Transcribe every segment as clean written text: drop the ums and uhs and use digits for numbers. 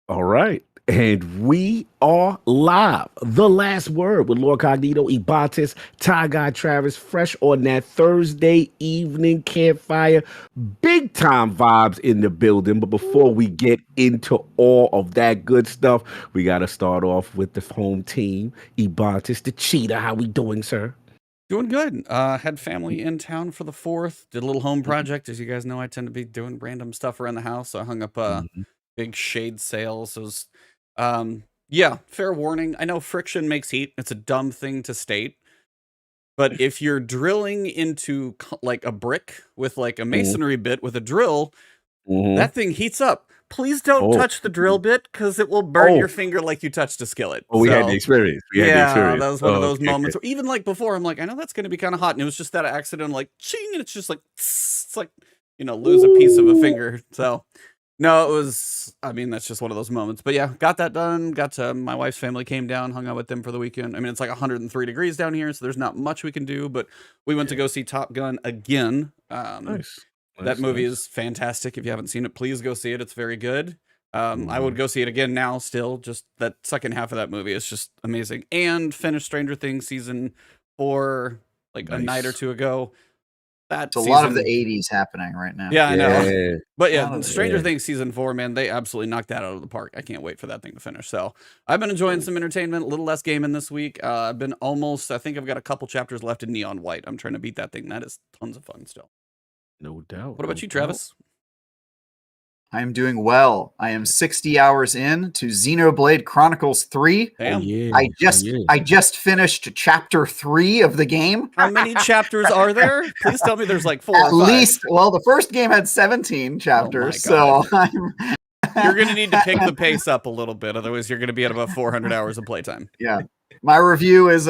All right. And we are live. The last word with LordCognito, Ebontis, Ty Guy Travis, fresh on that Thursday evening campfire. Big time vibes in the building. But before we get into all of that good stuff, we got to start off with the home team, Ebontis, the cheetah. How we doing, sir? Doing good. Had family in town for the 4th. Did a little home project. As you guys know, I tend to be doing random stuff around the house. So I hung up a big shade sail. So it was, yeah, fair warning. I know friction makes heat. It's a dumb thing to state. But if you're drilling into like a brick with like a masonry bit with a drill, that thing heats up. Please don't touch the drill bit because it will burn your finger like you touched a skillet. Oh, we had the experience. That was one of those moments. Where even like before, I'm like, I know that's going to be kind of hot, and it was just that accident, like ching, and it's just like it's like lose a piece of a finger. So no, it was. I mean, that's just one of those moments. But yeah, got that done. Got to my wife's family came down, hung out with them for the weekend. I mean, it's like 103 degrees down here, so there's not much we can do. But we went to go see Top Gun again. Nice. That movie is fantastic. If you haven't seen it, please go see it. It's very good. I would go see it again now still. Just that second half of that movie is just amazing. And finished Stranger Things season 4 like a night or two ago. That's a lot of the 80s happening right now. Yeah, I know. But yeah, Stranger Things season 4, man, they absolutely knocked that out of the park. I can't wait for that thing to finish. So I've been enjoying some entertainment, a little less gaming this week. I've been I think I've got a couple chapters left in Neon White. I'm trying to beat that thing. That is tons of fun still. No doubt. What about you, Travis? I am doing well. I am 60 hours in to Xenoblade Chronicles 3. Damn. I just finished chapter 3 of the game. How many chapters are there? Please tell me there's like 4 At least, well, the first game had 17 chapters, so you're going to need to pick the pace up a little bit, otherwise you're going to be at about 400 hours of playtime. Yeah. My review is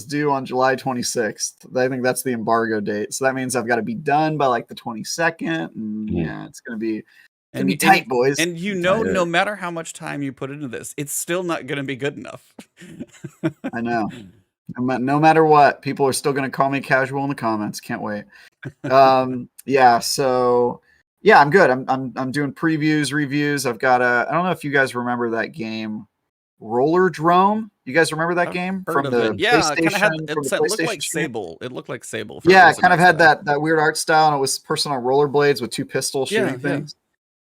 due on July 26th. I think that's the embargo date. So that means I've got to be done by like the 22nd. And yeah, it's going to be tight, boys. And no matter how much time you put into this, it's still not going to be good enough. I know. No matter what, people are still going to call me casual in the comments. Can't wait. Yeah. So yeah, I'm good. I'm doing previews, reviews. I've got I don't know if you guys remember that game, Roller Drome. You guys remember that game from the PlayStation? It looked like Sable. It looked like Sable. Yeah, it kind of had that weird art style, and it was a person on rollerblades with 2 pistols shooting things.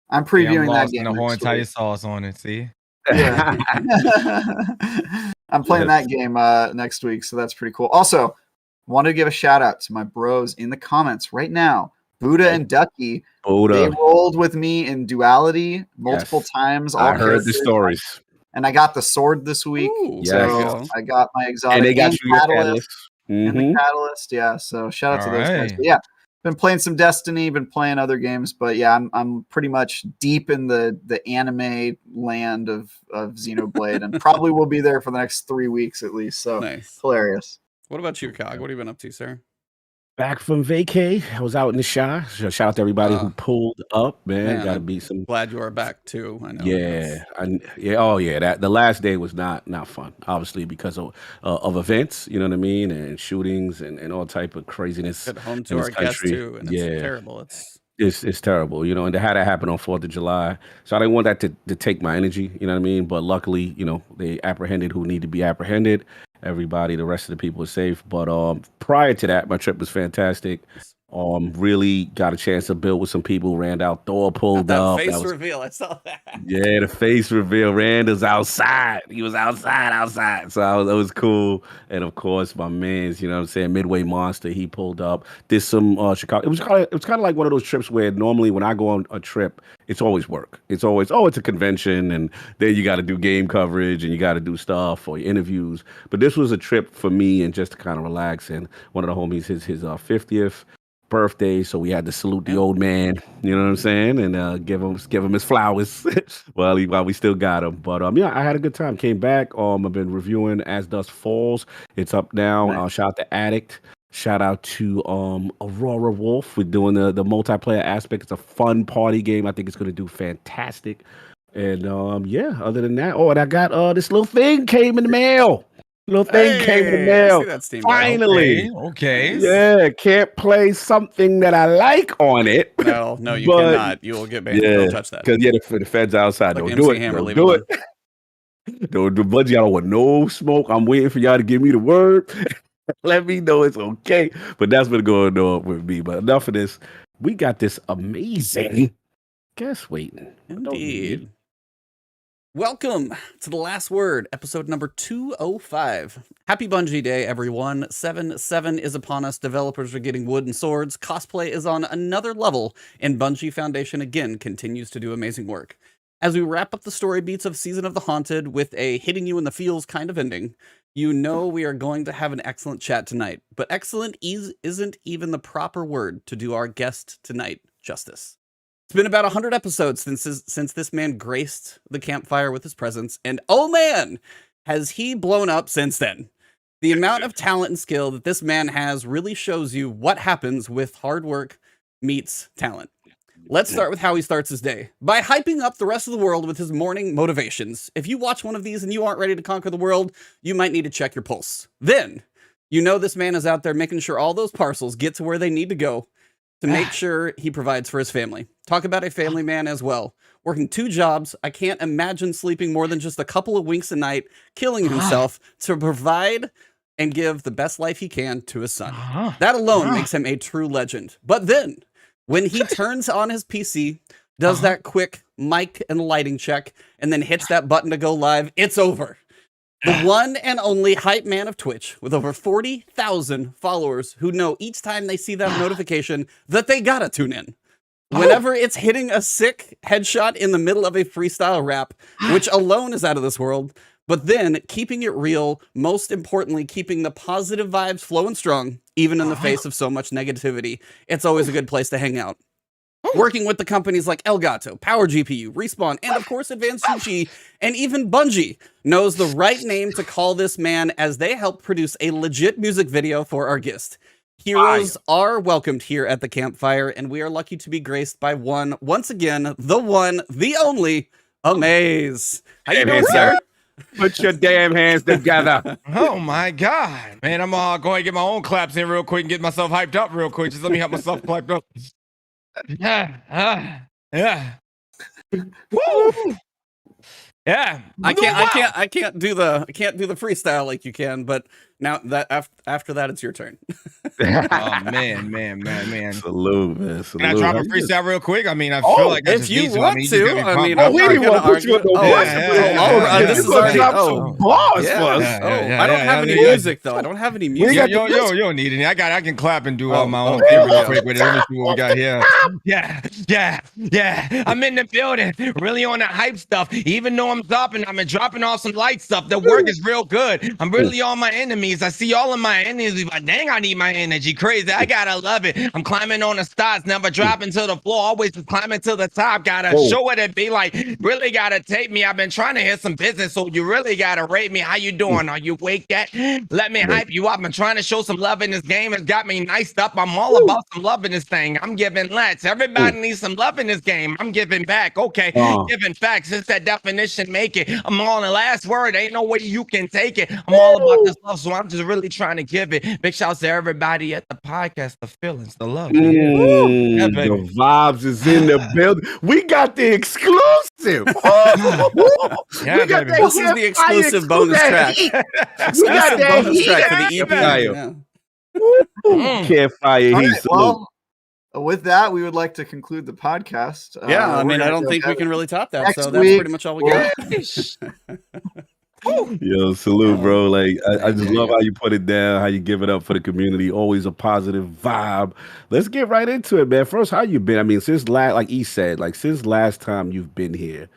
I'm previewing that game. The whole entire sauce on it. See? Yeah. I'm playing that game next week, so that's pretty cool. Also, wanted to give a shout out to my bros in the comments right now. Buddha and Ducky. They rolled with me in Duality multiple times. I heard the stories. And I got the sword this week. Ooh, so I got my exotic. And they got you Catalyst. And the Catalyst. Yeah. So shout out to those guys. But yeah. Been playing some Destiny, been playing other games, but yeah, I'm pretty much deep in the anime land of Xenoblade, and probably will be there for the next 3 weeks at least. So nice. Hilarious. What about you, Cog? What have you been up to, sir? Back from vacay. I was out in the Shy. Shout out to everybody who pulled up, man. Gotta be some. Glad you are back too. I know. Yeah, That the last day was not fun, obviously because of events. You know what I mean, and shootings and all type of craziness. At home to our guests too, and it's terrible. It's terrible, and to have that happen on 4th of July. So I didn't want that to take my energy. You know what I mean. But luckily, they apprehended who need to be apprehended. Everybody, the rest of the people are safe. But prior to that, my trip was fantastic. Really got a chance to build with some people. Randall Thor pulled up. Face reveal, I saw that. Yeah, the face reveal. Randall's outside. He was outside. So that was cool. And of course, my man's, Midway Monster. He pulled up. Did some Chicago. It was kind of like one of those trips where normally when I go on a trip, it's always work. It's always it's a convention, and then you got to do game coverage and you got to do stuff or interviews. But this was a trip for me and just to kind of relax. And one of the homies, his 50th. Birthday, so we had to salute the old man, you know what I'm saying, and give him his flowers while we still got him. But I had a good time. Came back. I've been reviewing As Dusk Falls. It's up now. Nice. Shout out to Addict. Shout out to Aurora Wolf. We're doing the multiplayer aspect. It's a fun party game. I think it's going to do fantastic. And other than that, and I got this little thing came in the mail. Little thing came in the Hey, I see mail. that Steam Deck. Finally. Okay. Yeah, can't play something that I like on it. No, you but, cannot. You will get banned. Yeah, Don't touch that. because the feds outside. Like Don't do MC it. Hammer, Don't leave do it it. Don't do Bungie. I don't want no smoke. I'm waiting for y'all to give me the word. Let me know it's okay. But that's what's going on with me. But enough of this. We got this amazing guest waiting. Indeed. Welcome to The Last Word, episode number 205. Happy Bungie Day, everyone. 7/7 is upon us. Developers are getting wood and swords. Cosplay is on another level, and Bungie Foundation again continues to do amazing work. As we wrap up the story beats of Season of the Haunted with a hitting you in the feels kind of ending, you know we are going to have an excellent chat tonight. But excellent isn't even the proper word to do our guest tonight justice. It's been about 100 episodes since this man graced the campfire with his presence, and oh man, has he blown up since then. The amount of talent and skill that this man has really shows you what happens with hard work meets talent. Let's start with how he starts his day, by hyping up the rest of the world with his morning motivations. If you watch one of these and you aren't ready to conquer the world, you might need to check your pulse. Then, you know this man is out there making sure all those parcels get to where they need to go, to make sure he provides for his family. Talk about a family man as well. Working 2 jobs, I can't imagine sleeping more than just a couple of winks a night, killing himself to provide and give the best life he can to his son. That alone makes him a true legend. But then, when he turns on his PC, does that quick mic and lighting check, and then hits that button to go live, it's over. The one and only hype man of Twitch, with over 40,000 followers who know each time they see that notification that they gotta tune in. Whenever it's hitting a sick headshot in the middle of a freestyle rap, which alone is out of this world, but then keeping it real, most importantly, keeping the positive vibes flowing strong, even in the face of so much negativity, it's always a good place to hang out. Working with the companies like ElGato, Power GPU, Respawn, and of course Advanced UG, and even Bungie knows the right name to call this man as they help produce a legit music video for our guest. Heroes are welcomed here at the campfire, and we are lucky to be graced by once again, the one, the only, Uhmaayyze. How you doing, sir? Put your damn hands together. Oh my God, man! I'm going to get my own claps in real quick and get myself hyped up real quick. Just let me help myself hyped up. Yeah. Woo! Yeah. I can't do the freestyle like you can, but now that after that it's your turn. Oh man. Salute, man. Salute. Can I drop a freestyle real quick? I mean, I feel like I if just you need to. want you to, just got me we pumped up. didn't want to put you in the This is already drop some bars for us. I don't have any music though. I don't have any music. Yo, you don't need any. I can clap and do my own thing real quick with it. Let me see what we got here. Yeah. I'm in the building, really on the hype stuff. Even though I'm dropping off some light stuff. The work is real good. I'm really on my enemies. I see all of my enemies, but dang, I need my energy. Crazy. I gotta love it. I'm climbing on the stars, never dropping to the floor, always climbing to the top. Gotta show what it be like. Really gotta take me. I've been trying to hit some business, so you really gotta rate me. How you doing? Are you awake yet? Let me hype you up. I'm trying to show some love in this game. It's got me niced up. I'm all about some love in this thing. I'm giving lets. Everybody needs some love in this game. I'm giving back. Okay, giving facts. It's that definition. Make it. I'm on the last word. Ain't no way you can take it. I'm all about this love, so I'm just really trying to give it. Big shouts to everybody at the podcast, the feelings, the love. Yeah, the vibes is in the building. We got the exclusive. Yeah, baby. This is the exclusive bonus track. Exclusive bonus track for the EP. Campfire heat. Well, with that, we would like to conclude the podcast. I mean, I don't think we can really top that. So that's pretty much all we got. Yo, salute, bro. Like, I just love how you put it down, how you give it up for the community. Always a positive vibe. Let's get right into it, man. First, how you been? I mean, since like E said, like since last time you've been here,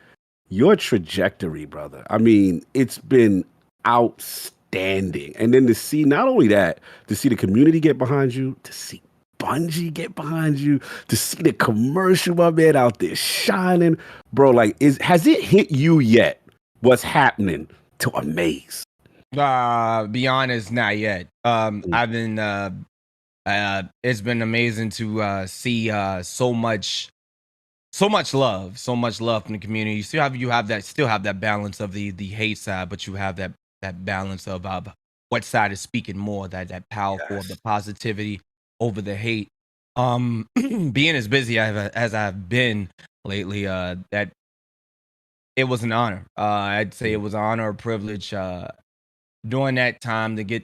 your trajectory, brother. I mean, it's been outstanding. And then to see not only that, to see the community get behind you, to see Bungie get behind you, to see the commercial, my man, out there shining, bro. Like, has it hit you yet? What's happening to Uhmaayyze? Be honest, not yet. I've been it's been amazing to see so much love from the community. You still have that balance of the hate side, but you have that that balance of what side is speaking more, that powerful of the positivity over the hate. Being as busy as I've been lately, that it was an honor. I'd say it was an honor or privilege during that time to get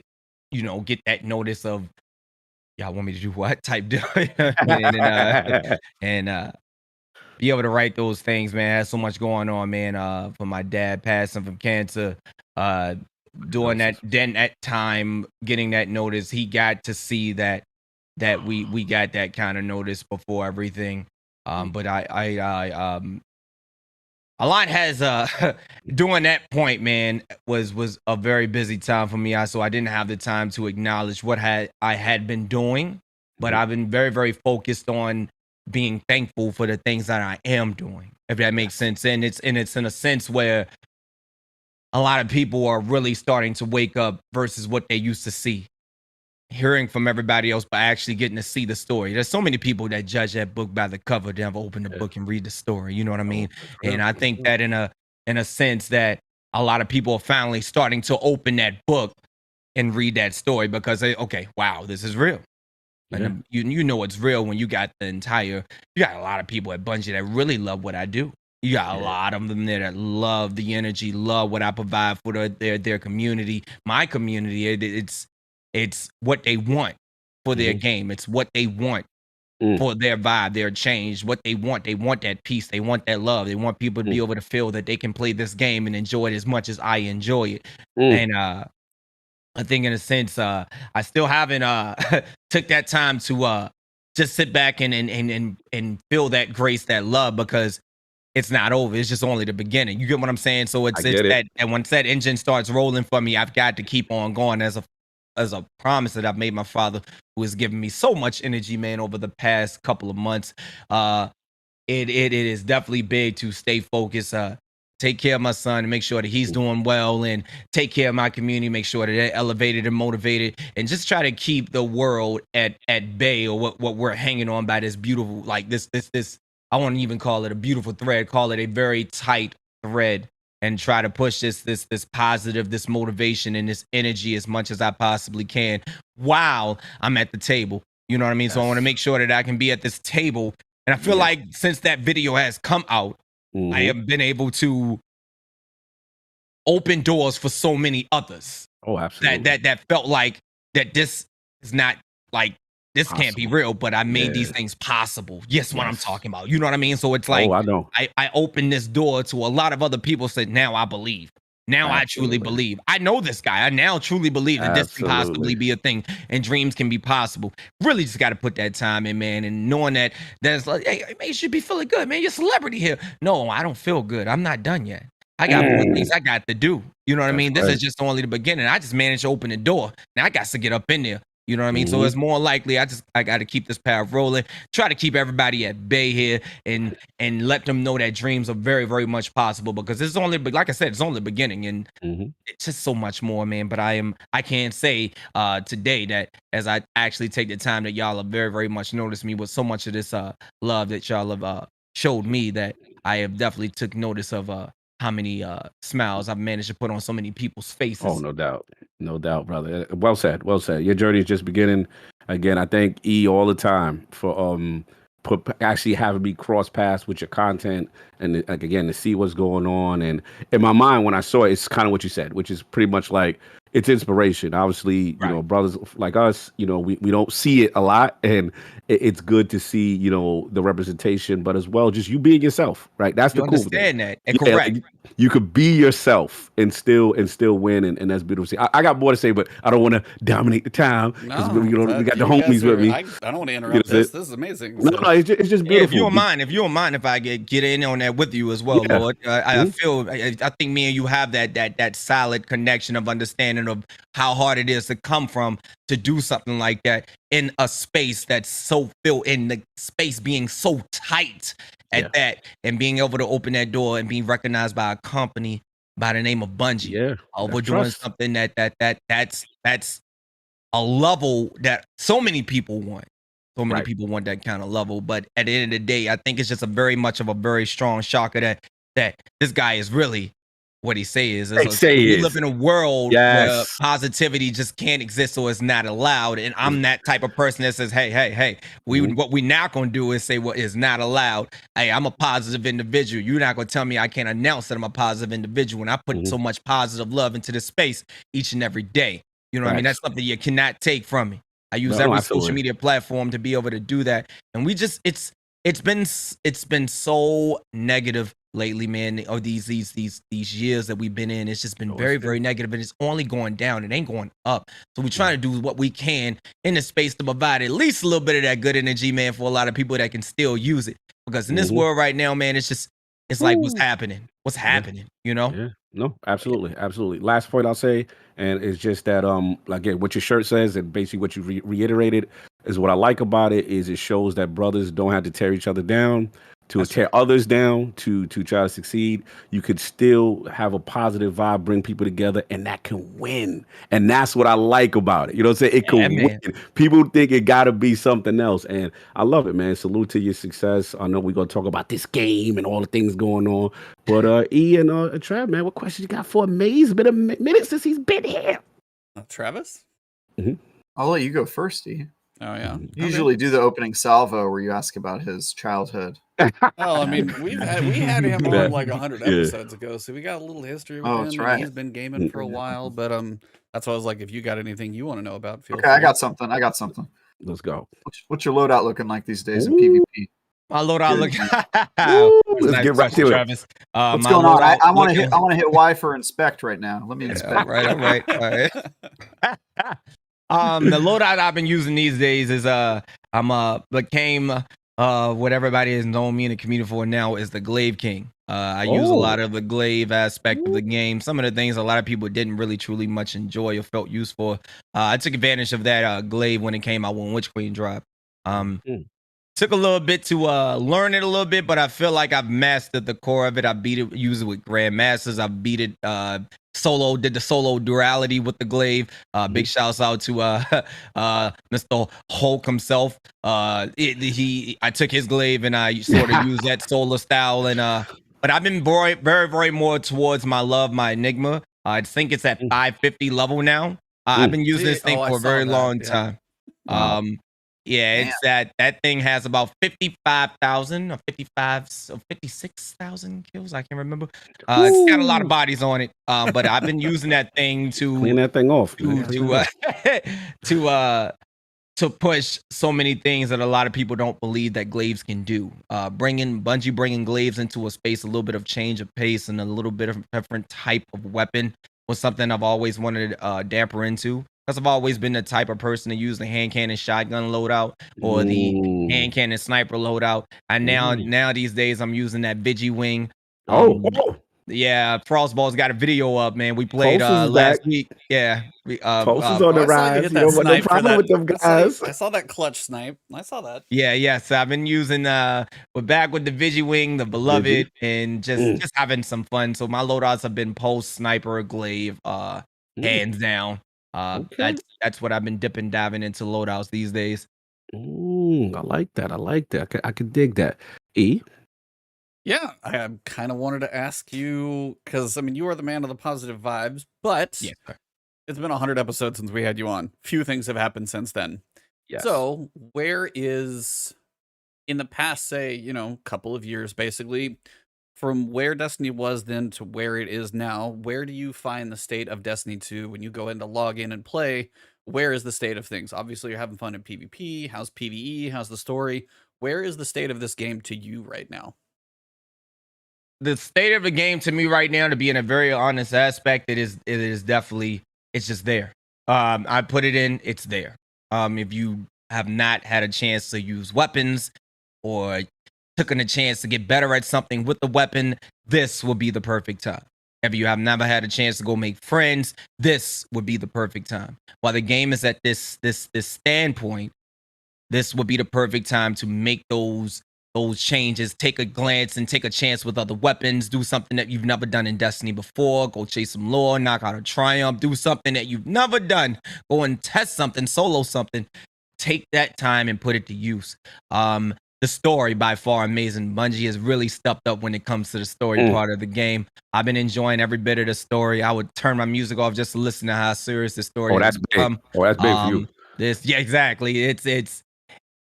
that notice of, y'all want me to do what type deal, and be able to write those things, man. I had so much going on, man. For my dad passing from cancer, doing that time, getting that notice, he got to see that we got that kind of notice before everything. But I a lot has during that point, man, was a very busy time for me. So I didn't have the time to acknowledge what I had been doing, but I've been very, very focused on being thankful for the things that I am doing, if that makes sense. And it's in a sense where a lot of people are really starting to wake up versus what they used to see, hearing from everybody else, but actually getting to see the story. There's so many people that judge that book by the cover, they never open the book and read the story. You know what I mean? And I think that in a sense that a lot of people are finally starting to open that book and read that story because okay, wow, this is real. And you know it's real when you got a lot of people at Bungie that really love what I do. You got a lot of them there that love the energy, love what I provide for their community, my community. It's what they want for their game. It's what they want for their vibe, their change, what they want. They want that peace. They want that love. They want people to be able to feel that they can play this game and enjoy it as much as I enjoy it. And I think in a sense, I still haven't took that time to just sit back and feel that grace, that love, because it's not over. It's just only the beginning. You get what I'm saying? So it's that, and once that engine starts rolling for me, I've got to keep on going as a promise that I've made my father, who has given me so much energy, man, over the past couple of months. It is definitely big to stay focused, take care of my son and make sure that he's doing well, and take care of my community, make sure that they're elevated and motivated, and just try to keep the world at bay, or what we're hanging on by this beautiful, like this I won't even call it a beautiful thread, call it a very tight thread, and try to push this positive, this motivation and this energy as much as I possibly can while I'm at the table. You know what I mean? So I want to make sure that I can be at this table. And I feel like since that video has come out, I have been able to open doors for so many others. Oh, absolutely. That felt like that this is not like, this can't be real, but I made these things possible. Yes, what I'm talking about. You know what I mean? So it's like, I know. I opened this door to a lot of other people, said, now I believe. Now I truly believe. I know this guy. I now truly believe that this can possibly be a thing, and dreams can be possible. Really just got to put that time in, man, and knowing that it's like, hey, man, you should be feeling good, man. You're a celebrity here. No, I don't feel good. I'm not done yet. I got more things I got to do. You know what I mean? This is just only the beginning. I just managed to open the door. Now I got to get up in there. You know what I mean? So it's more likely I got to keep this path rolling, try to keep everybody at bay here, and let them know that dreams are very, very much possible, because it's only, like I said, it's only the beginning, and it's just so much more, man. But I can say today that as I actually take the time that y'all have very, very much noticed me with so much of this love that y'all have showed me, that I have definitely took notice of how many smiles I've managed to put on so many people's faces. Oh, no doubt, brother. Well said. Your journey is just beginning. Again, I thank E all the time for actually having me cross paths with your content, and like, again, to see what's going on. And in my mind, when I saw it, it's kind of what you said, which is pretty much like, it's inspiration. Obviously, you know, brothers like us, you know, we don't see it a lot, and it's good to see, you know, the representation, but as well, just you being yourself, right? That's the cool thing. That. Correct. You could be yourself and still win, and that's beautiful to see. I got more to say, but I don't want to dominate the time, because we got the homies with me. I don't want to interrupt this. This is amazing. No, it's just beautiful. If you don't mind if I get in on that with you as well, Lord. I think me and you have that solid connection of understanding of how hard it is to come from, to do something like that in a space that's so filled, in the space being so tight at that, and being able to open that door and being recognized by a company by the name of Bungie. We're doing something that's a level that so many people want. So many people want that kind of level, but at the end of the day, I think it's just a very much of a very strong shocker that this guy is really what he say is, They say we is. live in a world where Yes. positivity just can't exist or is not allowed. And I'm that type of person that says, hey, Mhm. what we not gonna do is say what is not allowed. Hey, I'm a positive individual. You're not gonna tell me I can't announce that I'm a positive individual. And I put Mhm. so much positive love into this space each and every day. You know what I mean? Facts. That's something you cannot take from me. I use No, every absolutely. social media platform to be able to do that. And we just it's been so negative lately, man. Or these years that we've been in, it's just been Oh, very, it's very been- negative, and it's only going down. It ain't going up. So we're trying to do what we can in the space to provide at least a little bit of that good energy, man, for a lot of people that can still use it. Because in this Mhm. world right now, man, it's like what's Ooh. happening? What's happening? You know? Yeah, no, absolutely, absolutely. Last point I'll say, and it's just that again, what your shirt says, and basically what you reiterated is what I like about it is it shows that brothers don't have to tear each other down, to That's tear others down, to try to succeed. You could still have a positive vibe, bring people together, and that can win. And that's what I like about it. You know what I'm saying? It Yeah, can man. win. People think it got to be something else, and I love it, man. Salute to your success. I know we're gonna talk about this game and all the things going on. But E and Trav, man, what questions you got for me? It's been a minute since he's been here. Travis? I'll let you go first, Steve. Oh yeah. You usually do the opening salvo where you ask about his childhood. Oh, I mean, we had him Yeah. on like 100 Yeah. episodes ago, so we got a little history with Oh, him. that's And right. he's been gaming for a while, but that's why I was like, if you got anything you want to know about, feel Okay, free. I got something. Let's go. What's your loadout looking like these days in Ooh. PvP? My loadout look. Woo, That's a let's nice get right question, to it. Travis. What's My going on? loadout I want to looking- hit Y for inspect right now. Let me Yeah, inspect. all right. The loadout I've been using these days is became what everybody has known me in the community for now is the Glaive King. I use a lot of the glaive aspect of the game. Some of the things a lot of people didn't really truly much enjoy or felt useful. I took advantage of that glaive when it came out when Witch Queen dropped. Took a little bit to learn it a little bit, but I feel like I've mastered the core of it. I beat it, use it with Grandmasters. I beat it solo, did the solo duality with the glaive. Big shouts out to Mr. Hulk himself. I took his glaive and I sort of used that solo style. And but I've been very, very, very more towards my Enigma. I think it's at 550 level now. I've been using this thing I for a saw very that, long yeah. time. Wow. Yeah, Damn. it's that thing has about 55,000 or 56,000 kills. I can't remember. It's got a lot of bodies on it. But I've been using that thing Clean to that thing off. Man. Clean it off. to push so many things that a lot of people don't believe that glaives can do. Bungie bringing glaives into a space, a little bit of change of pace and a little bit of different type of weapon was something I've always wanted to damper into. Because I've always been the type of person to use the hand cannon shotgun loadout or the hand cannon sniper loadout. And now these days I'm using that Vigi wing. Yeah, Frostball's got a video up, man. We played Tulsa's last back. week. Yeah. Tulsa's on the I saw you rise. hit You that know what? No snipe for problem that. with them guys. I saw that clutch snipe. I saw that. Yeah. So I've been using we're back with the Vigi wing, the beloved, and just having some fun. So my loadouts have been post sniper glaive, hands down. That's what I've been diving into loadouts these days. I like that. I could dig that. E? Yeah, I kind of wanted to ask you because I mean you are the man of the positive vibes, but Yes, sir. it's been 100 episodes since we had you on. Few things have happened since then. Yes. So where is in the past, say, couple of years, basically, from where Destiny was then to where it is now, where do you find the state of Destiny 2 when you go in to log in and play? Where is the state of things? Obviously, you're having fun in PvP. How's PvE? How's the story? Where is the state of this game to you right now? The state of the game to me right now, to be in a very honest aspect, it is definitely, it's just there. I put it in, it's there. If you have not had a chance to use weapons or taken a chance to get better at something with the weapon, this will be the perfect time. If you have never had a chance to go make friends, this would be the perfect time. While the game is at this standpoint, this would be the perfect time to make those changes, take a glance and take a chance with other weapons, do something that you've never done in Destiny before, go chase some lore, knock out a triumph, do something that you've never done, go and test something, solo something. Take that time and put it to use. the story by far amazing. Bungie has really stepped up when it comes to the story part of the game. I've been enjoying every bit of the story. I would turn my music off just to listen to how serious the story Oh, has that's become. big. Oh, that's big for you. Yeah, exactly. It's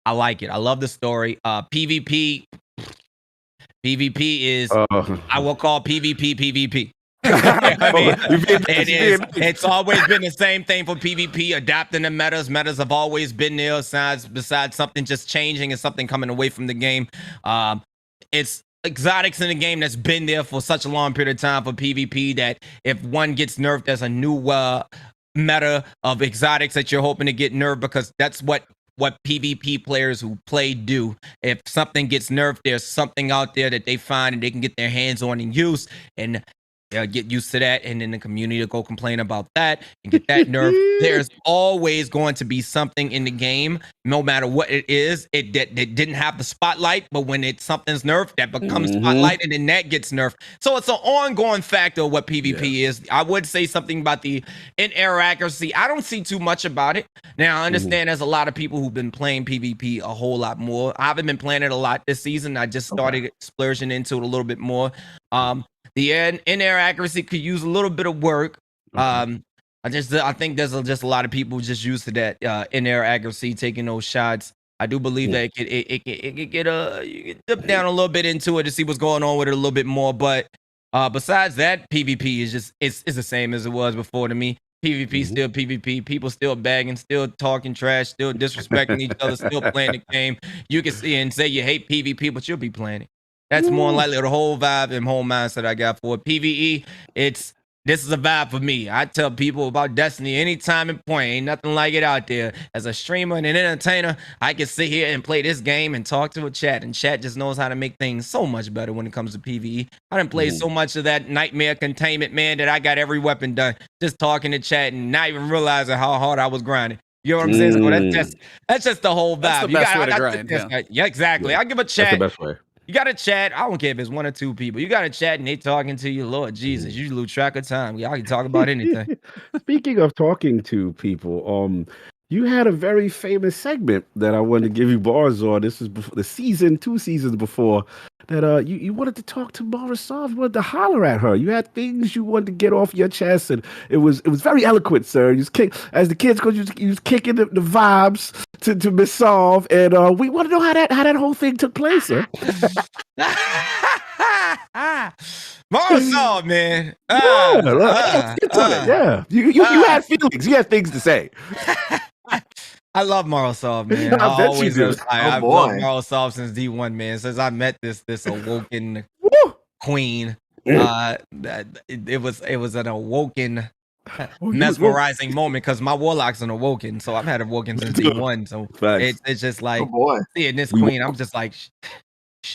I like it. I love the story. PvP is I will call PvP. I mean, it's always been the same thing for PvP, adapting the metas. Metas have always been there, besides something just changing and something coming away from the game. It's exotics in the game that's been there for such a long period of time for PvP that if one gets nerfed, there's a new meta of exotics that you're hoping to get nerfed, because that's what PvP players who play do. If something gets nerfed, there's something out there that they find and they can get their hands on and use, and they'll get used to that, and then the community will go complain about that and get that nerfed. There's always going to be something in the game, no matter what it is. It didn't have the spotlight, but when something's nerfed, that becomes spotlight, and then that gets nerfed. So it's an ongoing factor of what PvP is. I would say something about the in-air accuracy. I don't see too much about it. Now, I understand there's a lot of people who've been playing PvP a whole lot more. I haven't been playing it a lot this season. I just started splurging into it a little bit more. The in-air accuracy could use a little bit of work. I think there's just a lot of people just used to that in-air accuracy, taking those shots. I do believe that it could you can dip down a little bit into it to see what's going on with it a little bit more. But besides that, PvP is just it's the same as it was before to me. PvP still PvP. People still bagging, still talking trash, still disrespecting each other, still playing the game. You can see and say you hate PvP, but you'll be playing it. That's more likely the whole vibe and whole mindset I got for it. PvE, this is a vibe for me. I tell people about Destiny anytime and point. Ain't nothing like it out there. As a streamer and an entertainer, I can sit here and play this game and talk to a chat. And chat just knows how to make things so much better when it comes to PvE. I done played so much of that nightmare containment, man, that I got every weapon done. Just talking to chat and not even realizing how hard I was grinding. You know what I'm saying? So that's just the whole vibe. That's the best way to grind. Yeah, exactly. Yeah. I give a chat. That's the best way. You got to chat. I don't care if it's one or two people. You got to chat and they talking to you. Lord Jesus, you lose track of time. Y'all can talk about anything. Speaking of talking to people, you had a very famous segment that I wanted to give you bars on. This is before the 2 seasons before that. You wanted to talk to Morrisov. You wanted to holler at her. You had things you wanted to get off your chest, and it was very eloquent, sir. You was as the kids go. You was kicking the vibes to Miss Solve, and we want to know how that whole thing took place, sir. Morrisov, man. Let's get to it. Yeah, you had feelings. You had things to say. I love Morrisov, man. I bet you do. I've loved Morrisov since D1, man. Since I met this awoken queen. It was an awoken, mesmerizing moment, because my Warlock's an awoken, so I've had awoken since D1. So it's just like seeing this queen, I'm just like,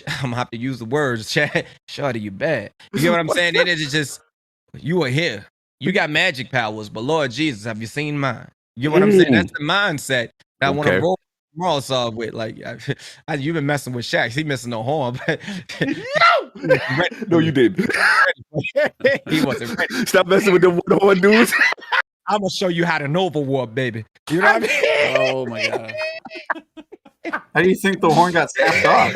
I'm gonna have to use the words, shawty, you bad. You get what I'm saying? It is just, you are here. You got magic powers, but Lord Jesus, have you seen mine? You get what I'm saying? That's the mindset that I want to roll Morrisov with. Like, you've been messing with Shax. He missing no horn, but no, you didn't. He wasn't ready. Stop messing with the one horn dudes. I'm gonna show you how to Nova Warp, baby. You know what I mean? Oh my god. How do you think the horn got snapped off?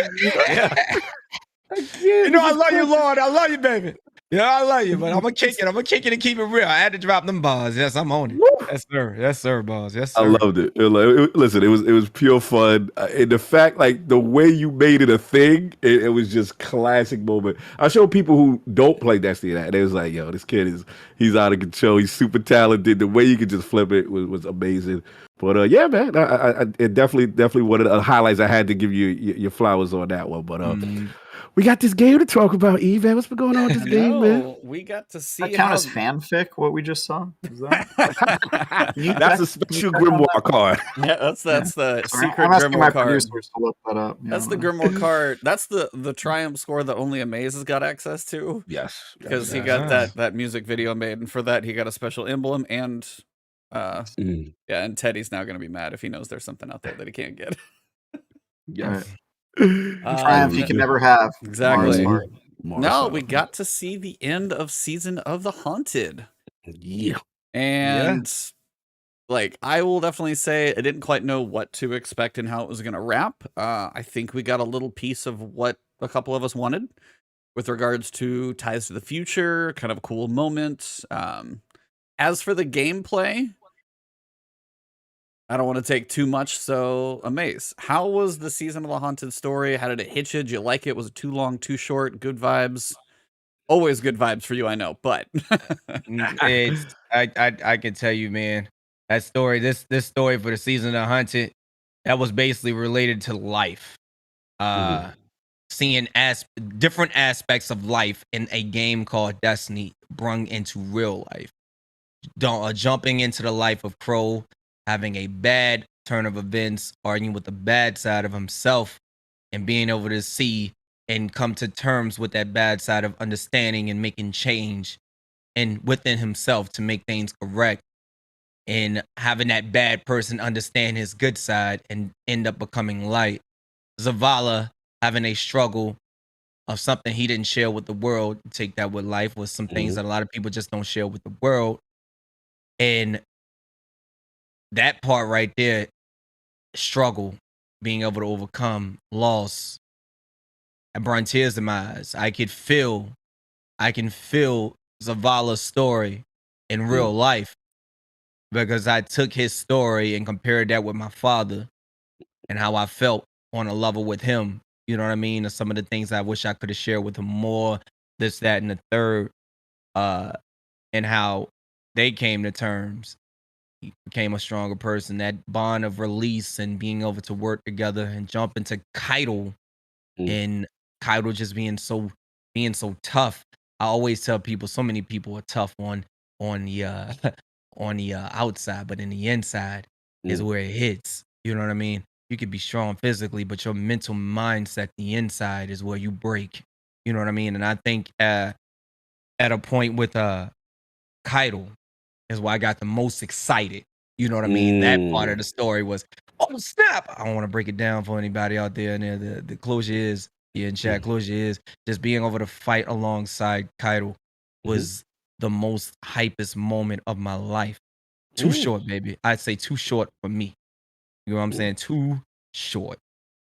You know, I love you, Lord. I love you, baby. Yeah, I love you, but I'm gonna kick it. I'm gonna kick it and keep it real. I had to drop them bars. Yes, I'm on it. Yes, sir. Yes, sir, bars. Yes, sir. I loved it. Listen, it was pure fun. And the fact, like the way you made it a thing, it was just classic moment. I showed people who don't play Destiny that, and they was like, "Yo, this kid he's out of control. He's super talented. The way you could just flip it was amazing." But yeah, man, I definitely one of the highlights. I had to give you your flowers on that one. But we got this game to talk about, Eve. What's been going on with this game, man? We got to see. That count as fanfic? What we just saw? Is that? That's a special grimoire card. Yeah, that's the secret I'm asking grimoire my card. producers to look that up. That's the grimoire card. That's the triumph score that only Uhmaayyze has got access to. Yes, because he got that music video made, and for that he got a special emblem. And and Teddy's now going to be mad if he knows there's something out there that he can't get. Yes. Triumph you can never have. Exactly. No, we got to see the end of Season of the Haunted. Yeah. And like, I will definitely say I didn't quite know what to expect and how it was going to wrap. I think we got a little piece of what a couple of us wanted with regards to ties to the future, kind of a cool moment. As for the gameplay, I don't want to take too much, so Uhmaayyze, how was the Season of the Haunted story? How did it hit you? Did you like it? Was it too long, too short? Good vibes? Always good vibes for you, I know, but It's I can tell you, man, that story, this story for the Season of the Haunted, that was basically related to life. Seeing different aspects of life in a game called Destiny brung into real life. Jumping into the life of Crow, having a bad turn of events, arguing with the bad side of himself, and being able to see and come to terms with that bad side of understanding and making change and within himself to make things correct, and having that bad person understand his good side and end up becoming light. Zavala having a struggle of something he didn't share with the world, take that with life, with some things that a lot of people just don't share with the world. And that part right there, struggle, being able to overcome loss, and brought tears to my eyes. I can feel Zavala's story in real life, because I took his story and compared that with my father and how I felt on a level with him. You know what I mean? And some of the things I wish I could have shared with him more, this, that, and the third, and how they came to terms. He became a stronger person. That bond of release and being able to work together and jump into Caiatl, and Caiatl just being so tough. I always tell people, so many people are tough on the on the outside, but in the inside is where it hits. You know what I mean? You could be strong physically, but your mental mindset, the inside, is where you break. You know what I mean? And I think at a point with Caiatl is why I got the most excited. You know what I mean? That part of the story was, oh snap! I don't want to break it down for anybody out there. And the closure is, in chat, closure is just being able to fight alongside Caiatl was the most hypest moment of my life. Too short, baby. I'd say too short for me. You know what I'm saying? Too short.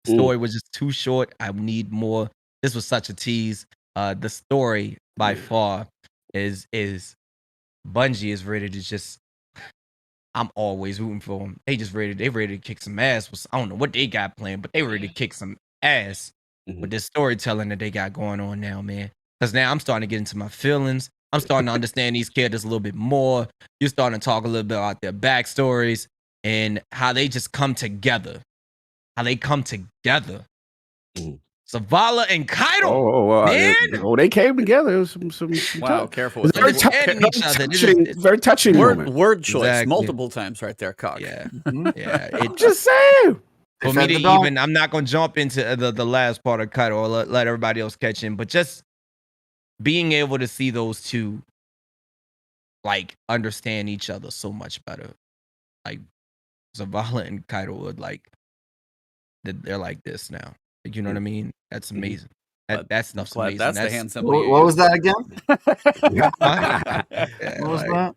The story was just too short. I need more. This was such a tease. The story by far is Bungie is ready to just. I'm always rooting for them. They ready to kick some ass. I don't know what they got planned, but they ready to kick some ass with this storytelling that they got going on now, man. Because now I'm starting to get into my feelings. I'm starting to understand these characters a little bit more. You're starting to talk a little bit about their backstories and how they just come together. How they come together. Zavala and Caiatl, man. They came together. It was some wow, careful with very very touching word choice multiple times right there, Cog. Yeah, yeah. I'm just saying. For me to even, I'm not gonna jump into the last part of Caiatl or let everybody else catch in, but just being able to see those two like understand each other so much better. Like Zavala and Caiatl would like they're like this now. You know what I mean? That's amazing. That stuff's amazing. That's the hand symbol. What was that again? What was that?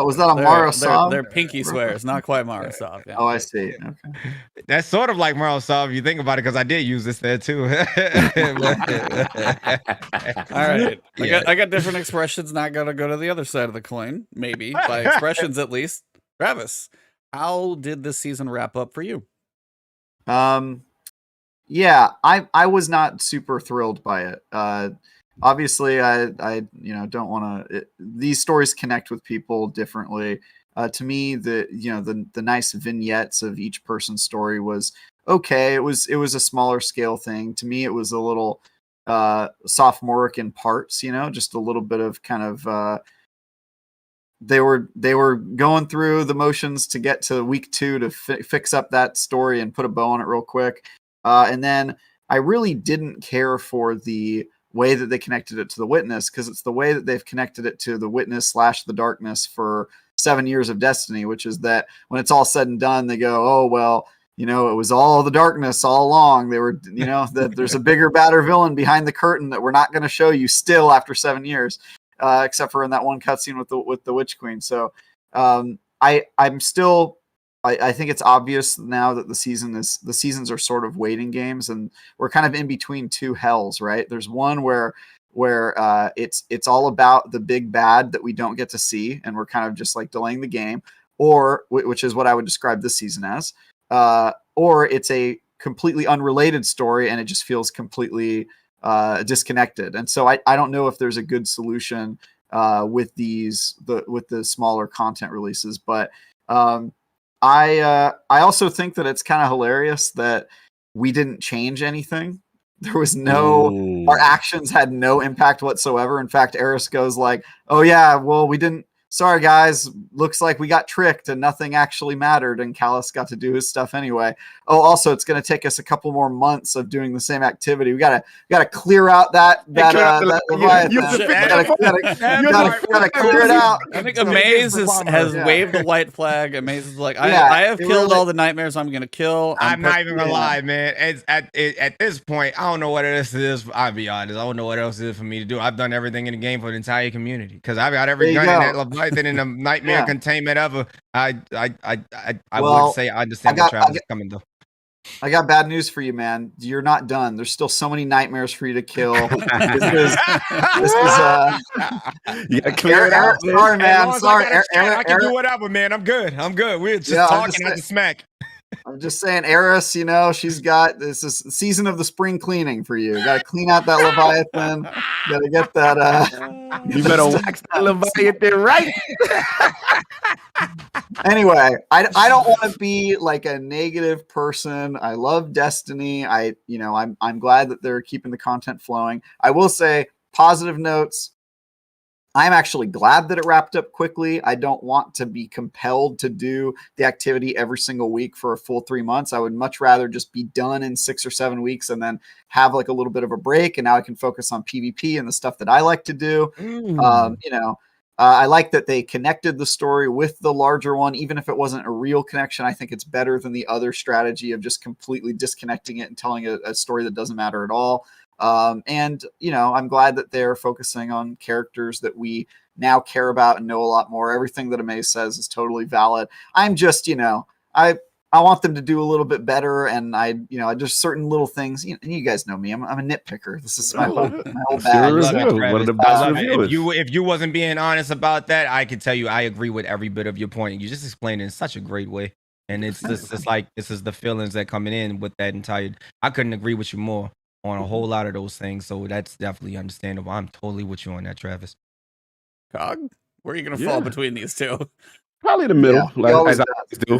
Was that a Marasov? They're pinky swears, not quite Marasov. Yeah. Oh, I see. Okay. That's sort of like Marasov if you think about it, because I did use this there too. All right. Yeah. I got different expressions, not gonna go to the other side of the coin, maybe, by expressions at least. Travis, how did this season wrap up for you? Yeah, I was not super thrilled by it. Obviously, I don't want to. These stories connect with people differently. To me, the nice vignettes of each person's story was okay. It was a smaller scale thing. To me, it was a little sophomoric in parts. Just a little bit of kind of. They were going through the motions to get to week 2 to fix up that story and put a bow on it real quick. And then I really didn't care for the way that they connected it to the Witness, because it's the way that they've connected it to the Witness / the Darkness for 7 years of Destiny, which is that when it's all said and done, they go, oh, well, it was all the darkness all along. They were, that there's a bigger, badder villain behind the curtain that we're not going to show you still after 7 years, except for in that one cutscene with the Witch Queen. So I'm still. I think it's obvious now that the seasons are sort of waiting games, and we're kind of in between two hells, right? There's one where it's all about the big bad that we don't get to see, and we're kind of just like delaying the game, or which is what I would describe this season as, or it's a completely unrelated story, and it just feels completely disconnected. And so I don't know if there's a good solution with the smaller content releases, but I also think that it's kind of hilarious that we didn't change anything. There was our actions had no impact whatsoever. In fact, Eris goes like, "Oh yeah, well we didn't. Sorry guys, looks like we got tricked and nothing actually mattered, and Callus got to do his stuff anyway. Oh, also it's going to take us a couple more months of doing the same activity. We gotta clear out that Leviathan. Gotta clear it out." I think Uhmaayyze has waved the white flag. Uhmaayyze is like, I have killed all the nightmares I'm going to kill. I'm not even gonna lie, man. At this point, I don't know what else it is. I'll be honest. I don't know what else it is for me to do. I've done everything in the game for the entire community because I've got every gun in that Leviathan in the nightmare containment ever. I would say I understand where Travis is coming though. I got bad news for you, man. You're not done. There's still so many nightmares for you to kill. This is clear it out. Sorry, man. Sorry. I can do whatever, man. I'm good. We're just talking at the smack. I'm just saying, Eris, she's got this is season of the spring cleaning for you. Got to clean out that Leviathan. Got to get that. You better wax that Leviathan right. Anyway, I don't want to be like a negative person. I love Destiny. I'm glad that they're keeping the content flowing. I will say positive notes. I'm actually glad that it wrapped up quickly. I don't want to be compelled to do the activity every single week for a full 3 months. I would much rather just be done in 6 or 7 weeks and then have like a little bit of a break. And now I can focus on PvP and the stuff that I like to do. I like that they connected the story with the larger one, even if it wasn't a real connection. I think it's better than the other strategy of just completely disconnecting it and telling a story that doesn't matter at all. I'm glad that they're focusing on characters that we now care about and know a lot more. Everything that Uhmaayyze says is totally valid. I'm just, I want them to do a little bit better, and just certain little things. You guys know me. I'm a nitpicker. This is my whole bag. One of the best reviewers. If you wasn't being honest about that, I could tell you I agree with every bit of your point. You just explained it in such a great way, and it's just like this is the feelings that coming in with that entire. I couldn't agree with you more on a whole lot of those things, so that's definitely understandable. I'm totally with you on that, Travis. Cog, where are you gonna fall between these two? Probably the middle, as I always do.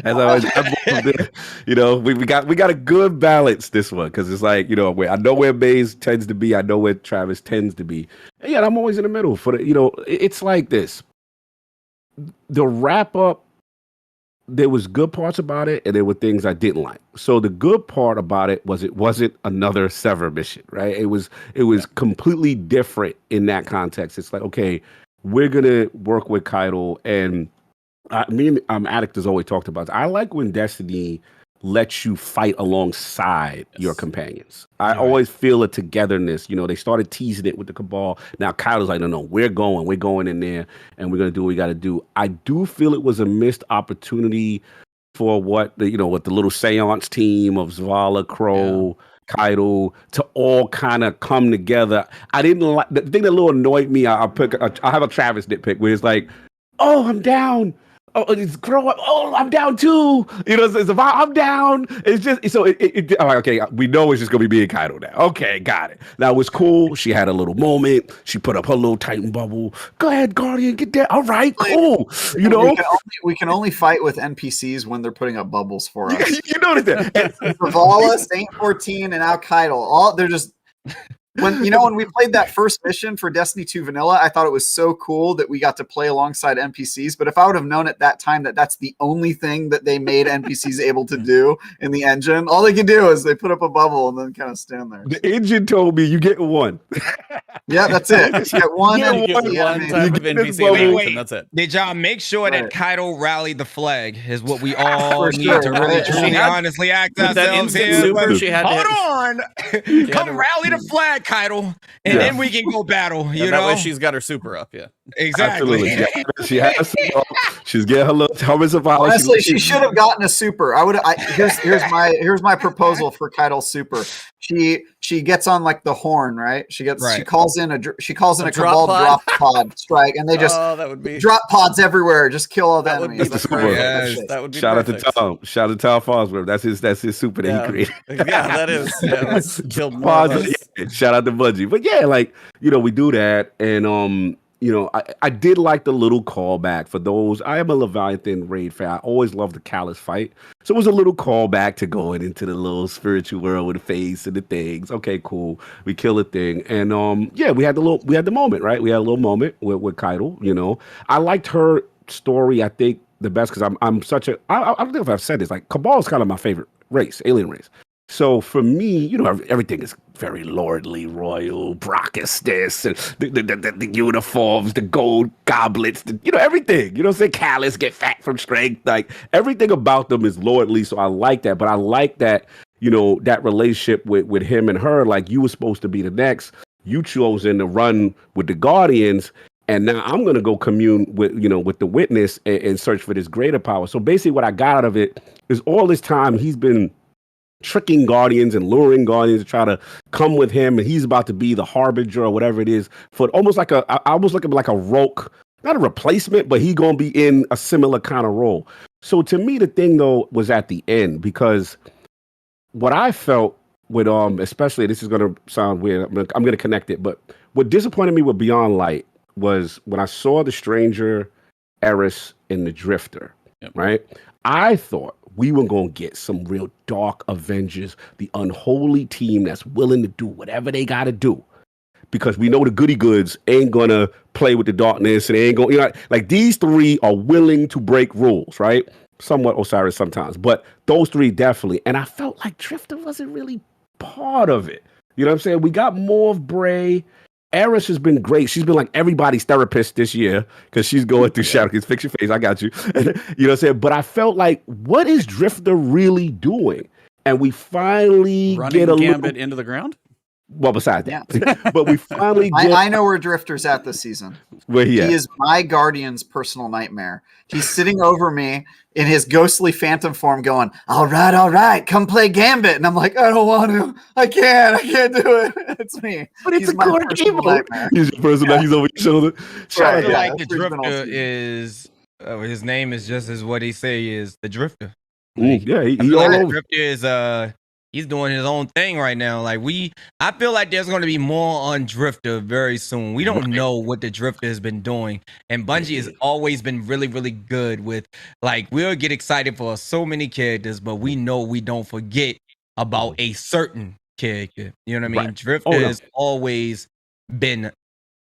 As I always, we got a good balance this one because it's like I know where Maze tends to be, I know where Travis tends to be, and I'm always in the middle for the. It's like this. The wrap up. There was good parts about it, and there were things I didn't like. So the good part about it wasn't another Sever mission, right? It was completely different in that context. It's like, okay, we're gonna work with Caiatl, and me and Addict has always talked about this. I like when Destiny lets you fight alongside your companions. I always feel a togetherness. They started teasing it with the Cabal. Now Kyle's like, no, we're going in there, and we're gonna do what we got to do. I do feel it was a missed opportunity for what the little seance team of Zavala, Crow, Caiatl to all kind of come together. I didn't like the thing that a little annoyed me. I have a Travis nitpick where it's like, oh, I'm down. Oh, it's grow up. Oh, I'm down too. It's about I'm down. It's just so all right, okay, we know it's just gonna be me and Caiatl now. Okay, got it. Now it was cool. She had a little moment. She put up her little Titan bubble. Go ahead, Guardian, get there. All right, cool. We can only fight with NPCs when they're putting up bubbles for us. You notice that. Zavala, Saint 14, and now Caiatl. They're just. When we played that first mission for Destiny 2 Vanilla, I thought it was so cool that we got to play alongside NPCs. But if I would have known at that time that that's the only thing that they made NPCs able to do in the engine, all they can do is they put up a bubble and then kind of stand there. The engine told me you get one. Yeah, that's it. You get one. You get one type of NPC. Wait, that's it. Did y'all make sure that Caiatl rallied the flag? Is what we all need to really truly honestly act ourselves here. Super, Hold on. Come rally the flag. Caiatl, and then we can go battle. You that know, way she's got her super up. Yeah, exactly. Absolutely. She has some, she's getting her little helmets of valor. Honestly, she should have gotten a super. Here's my proposal for Caiatl's super. She gets on like the horn, right? She calls in a Cabal drop pod strike, and they just that would be drop pods everywhere. Just kill all the enemies. That's the super. Yes. That would be Shout perfect. out to Tom. Shout out to Tom Farnsworth. That's his super that he created. Yeah, that is. Yeah, let's kill more. Pause, yeah, shout out to Bungie. But yeah, like, we do that. And I did like the little callback for those. I am a Leviathan raid fan. I always love the Callus fight. So it was a little callback to going into the little spiritual world with the face and the things. Okay, cool. We kill a thing. And we had the moment, right? We had a little moment with Caiatl, I liked her story, I think, the best because I'm such a I don't know if I've said this, like Cabal is kind of my favorite race, alien race. So for me, everything is very lordly, royal, Brockus this, and the uniforms, the gold goblets, everything. Callus get fat from strength. Like everything about them is lordly. So I like that. But I like that, that relationship with him and her. Like you were supposed to be the next. You chose in to run with the Guardians. And now I'm going to go commune with the witness and search for this greater power. So basically what I got out of it is all this time he's been tricking Guardians and luring Guardians to try to come with him, and he's about to be the harbinger or whatever it is for almost like a Roke, not a replacement, but he gonna be in a similar kind of role. So to me, the thing though was at the end, because what I felt with especially, this is gonna sound weird, I'm gonna connect it, but what disappointed me with Beyond Light was when I saw the Stranger, Eris, and the Drifter. Yep. Right? I thought we were going to get some real dark Avengers, the unholy team that's willing to do whatever they got to do. Because we know the goody goods ain't going to play with the darkness, and they ain't going, like these three are willing to break rules, right? Somewhat Osiris sometimes, but those three definitely. And I felt like Drifter wasn't really part of it. You know what I'm saying? We got more of Bray. Eris has been great. She's been like everybody's therapist this year because she's going through Shadowkeep. Fix your face. I got you. You know what I'm saying? But I felt like, what is Drifter really doing? And we finally get a Gambit into the ground. Well, besides that, but we finally get. I know where Drifter's at this season. Where he is my Guardian's personal nightmare. He's sitting over me in his ghostly phantom form going, all right, come play Gambit. And I'm like, I don't want to. I can't do it. It's me. But it's a good game. He's your personal, he's over your shoulder. I feel like the Drifter is, his name is just as what he say is the Drifter. Like, he all over. Drifter is, he's doing his own thing right now. Like I feel like there's going to be more on Drifter very soon. We don't know what the Drifter has been doing, and Bungie has always been really, really good with, like, we'll get excited for so many characters, but we know we don't forget about a certain character. You know what I mean? Drifter has always been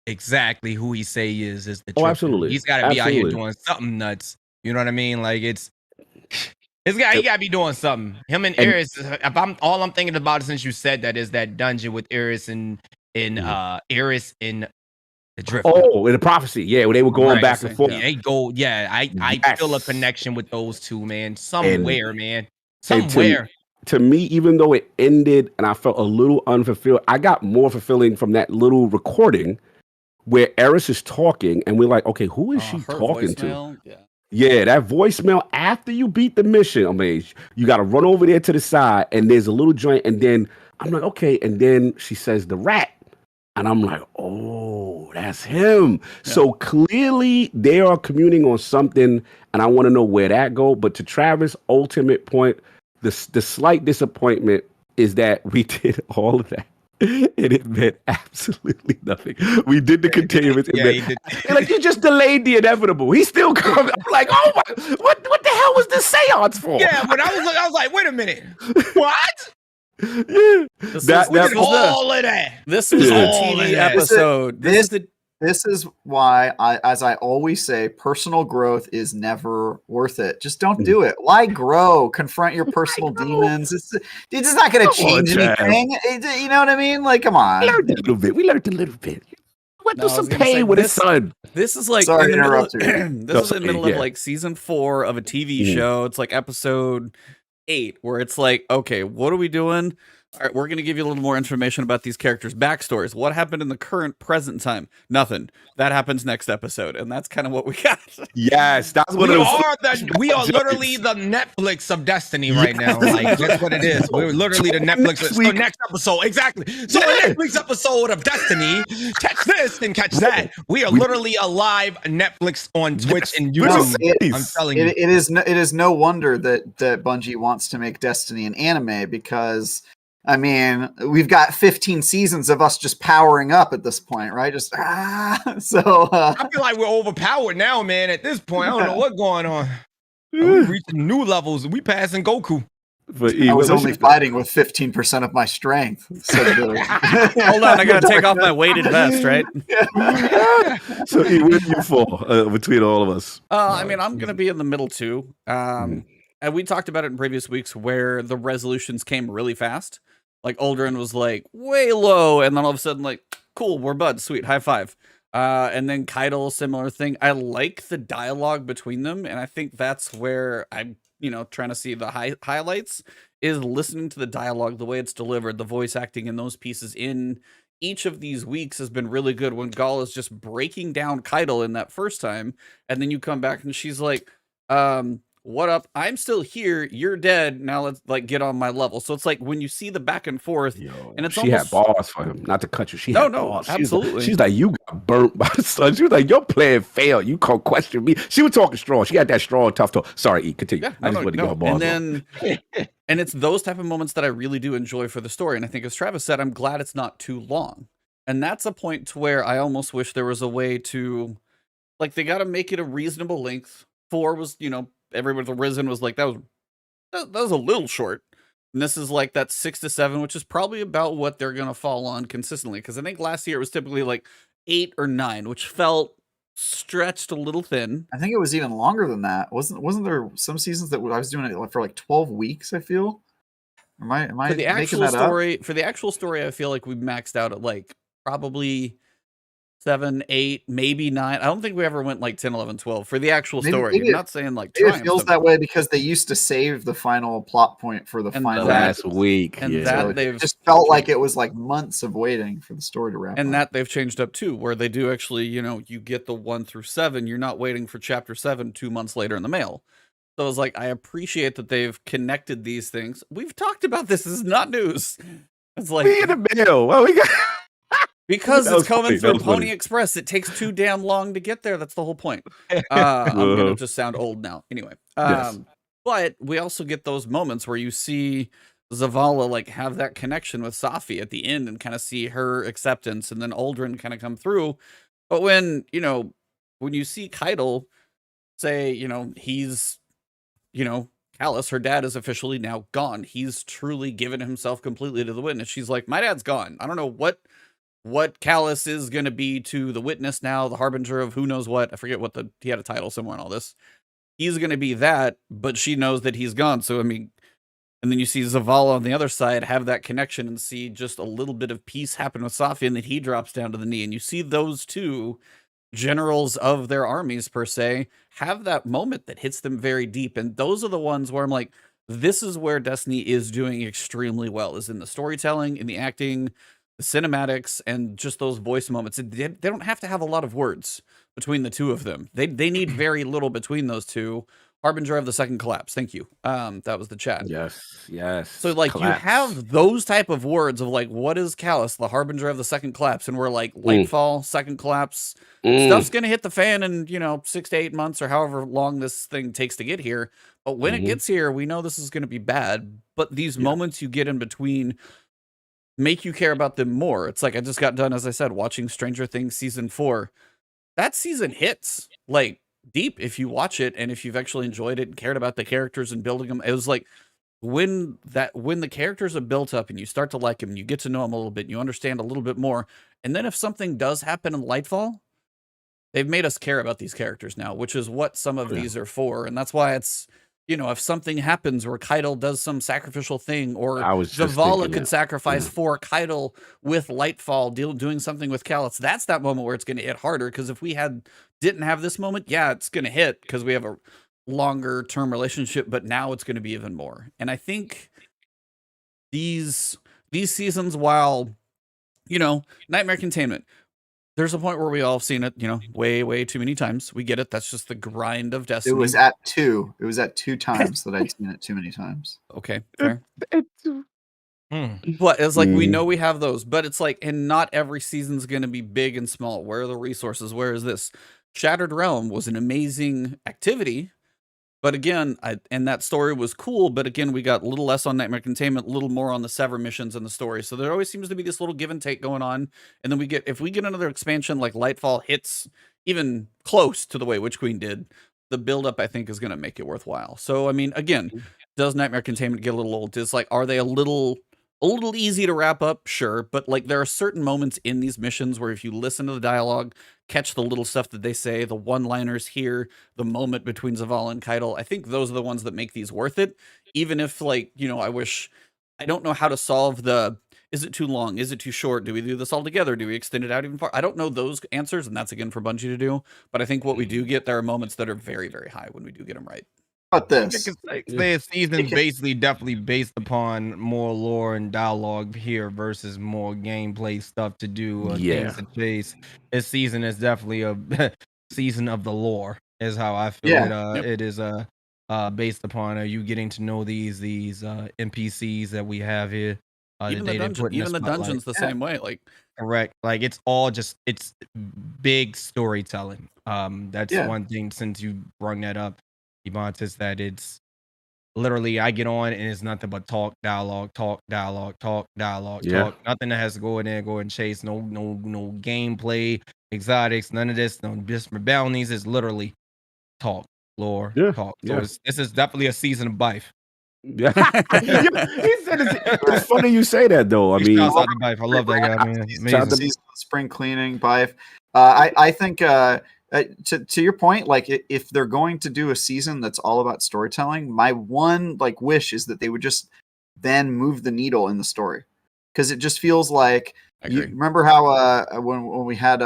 exactly who he say he is the Drifter. Absolutely. He's got to be out here doing something nuts. You know what I mean? Like this guy, he gotta be doing something. Him and Eris. If I'm thinking about it since you said that is that dungeon with Eris and Eris in the Drifter. Oh, in the prophecy, yeah, where they were going back and forth. Yeah, they go. Yeah, I feel a connection with those two, man. Somewhere. To me, even though it ended and I felt a little unfulfilled, I got more fulfilling from that little recording where Eris is talking, and we're like, okay, who is she talking to? Yeah, that voicemail after you beat the mission. I mean, you got to run over there to the side, and there's a little joint, and then I'm like, okay, and then she says the rat, and I'm like, oh, that's him. Yeah. So clearly they are communing on something, and I want to know where that go. But to Travis' ultimate point, the slight disappointment is that we did all of that. And it meant absolutely nothing. We did the containment. Like, you just delayed the inevitable. He still comes. I'm like, oh my, what the hell was this seance for? Yeah, but I was like, wait a minute, what? Yeah, This was all of that. This was a TV episode. This is why, as I always say, personal growth is never worth it. Just don't do it. Why grow? Confront your personal demons. It's not going to change anything. You know what I mean? Like, come on. We learned a little bit. Went through some pain with his son. This is like Sorry in the middle. this is in the middle of like season 4 of a TV show. It's like episode 8, where it's like, okay, what are we doing? All right, we're going to give you a little more information about these characters' backstories. What happened in the current present time? Nothing. That happens next episode, and that's kind of what we got. Yes, that's what We it was. we are literally the Netflix of Destiny right now. Like that's what it is. We're literally the Netflix. So next episode, exactly. So a Netflix episode of Destiny. Catch this and catch that. We are literally a live Netflix on Twitch and YouTube. I'm telling you, it is no wonder that Bungie wants to make Destiny an anime, because I mean, we've got 15 seasons of us just powering up at this point, right? Just so I feel like we're overpowered now, man. At this point, I don't know what's going on. We reaching new levels. We passing Goku. But I was only fighting with 15% of my strength. So hold on, I gotta take off my weighted vest, right? So E, where do you fall between all of us? I mean, I'm gonna be in the middle too. And we talked about it in previous weeks where the resolutions came really fast. Like Aldrin was like way low, and then all of a sudden, like, cool, we're buds, sweet, high five. And then Caiatl, similar thing. I like the dialogue between them, and I think that's where I'm, trying to see the highlights is listening to the dialogue, the way it's delivered, the voice acting in those pieces in each of these weeks has been really good. When Gal is just breaking down Caiatl in that first time, and then you come back and she's like, what up? I'm still here. You're dead. Now let's get on my level. So it's like when you see the back and forth, and it's she had balls for him. Not to cut you. She had balls. Absolutely. She's like, you got burnt by the sun. She was like, your plan failed. You can't question me. She was talking strong. She had that strong, tough talk. Sorry, E, continue. Yeah, I just wanted to get her balls. And then, and it's those type of moments that I really do enjoy for the story. And I think, as Travis said, I'm glad it's not too long. And that's a point to where I almost wish there was a way to, they got to make it a reasonable length. 4 was, everybody, the Risen was like, that was a little short. And this is like that 6 to 7, which is probably about what they're going to fall on consistently. Because I think last year it was typically like 8 or 9, which felt stretched a little thin. I think it was even longer than that. Wasn't there some seasons that I was doing it for like 12 weeks, I feel? Am I for the actual story, for the actual story, I feel like we maxed out at probably 7, 8, maybe 9. I don't think we ever went 10, 11, 12 for the actual story. I'm not saying it feels that way because they used to save the final plot point for the final last week. And so they've just felt like it was months of waiting for the story to wrap up. And that they've changed up too, where they do actually, you get the 1 through 7. You're not waiting for chapter 7 2 months later in the mail. So it's I appreciate that they've connected these things. We've talked about this. This is not news. It's we in the mail. Well, we got. Because it's coming through Pony Express. It takes too damn long to get there. That's the whole point. I'm going to just sound old now. Anyway. Yes. But we also get those moments where you see Zavala have that connection with Safi at the end and kind of see her acceptance, and then Aldrin kind of come through. But when you see Caiatl say, he's, Callus, her dad, is officially now gone. He's truly given himself completely to the witness. She's like, my dad's gone. I don't know what Callus is going to be to the witness now, the harbinger of who knows what. I forget he had a title somewhere in all this. He's going to be that, but she knows that he's gone. So, I mean, and then you see Zavala on the other side have that connection and see just a little bit of peace happen with Safi, and then he drops down to the knee. And you see those two generals of their armies, per se, have that moment that hits them very deep. And those are the ones where I'm like, this is where Destiny is doing extremely well, is in the storytelling, in the acting, the cinematics, and just those voice moments. They don't have to have a lot of words between the two of them. They need very little between those two. Harbinger of the second collapse. Thank you. That was the chat. Yes. So collapse. You have those type of words of what is Callus, the harbinger of the second collapse, and we're Lightfall, second collapse. Stuff's gonna hit the fan in 6 to 8 months or however long this thing takes to get here. But when it gets here, we know this is gonna be bad. But these moments you get in between make you care about them more. It's I just got done, as I said, watching Stranger Things season 4. That season hits deep if you watch it, and if you've actually enjoyed it and cared about the characters and building them. It was when the characters are built up and you start to like them and you get to know them a little bit and you understand a little bit more, and then if something does happen in Lightfall, they've made us care about these characters now, which is what some of these are for. And that's why it's if something happens or Caiatl does some sacrificial thing, or Zavala could sacrifice for Caiatl with Lightfall, doing something with Callus, that's that moment where it's going to hit harder. Because if we didn't have this moment, it's going to hit because we have a longer term relationship, but now it's going to be even more. And I think these these seasons, while, you know, Nightmare Containment, there's a point where we all have seen it, you know, way too many times. We get it. That's just the grind of Destiny. It was at 2. It was at 2 times that I'd seen it too many times. Okay, fair. Mm. But it's like, we know we have those, but it's like, and not every season's going to be big and small. Where are the resources? Where is this? Shattered Realm was an amazing activity, but again, and that story was cool, but again, we got a little less on Nightmare Containment, a little more on the Sever missions and the story. So there always seems to be this little give and take going on. And then if we get another expansion like Lightfall hits even close to the way Witch Queen did, the buildup, I think, is going to make it worthwhile. So, I mean, again, does Nightmare Containment get a little old? It's like, are they a little easy to wrap up? Sure. But like, there are certain moments in these missions where if you listen to the dialogue, catch the little stuff that they say, the one-liners here, the moment between Zavala and Caiatl, I think those are the ones that make these worth it. Even if, like, you know, I don't know how to solve is it too long? Is it too short? Do we do this all together? Do we extend it out even far? I don't know those answers, and that's again for Bungie to do. But I think what we do get, there are moments that are very, very high when we do get them right. About this, Say a season's basically definitely based upon more lore and dialogue here versus more gameplay stuff to do, things to chase. This season is definitely a season of the lore, is how I feel it. It is based upon you getting to know these NPCs that we have here. Even the dungeons the same way, like correct. Like it's big storytelling. That's one thing, since you brought that up, Ebontis, that it's literally I get on and it's nothing but talk, dialogue, talk. Nothing that has to go in there, go and chase. No gameplay, exotics, none of this. No just bounties. It's literally talk, lore, talk. So this is definitely a season of Bife. He said it's funny you say that though. I mean, shouts out to Bife. I love that guy, man. Amazing. Spring cleaning, Bife. I think to your point, like if they're going to do a season that's all about storytelling, my one like wish is that they would just then move the needle in the story, because it just feels like you remember how when we had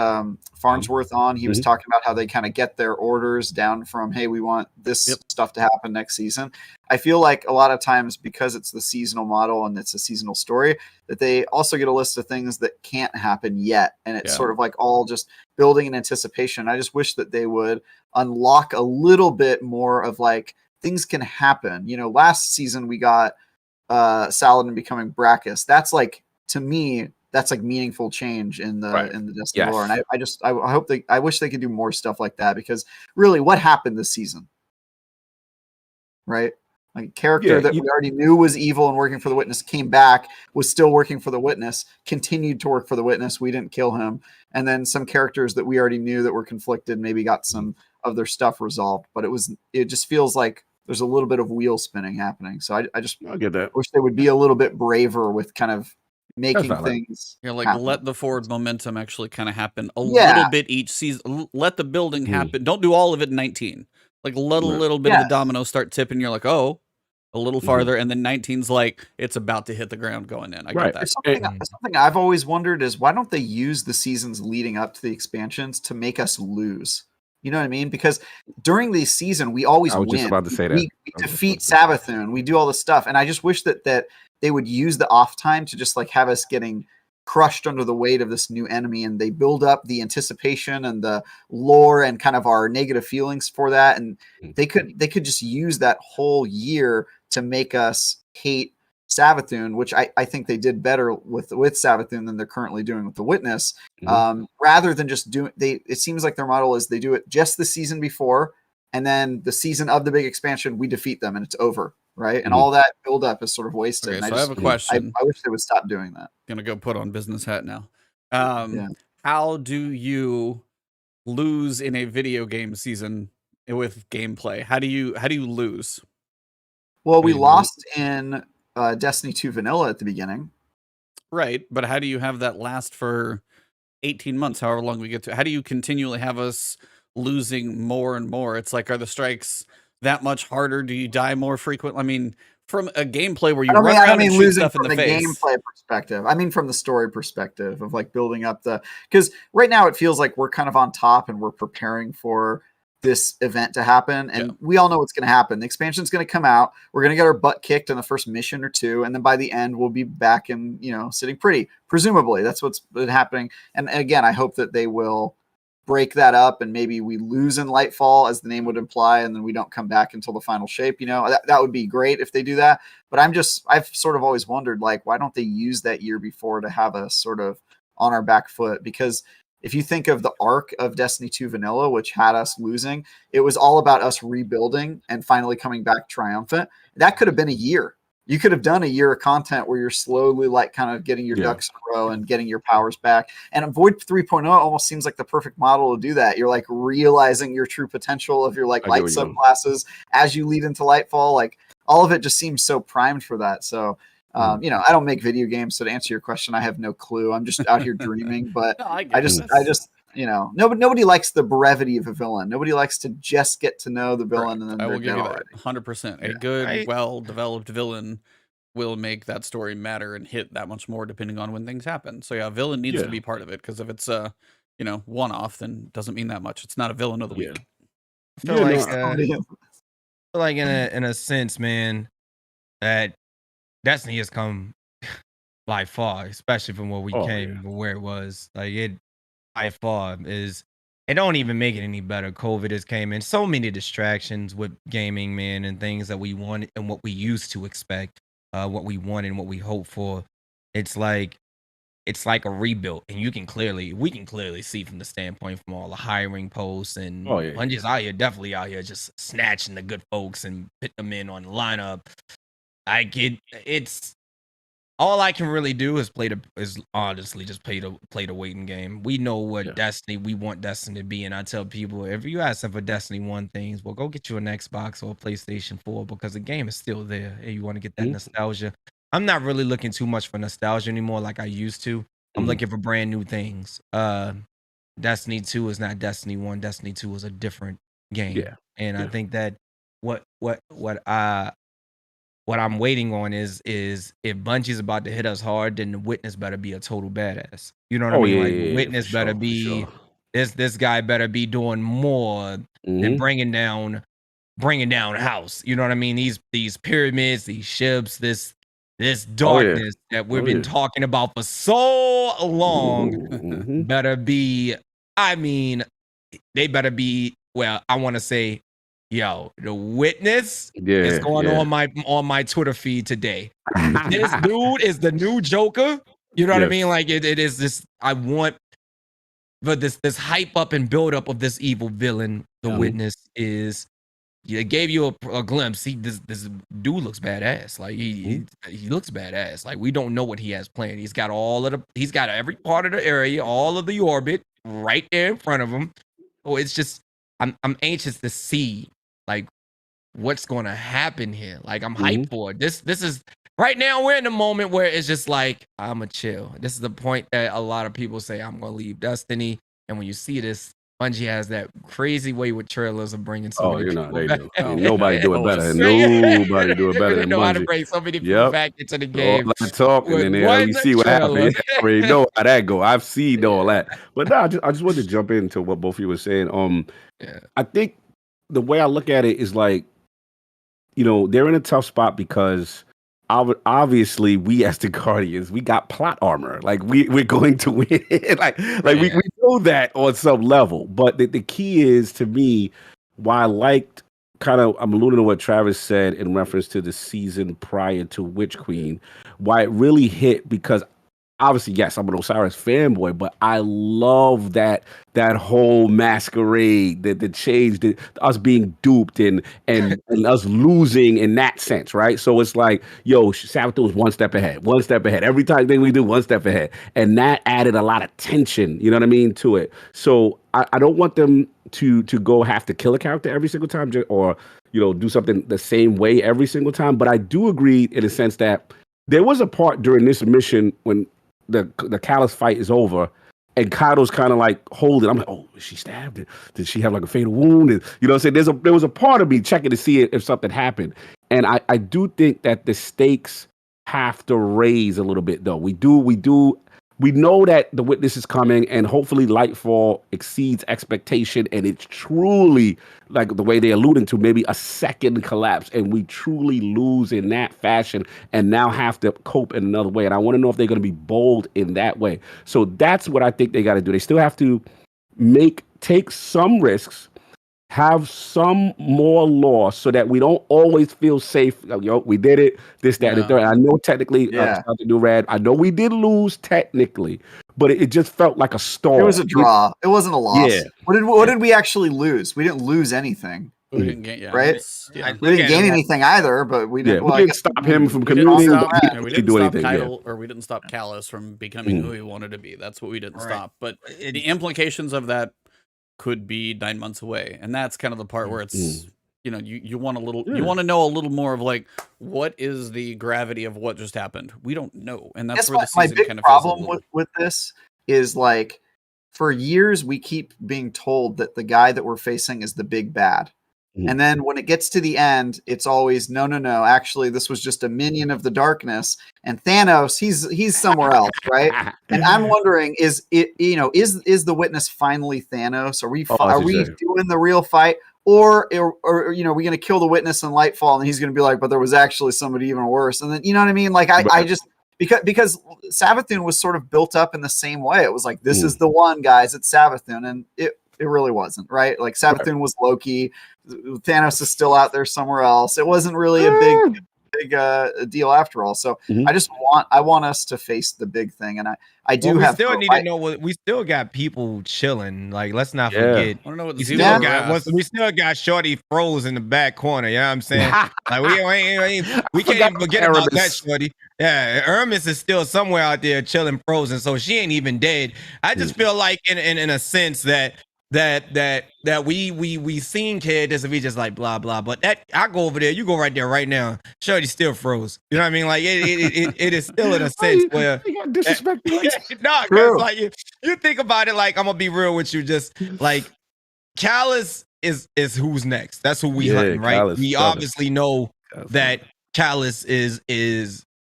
Farnsworth on, he was talking about how they kind of get their orders down from, hey, we want this stuff to happen next season. I feel like a lot of times, because it's the seasonal model and it's a seasonal story, that they also get a list of things that can't happen yet, and it's sort of like all just building in anticipation. I just wish that they would unlock a little bit more of like things can happen. You know, last season we got Saladin becoming Brachus. That's like, to me, that's like meaningful change in the Destiny lore. And I wish they could do more stuff like that, because really, what happened this season? Right? Like, character that we already knew was evil and working for the Witness came back, was still working for the Witness, continued to work for the Witness. We didn't kill him. And then some characters that we already knew that were conflicted maybe got some of their stuff resolved. But it just feels like there's a little bit of wheel spinning happening. So I get that. Wish they would be a little bit braver with kind of making things happen. Let the forward momentum actually kind of happen a little bit each season. Let the building happen. Don't do all of it in 19. Like, let a little bit of the domino start tipping. You're like, oh, a little farther, and then 19's like, it's about to hit the ground going in. I get that. Something I've always wondered is, why don't they use the seasons leading up to the expansions to make us lose? You know what I mean? Because during the season, we always win. I was just about to say that. We defeat Savathun. We do all this stuff. And I just wish that they would use the off time to just like have us getting crushed under the weight of this new enemy, and they build up the anticipation and the lore and kind of our negative feelings for that. And they could just use that whole year to make us hate Savathun, which I think they did better with Savathun than they're currently doing with the Witness. Rather than just it seems like their model is they do it just the season before, and then the season of the big expansion, we defeat them and it's over. Right. And all that build up is sort of wasted. Okay, so I have a question. I wish they would stop doing that. Gonna go put on business hat now. How do you lose in a video game season with gameplay? How do you lose? Well, we lost in Destiny 2 vanilla at the beginning. Right. But how do you have that last for 18 months, however long we get to? How do you continually have us losing more and more? It's like, are the strikes that much harder? Do you die more frequently? I mean, from a gameplay where you run around and shoot stuff in the face. Gameplay perspective. I mean, from the story perspective of like building up because right now it feels like we're kind of on top and we're preparing for this event to happen, and we all know what's going to happen. The expansion's going to come out. We're going to get our butt kicked in the first mission or two, and then by the end, we'll be back and sitting pretty. Presumably, that's what's been happening. And again, I hope that they will break that up, and maybe we lose in Lightfall, as the name would imply, and then we don't come back until the final shape. That would be great if they do that. But I've sort of always wondered, like, why don't they use that year before to have us sort of on our back foot? Because if you think of the arc of Destiny 2 Vanilla, which had us losing, it was all about us rebuilding and finally coming back triumphant. That could have been a year. You could have done a year of content where you're slowly like kind of getting your ducks in a row and getting your powers back. And Void 3.0 almost seems like the perfect model to do that. You're like realizing your true potential of your like light subclasses as you lead into Lightfall. Like all of it just seems so primed for that. So I don't make video games, so to answer your question, I have no clue. I'm just out here dreaming, but I just nobody likes the brevity of a villain. Nobody likes to just get to know the villain and then I will give you that 100%. A good, well-developed villain will make that story matter and hit that much more depending on when things happen. So yeah, villain needs to be part of it, because if it's a one-off, then it doesn't mean that much. It's not a villain of the week. I feel like in a sense, man, that Destiny has come by far, especially from where we came, where it was. Like it by far is. It don't even make it any better. COVID has came in, so many distractions with gaming, man, and things that we want and what we used to expect, what we want and what we hope for. It's like a rebuild, and we can clearly see from the standpoint from all the hiring posts and Bungie's definitely out here just snatching the good folks and putting them in on the lineup. It's all I can really do is honestly just play the waiting game. We know what Destiny we want Destiny to be, and I tell people, if you ask them for Destiny 1 things, well, go get you an Xbox or a PlayStation 4, because the game is still there and you want to get that nostalgia. I'm not really looking too much for nostalgia anymore like I used to. I'm looking for brand new things. Destiny 2 is not Destiny 1. Destiny 2 is a different game. And I think that what I'm waiting on is if Bungie's about to hit us hard, then the Witness better be a total badass. You know what I mean? Like Witness better be this guy better be doing more than bringing down a house. You know what I mean? These pyramids, these ships, this darkness that we've been talking about for so long better be. I mean, they better be. Well, I want to say. Yo, the Witness is going on my Twitter feed today. This dude is the new Joker. You know what I mean? Like it is this. I want, but this hype up and build up of this evil villain. The Witness is. It gave you a glimpse. This dude looks badass. Like he looks badass. Like we don't know what he has planned. He's got he's got every part of the area, all of the orbit right there in front of him. Oh, it's just I'm anxious to see. Like, what's going to happen here? Like, I'm hyped for it. This is right now. We're in a moment where it's just like I'm a chill. This is the point that a lot of people say I'm going to leave Destiny. And when you see this, Bungie has that crazy way with trailers of bringing so many people back. Nobody do it better. Nobody do it better than Bungie. They know how to bring so many people back into the game. All that talking in there, we see what happens. I already know how that go. I've seen all that. But no, I just wanted to jump into what both of you were saying. I think the way I look at it is like, they're in a tough spot because obviously we as the Guardians, we got plot armor. Like we're going to win. we know that on some level. But the key is, to me, why I liked I'm alluding to what Travis said in reference to the season prior to Witch Queen, why it really hit, because obviously, yes, I'm an Osiris fanboy, but I love that whole masquerade, the change, us being duped and us losing in that sense, right? So it's like, Sabathun was one step ahead. Every time we do, one step ahead. And that added a lot of tension, you know what I mean, to it. So I don't want them to go have to kill a character every single time or, do something the same way every single time. But I do agree in a sense that there was a part during this mission when the Callus fight is over, and Caiatl's kind of like holding. I'm like, oh, is she stabbed? Did she have like a fatal wound? And, you know what I'm saying? There was a part of me checking to see if something happened. And I do think that the stakes have to raise a little bit, though. We do we know that the witness is coming, and hopefully Lightfall exceeds expectation, and it's truly like the way they're alluding to, maybe a second collapse, and we truly lose in that fashion, and now have to cope in another way. And I want to know if they're going to be bold in that way. So that's what I think they got to do. They still have to take some risks, have some more loss, so that we don't always feel safe. Yo, we did it. This, that, and the third. I know technically, I know we did lose technically, but it just felt like a stall. It was a draw. It wasn't a loss. Yeah. What did we actually lose? We didn't lose anything. We didn't get, right? We didn't gain anything either, but we didn't. We didn't stop him from commuting. We didn't stop Caiatl, or we didn't stop Callus from becoming who he wanted to be. That's what we didn't stop. But the implications of that could be 9 months away, and that's kind of the part where it's you want a little, you want to know a little more of like, what is the gravity of what just happened? We don't know, and that's where the season my big kind of problem with this is, like, for years we keep being told that the guy that we're facing is the big bad. And then when it gets to the end, it's always no. Actually, this was just a minion of the darkness, and Thanos, he's somewhere else, right? And I'm wondering, is the witness finally Thanos? Are we doing the real fight, or are we going to kill the witness in Lightfall, and he's going to be like, but there was actually somebody even worse? And then you know what I mean? Like I just because Savathun was sort of built up in the same way. It was like, this is the one, guys. It's Savathun, and it really wasn't, right? Like Savathun was Loki. Thanos is still out there somewhere else. It wasn't really a big deal after all. So I want us to face the big thing, and I do we have. Still need to know what we still got. People chilling. Like, let's not forget. I don't know what we still got Shorty froze in the back corner. You know what I'm saying? Like we can't even forget about that Shorty. Yeah, Hermes is still somewhere out there chilling frozen, so she ain't even dead. I just feel like in a sense that we seen characters and we just like blah blah, but that I go over there, you go right there right now, Shorty still froze. You know what I mean? Like it is still in a sense where disrespect. No, because like you think about it, like I'm gonna be real with you, just like Callus is who's next. That's who we hunting, right? Callus, we obviously know that Callus is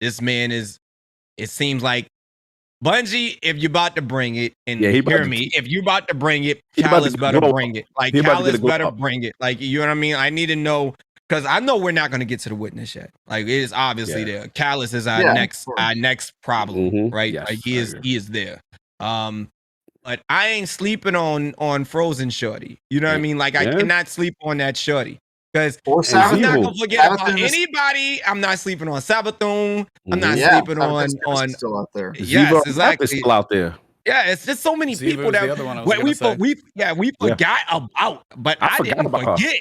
this man is. It seems like Bungie, if you're about to bring it, and hear me, if you're about to bring it, Callus better bring it. Like, Callus better bring it. Like, you know what I mean? I need to know, because I know we're not going to get to the witness yet. Like, it is obviously there. Callus is our next problem, right? Yes, like, he is there. But I ain't sleeping on Frozen Shorty. You know what I mean? Like, I cannot sleep on that Shorty. Because I'm not gonna forget about anybody. I'm not sleeping on Savathun. I'm not sleeping on still out there. Yes, exactly. Still out there. Yeah, it's just so many people that we forgot about. But I didn't forget.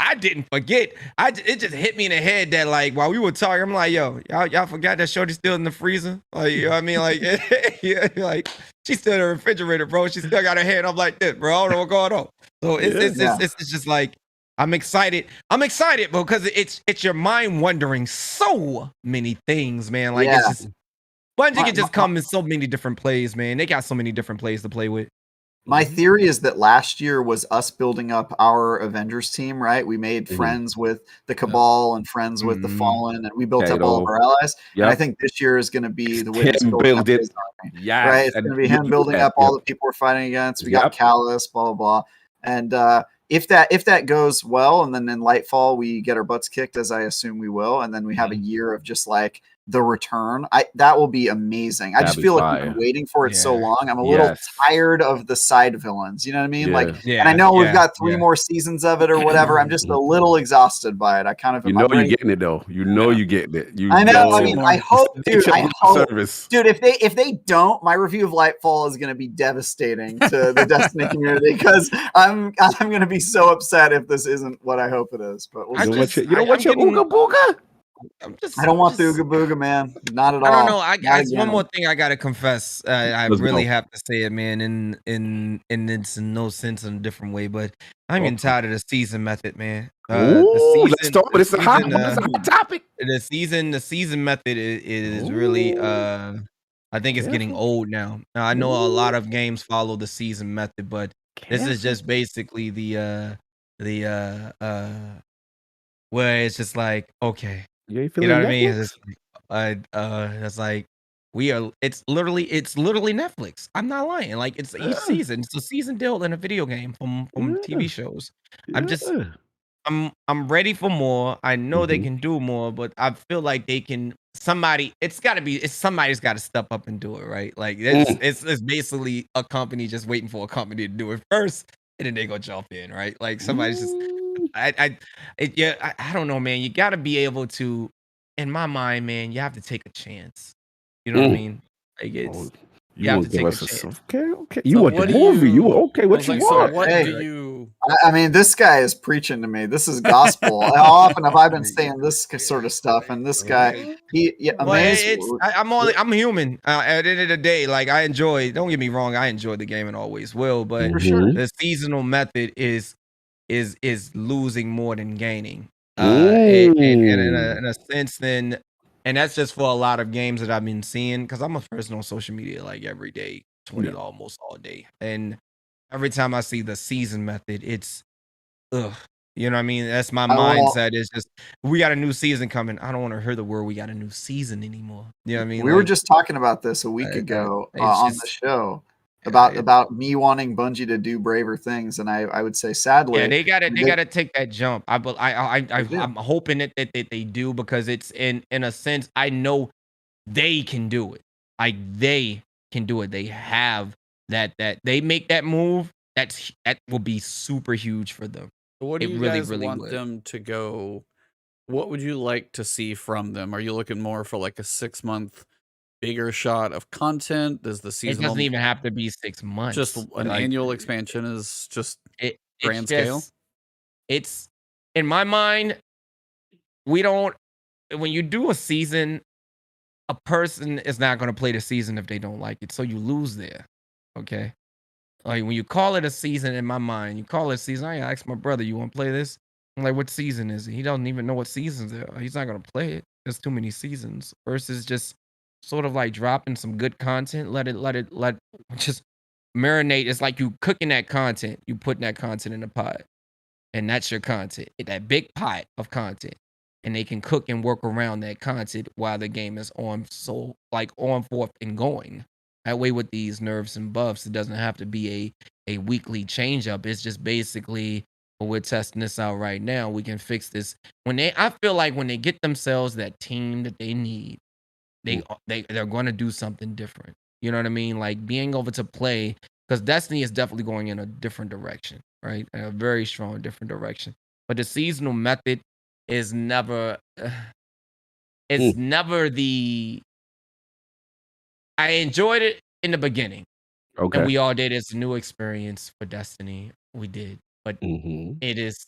I didn't forget. It just hit me in the head that, like, while we were talking, I'm like, yo, y'all forgot that Shorty's still in the freezer. Like, you know what I mean? Like, like, she's still in the refrigerator, bro. She still got her hand up like this, bro. I don't know what's going on. So it's just like, I'm excited because it's your mind wondering so many things, man. Like, it's just Bungie can just come in so many different plays, man. They got so many different plays to play with. My theory is that last year was us building up our Avengers team, right? We made friends with the Cabal and friends with the Fallen, and we built up all of our allies. And I think this year is going to be the witness building up his army. Right? It's going to be him building up all the people we're fighting against. We got Callus, blah, blah, blah. And if that goes well, and then in Lightfall we get our butts kicked, as I assume we will, and then we have a year of just like the return, that will be amazing. I just feel like we've been waiting for it so long. I'm a little tired of the side villains. You know what I mean? And I know we've got 3 more seasons of it or whatever. I'm just a little exhausted by it. I kind of you're getting it though. You know you're getting it. I know. I mean, I hope, dude. Dude, if they don't, my review of Lightfall is going to be devastating to the Destiny community, because I'm going to be so upset if this isn't what I hope it is. But we'll you don't want your Ooga Booga? I don't want the Ooga Booga, man. Not at all. I don't know. One more thing I gotta confess. I really have to say it, man. And it's in no sense in a different way, but I'm getting tired of the season method, man. Let's talk. But it's a hot topic. The season method is really. I think it's getting old now. Now I know a lot of games follow the season method, but this is just basically the where it's just like, okay. You know what I mean? It's like It's literally Netflix. I'm not lying. Like it's each Yeah. season. It's a season deal in a video game from TV shows. Yeah. I'm ready for more. I know they Mhm. can do more, but I feel like they can. Somebody's got to step up and do it, right? Like Mm. it's basically a company just waiting for a company to do it first, and then they go jump in, right? Like somebody's just. Mm. I don't know, man. You got to be able to. In my mind, man, you have to take a chance. You know what I Mm. mean? Like Oh, you you have want to to give take a us a chance. okay? You So want the what do movie? You you? okay? I What was you like, so want? what Hey. do you? I mean, this guy is preaching to me. This is gospel. How often have I been saying this sort of stuff? And this guy, Well, amazing. I'm human. At the end of the day, like I enjoy. Don't get me wrong, I enjoy the game and always will. But For sure. the seasonal method is losing more than gaining. In a sense, then, and that's just for a lot of games that I've been seeing because I'm a person on social media like every day, almost all day, and every time I see the season method, it's ugh. You know what I mean? That's my mindset. Is just we got a new season coming. I don't want to hear the word we got a new season anymore. You know what I mean? We were just talking about this a week ago on the show about me wanting Bungie to do braver things, and I would say sadly, yeah, they gotta take that jump. I'm hoping that they do because it's in a sense I know they can do it. Like they can do it. They have that they make that move. That will be super huge for them. What do It you really, guys really want would. them to go? What would you like to see from them? Are you looking more for like a 6-month bigger shot of content? Does the It seasonal doesn't even have to be 6 months. just an Like, annual expansion is just it's grand scale? It's in my mind, we don't when you do a season, a person is not gonna play the season if they don't like it. So you lose there. Okay. Like when you call it a season in my mind, you call it a season. I asked my brother, you want to play this? I'm like, what season is it? He doesn't even know what seasons there are. He's not gonna play it. There's too many seasons. Versus just sort of like dropping some good content. Let just marinate. It's like you cooking that content. You putting that content in a pot. And that's your content. That big pot of content. And they can cook and work around that content while the game is on forth and going. That way with these nerfs and buffs, it doesn't have to be a weekly change up. It's just basically, well, we're testing this out right now. We can fix this. I feel like when they get themselves that team that they need, they're going to do something different. You know what I mean? Like being able to play, because Destiny is definitely going in a different direction, right? A very strong different direction. But the seasonal method is never never the I enjoyed it in the beginning. Okay. And we all did. It's a new experience for Destiny. We did. But it is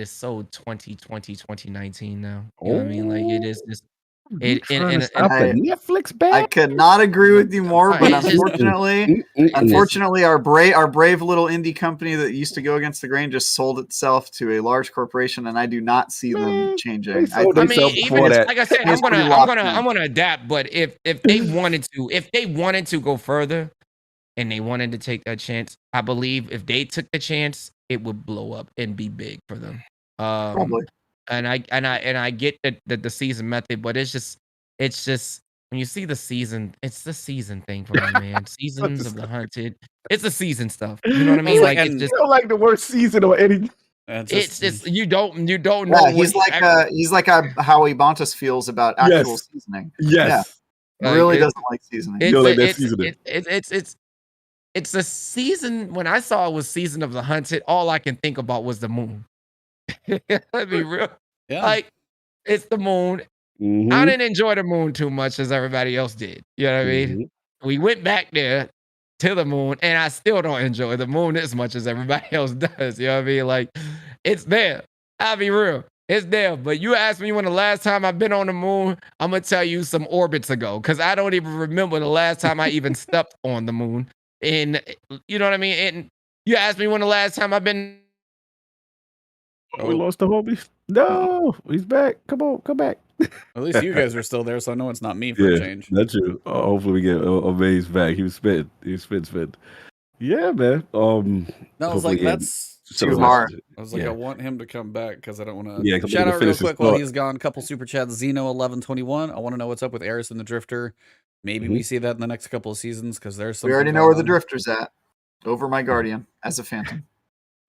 so 2020, 2019 now. You know what I mean? Like it is just You trying to stop the Netflix ban? I could not agree with you more, but unfortunately, our brave little indie company that used to go against the grain just sold itself to a large corporation, and I do not see them changing. I mean, even like I said, I'm gonna adapt. But if they wanted to go further, and they wanted to take that chance, I believe if they took the chance, it would blow up and be big for them. Probably. And I get that the season method, but it's just when you see the season, it's the season thing for me, man. Seasons of the Hunted, it's the season stuff. You know what I mean? Like it's just don't like the worst season or anything. It's just you don't know. Yeah, he's like how Ebontis feels about actual seasoning. Yes, yeah. Really doesn't like seasoning. It's a season. When I saw it was Season of the Hunted, all I can think about was the moon. Let me real. Yeah. Like it's the moon. I didn't enjoy the moon too much as everybody else did. You know what I mean? We went back there to the moon, and I still don't enjoy the moon as much as everybody else does. You know what I mean? Like it's there. I'll be real. It's there. But you asked me when the last time I've been on the moon, I'm gonna tell you some orbits ago, because I don't even remember the last time I even stepped on the moon. And you know what I mean? And you asked me when the last time I've been. We lost the homie. No, he's back. Come on, come back. At least you guys are still there, so I know it's not me for a change. That's true. Hopefully we get Uhmaayyze back. He was spitting. He was spitting. Yeah, man. No, I was like, that's too hard. I was like, I want him to come back because I don't want to. Yeah, shout out real quick while he's gone. Couple super chats. Xeno1121. I want to know what's up with Eris and the Drifter. Maybe we see that in the next couple of seasons because there's something We already know going where the on. Drifter's at. Over my Guardian as a Phantom.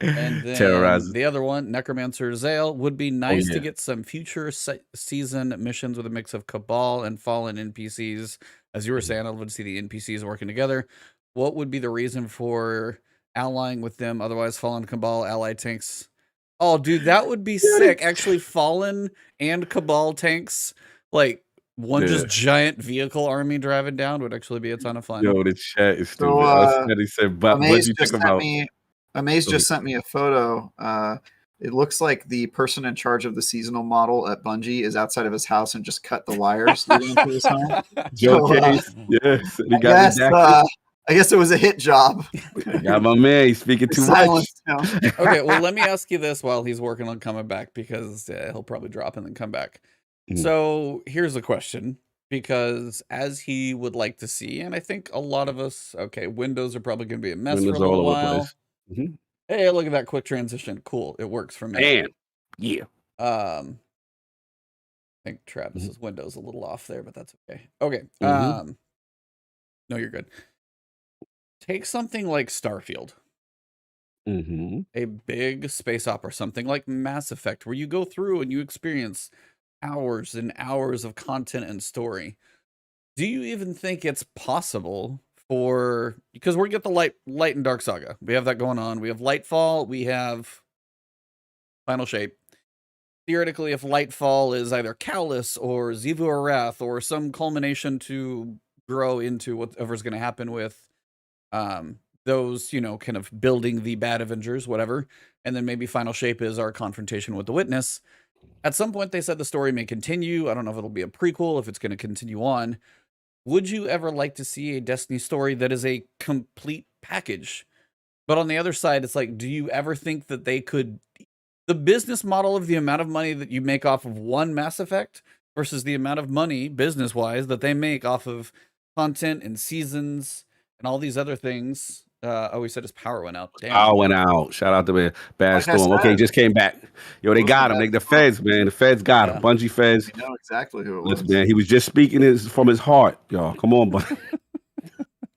And then Terrorizes. the other one, Necromancer Zale, would be nice to get some future season missions with a mix of Cabal and Fallen NPCs. As you were saying, I would see the NPCs working together. What would be the reason for allying with them? Otherwise, Fallen Cabal ally tanks. Oh, dude, that would be sick. Actually, Fallen and Cabal tanks, like one just giant vehicle army driving down, would actually be a ton of fun. Yo, the chat is stupid. So, He said, but what do you think about? Amaze just sent me a photo. It looks like the person in charge of the seasonal model at Bungie is outside of his house and just cut the wires leading into his home. Joe Case, yes, he got I guess it was a hit job. Got my man. He's speaking too much. Okay, well, let me ask you this while he's working on coming back, because he'll probably drop and then come back. So here's a question, because as he would like to see, and I think a lot of us, okay, Windows are probably going to be a mess for a little while. Hey, look at that quick transition. Cool. It works for me. Man. Yeah. I think Travis's Windows a little off there, but that's okay. Okay. No, you're good. Take something like Starfield. A big space opera, something like Mass Effect, where you go through and you experience hours and hours of content and story. Do you even think it's possible for, because we get the light and dark saga, we have that going on, we have Lightfall, we have Final Shape. Theoretically, if Lightfall is either Callous or Xivu Arath or some culmination to grow into whatever's going to happen with those, you know, kind of building the bad Avengers, whatever, and then maybe Final Shape is our confrontation with the Witness. At some point, they said the story may continue. I don't know if it'll be a prequel, if it's going to continue on. Would you ever like to see a Destiny story that is a complete package? But on the other side, it's like, do you ever think that they could, the business model of the amount of money that you make off of one Mass Effect versus the amount of money, business-wise, that they make off of content and seasons and all these other things? Oh, he said his power went out. Damn. Power went out. Shout out to Bad Storm. Okay, just came back. Yo, they got him. The feds, man. The feds got him. Bungie feds. We know exactly who it was. Man, he was just speaking from his heart, y'all. Come on,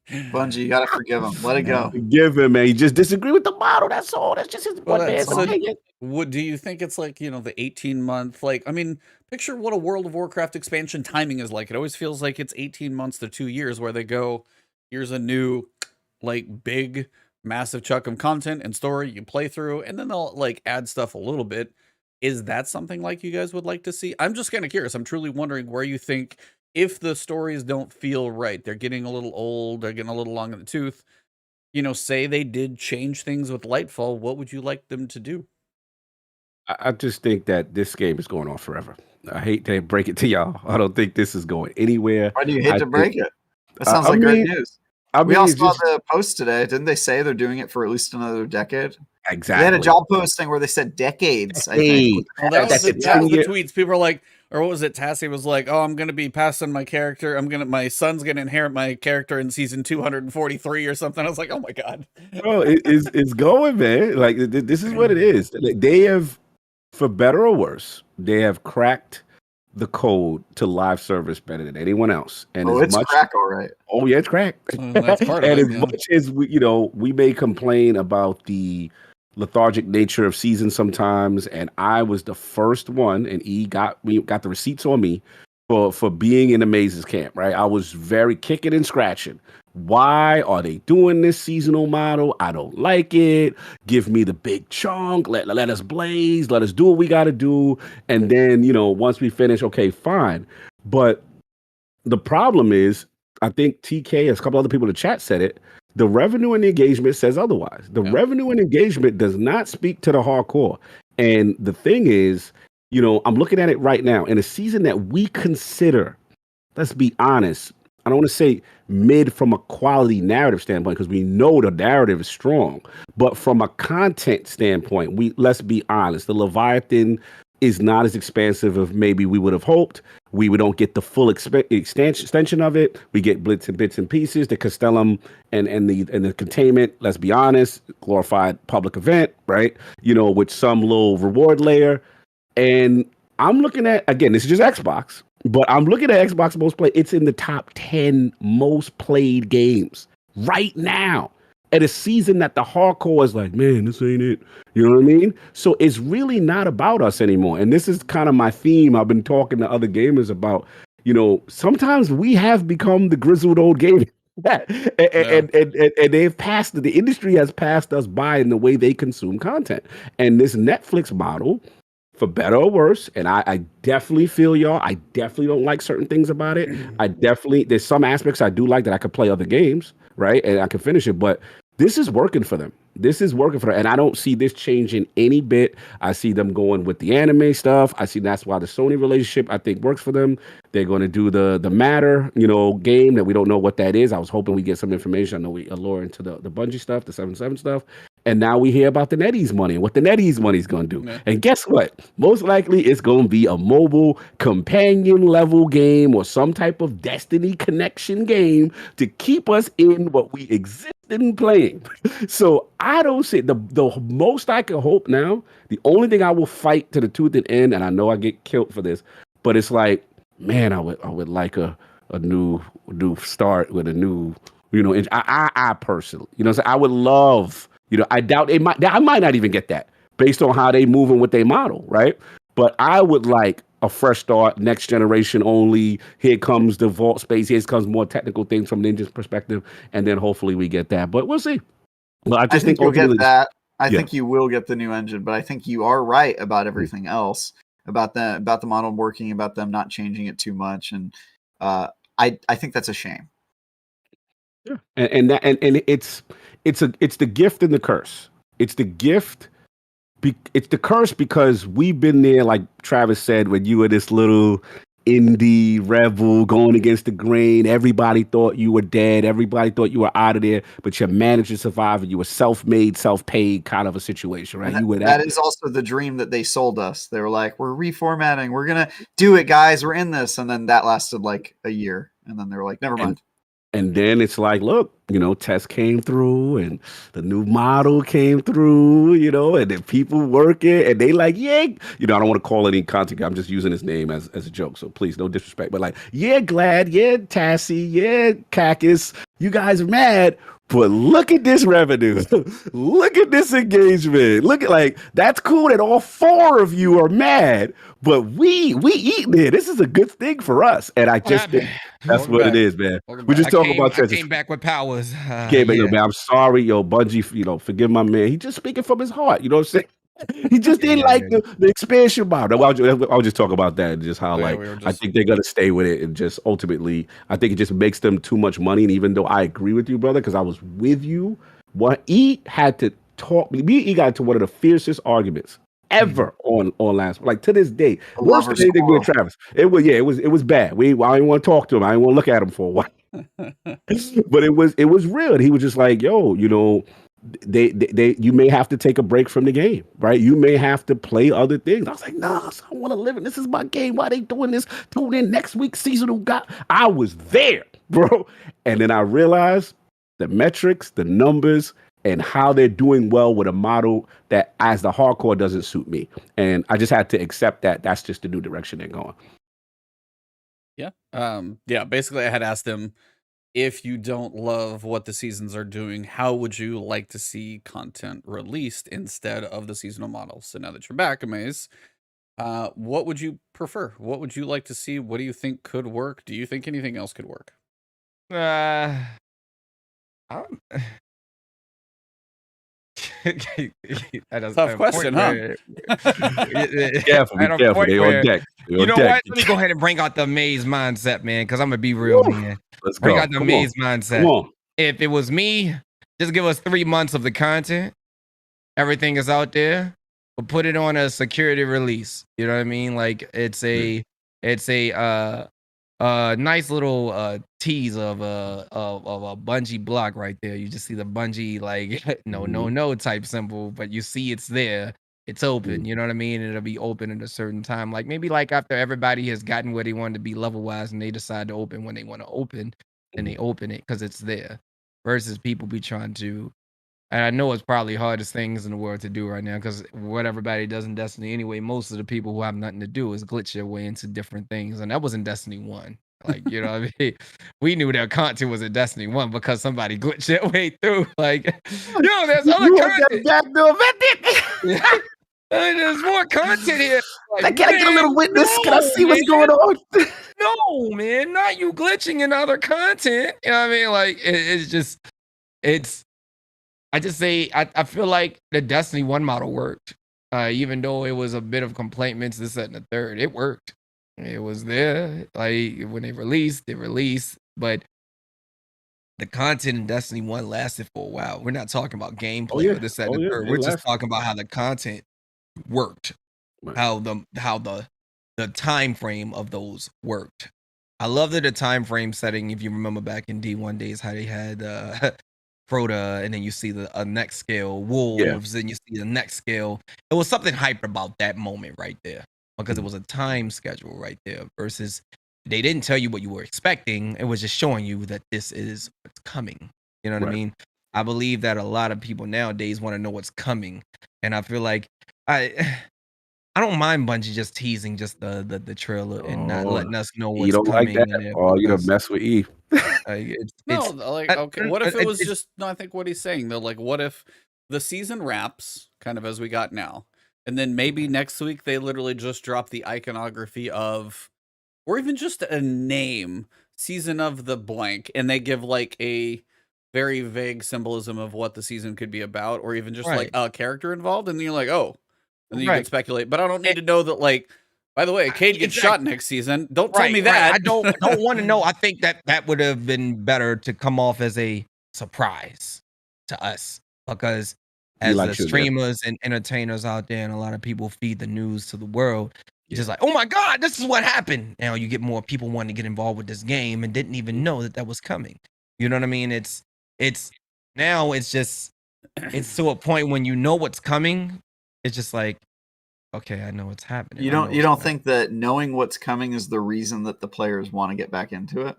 Bungie, you gotta forgive him. Let it go. Forgive him, man. He just disagreed with the model. That's all. That's just his one man. What do you think it's like, you know, the 18-month, like, I mean, picture what a World of Warcraft expansion timing is like. It always feels like it's 18 months to 2 years where they go, here's a new, like, big, massive chunk of content and story you play through, and then they'll, like, add stuff a little bit. Is that something like you guys would like to see? I'm just kind of curious. I'm truly wondering where you think, if the stories don't feel right, they're getting a little old, they're getting a little long in the tooth, you know, say they did change things with Lightfall, what would you like them to do? I just think that this game is going on forever. I hate to break it to y'all. I don't think this is going anywhere. Why do you hate to break it? That sounds like great news. We all saw the post today. Didn't they say they're doing it for at least another decade? Exactly. They had a job posting where they said decades. I think. Well, that was the tweets. People were like, or what was it? Tassie was like, "Oh, I'm going to be passing my character. My son's going to inherit my character in season 243 or something." I was like, "Oh my god!" Bro, it's going, man. Like this is what it is. They have, for better or worse, they have cracked the code to live service better than anyone else. And it's crack, all right. Oh yeah, it's crack. That's part and of it, as much as we may complain about the lethargic nature of seasons sometimes, and I was the first one, and we got the receipts on me for being in Amaze's camp, right? I was very kicking and scratching. Why are they doing this seasonal model? I don't like it. Give me the big chunk. Let us blaze. Let us do what we got to do. And then, once we finish, okay, fine. But the problem is, I think TK, as a couple other people in the chat said it, the revenue and the engagement says otherwise. The revenue and engagement does not speak to the hardcore. And the thing is, I'm looking at it right now in a season that we consider, let's be honest, I don't want to say mid from a quality narrative standpoint, because we know the narrative is strong, but from a content standpoint, let's be honest, the Leviathan is not as expansive as maybe we would have hoped. We don't get the full extension of it. We get bits and pieces, the Castellum and the containment. Let's be honest, glorified public event, right? With some little reward layer. And I'm looking at, again, this is just Xbox. But I'm looking at Xbox most played. It's in the top 10 most played games right now. At a season that the hardcore is like, man, this ain't it. You know what I mean? So it's really not about us anymore. And this is kind of my theme. I've been talking to other gamers about, sometimes we have become the grizzled old gamer. And they've passed, the industry has passed us by in the way they consume content. And this Netflix model, for better or worse, and I definitely feel y'all. I definitely don't like certain things about it. There's some aspects I do like, that I could play other games, right? And I can finish it, but this is working for them. This is working for them. And I don't see this changing any bit. I see them going with the anime stuff. I see that's why the Sony relationship, I think, works for them. They're going to do the Matter, game that we don't know what that is. I was hoping we get some information. I know we allure into the Bungie stuff, the 7/7 stuff. And now we hear about the NetEase money and what the NetEase money is going to do. Yeah. And guess what? Most likely it's going to be a mobile companion level game or some type of Destiny connection game to keep us in what we exist in playing. So I don't see the most I can hope now. The only thing I will fight to the tooth and end, and I know I get killed for this, but it's like, man, I would like a new start with a new, I personally, I would love. I doubt I might not even get that based on how they move and what they model, right? But I would like a fresh start, next generation only. Here comes the vault space. Here comes more technical things from Ninja's perspective, and then hopefully we get that. But we'll see. But I just think you'll get that. I Yeah. think you will get the new engine, but I think you are right about everything else, about the model working, about them not changing it too much, and I think that's a shame. Yeah, and it's the gift and the curse. It's the gift. It's the curse because we've been there, like Travis said, when you were this little indie rebel going against the grain. Everybody thought you were dead. Everybody thought you were out of there, but you managed to survive, and you were self-made, self-paid kind of a situation, right? That is also the dream that they sold us. They were like, we're reformatting. We're going to do it, guys. We're in this. And then that lasted like a year. And then they were like, never mind. And then it's like, look, Test came through and the new model came through, and then people working and they like, yeah, I don't want to call any content. I'm just using his name as a joke. So please, no disrespect. But like, yeah, Glad, yeah, Tassie, yeah, Cactus, you guys are mad. But look at this revenue. Look at this engagement. Look at, like, that's cool that all four of you are mad, but we eating it. This is a good thing for us. And I just think that's what it is, man. We just talk about I came back with powers. Man, I'm sorry, Bungie, forgive my man. He just speaking from his heart. You know what I'm saying? He just didn't like the expansion model. I'll just talk about that and just how I think they're gonna stay with it, and just ultimately I think it just makes them too much money. And even though I agree with you, brother, because I was with you, what E had to talk me E got into one of the fiercest arguments ever on last, like, to this day. Worse than anything with Travis. It was bad. I didn't want to talk to him. I didn't want to look at him for a while. But it was real. And he was just like, yo, they you may have to take a break from the game, right? You may have to play other things. I was like, nah, I want to live it. This is my game. Why they doing this? Tune in next week, seasonal guy. I was there, bro. And then I realized the metrics, the numbers, and how they're doing well with a model that, as the hardcore, doesn't suit me. And I just had to accept that that's just the new direction they're going. Yeah. Basically, I had asked him, if you don't love what the seasons are doing, how would you like to see content released instead of the seasonal models? So now that you're back, Uhmaayyze, what would you prefer? What would you like to see? What do you think could work? Do you think anything else could work? Tough question, huh? Careful, be careful. They on deck. You know what? Let me go ahead and bring out the Maze mindset, man, because I'm gonna be real, man. Let's bring go. out the Maze mindset. If it was me, just give us 3 months of the content. Everything is out there, but put it on a security release. You know what I mean? Like, it's a nice little tease of a Bungie block right there. You just see the Bungie, like, no type symbol, but you see it's there. It's open. You know what I mean? It'll be open at a certain time. Like, maybe like after everybody has gotten where they want to be level wise, and they decide to open when they want to open, and they open it because it's there. Versus people be trying to and I know it's probably hardest things in the world to do right now because what everybody does in Destiny anyway, most of the people who have nothing to do is glitch their way into different things, and that was in Destiny 1. Like, you know what I mean? We knew that content was in Destiny 1 because somebody glitched their way through. Like, yo, there's other content. There's more content here. Like, can I get a little witness? Can I see what's going on? No, man, not you glitching in other content. You know what I mean? Like, I just say, I feel like the Destiny 1 model worked. Even though it was a bit of complaintments, this, that, and the third, it worked. It was there. Like, when they released, but the content in Destiny 1 lasted for a while. We're not talking about gameplay or this, that, and the third. We're just talking about how the content worked. Right. How the time frame of those worked. I love that the time frame setting, if you remember back in D1 days, how they had Crota, and then you see the next scale, Wolves, and you see the next scale. It was something hype about that moment right there. Because it was a time schedule right there versus they didn't tell you what you were expecting. It was just showing you that this is what's coming. You know what I mean? I believe that a lot of people nowadays want to know what's coming. And I feel like I don't mind Bungie just teasing just the trailer and not letting us know what's coming. Like that? Oh, you don't mess with Eve. Okay, what if it was just, no, I think what he's saying though, like what if the season wraps kind of as we got now? And then maybe next week they literally just drop the iconography of, or even just a name, season of the blank, and they give like a very vague symbolism of what the season could be about, or even just like a character involved, and then you're like, oh, and then you can speculate. But I don't need to know that, like, by the way, Cade gets shot next season. Don't tell me that. I don't want to know. I think that would have been better to come off as a surprise to us, because as the streamers and entertainers out there, and a lot of people feed the news to the world, it's just like, oh my God, this is what happened. Now you get more people wanting to get involved with this game and didn't even know that was coming. You know what I mean? It's now it's to a point when you know what's coming. It's just like, okay, I know what's happening. You don't think that knowing what's coming is the reason that the players want to get back into it?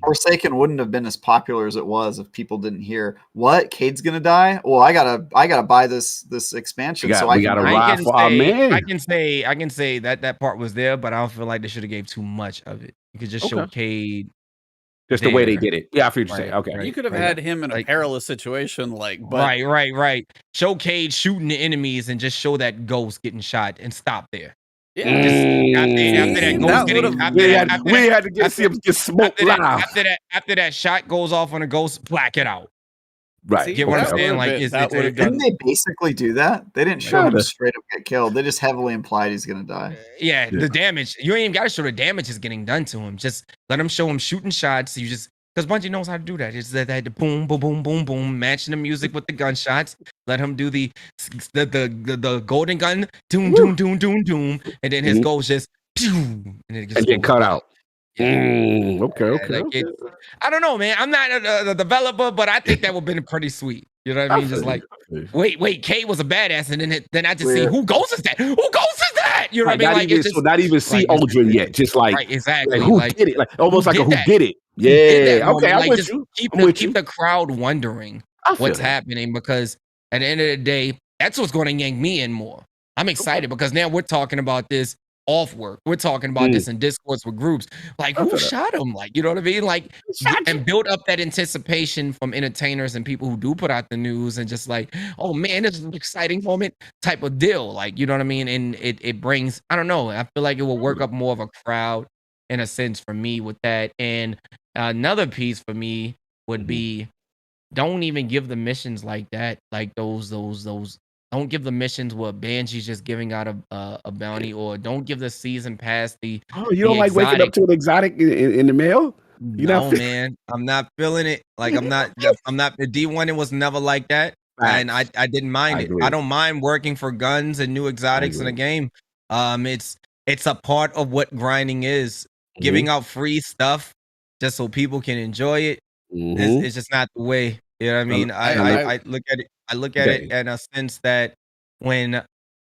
Forsaken wouldn't have been as popular as it was if people didn't hear what Cade's gonna die. Well, I gotta buy this expansion. I can say that part was there, but I don't feel like they should have gave too much of it. You could just show Cade. Just the way they did it. Yeah, I feel what you're saying. Okay. You could have had him in a perilous situation, like, but right. Show Cade shooting the enemies and just show that ghost getting shot and stop there. Yeah. After that ghost we had to get smoked live. After that shot goes off on a ghost, black it out. Right. See, get what I'm saying? Like, didn't they basically do that? They didn't show him straight up get killed. They just heavily implied he's gonna die. Yeah, the damage. You ain't even gotta show the damage is getting done to him. Just let him show him shooting shots. You just, because Bungie knows how to do that. It's that the boom, boom, boom, boom, boom, matching the music with the gunshots. Let him do the golden gun, doom, doom, doom, doom, doom, and then his goals just pew, and it just get cut out. Okay. I don't know, man. I'm not a developer, but I think that would have been pretty sweet. You know what I mean? Just like, wait, Kate was a badass, and then I just see who ghost is that? Who ghost is that? You know what I mean? Like, not even see Aldrin yet. Just like, exactly. Like, who did it? Like almost like who did it? Yeah. Okay, I'm with you. Keep the crowd wondering what's happening, because at the end of the day, that's what's going to yank me in more. I'm excited because now we're talking about this off work. We're talking about this in Discords with groups. Like, who shot him? Like, you know what I mean? Like, and build up that anticipation from entertainers and people who do put out the news, and just like, oh man, this is an exciting moment type of deal. Like, you know what I mean? And it brings, I don't know, I feel like it will work up more of a crowd in a sense for me with that. And another piece for me would be, don't even give the missions like that, like those. Don't give the missions where Bungie's just giving out a bounty, or don't give the season pass the. Oh, you don't like waking up to an exotic in the mail? Man, I'm not feeling it. Like, I'm not. The D1. It was never like that, and I didn't mind it. I don't mind working for guns and new exotics in a game. It's a part of what grinding is. Giving out free stuff just so people can enjoy it. It's just not the way. You know what I mean? I look at it. I look at it in a sense that when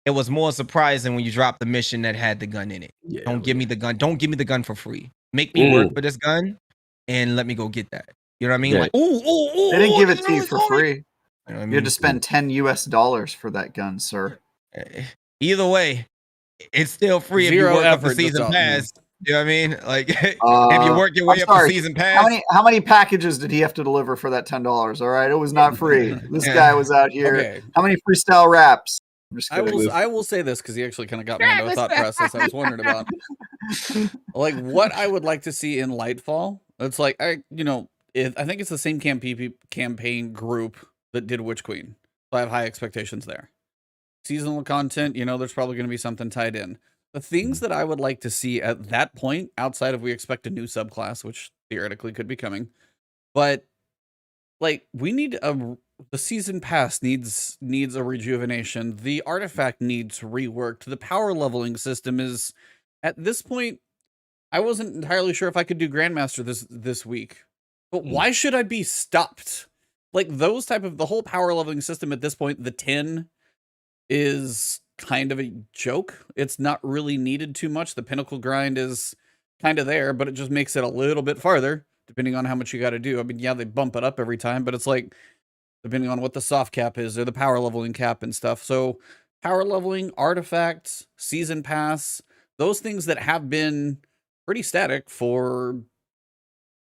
it was more surprising when you dropped the mission that had the gun in it. Don't give me the gun. Don't give me the gun for free. Make me work for this gun and let me go get that. You know what I mean? Yeah. Like, ooh, They didn't give this it to you is for only- free. You know what I You mean? had to spend $10 for that gun, sir. Either way, it's still free if you Zero work up the effort, season that's all, yeah. pass. You know what I mean? Like, if you work your way I'm up the sorry. season pass. How many packages did he have to deliver for that $10? All right, it was not free. This guy was out here. Okay. How many freestyle raps? I'm just I kidding. will say this because he actually kind of got me into a thought process I was wondering about. Like what I would like to see in Lightfall. It's like I think it's the same campaign group that did Witch Queen. So I have high expectations there. Seasonal content, there's probably going to be something tied in. The things that I would like to see at that point, outside of we expect a new subclass, which theoretically could be coming, but like we need the season pass needs a rejuvenation. The artifact needs reworked. The power leveling system is at this point. I wasn't entirely sure if I could do Grandmaster this week, but why should I be stopped? Like those type of the whole power leveling system at this point, the 10 is kind of a joke. It's not really needed too much. The Pinnacle grind is kind of there, but it just makes it a little bit farther depending on how much you got to do. I mean, yeah, they bump it up every time, but it's like depending on what the soft cap is or the power leveling cap and stuff. So power leveling, artifacts, season pass, those things that have been pretty static for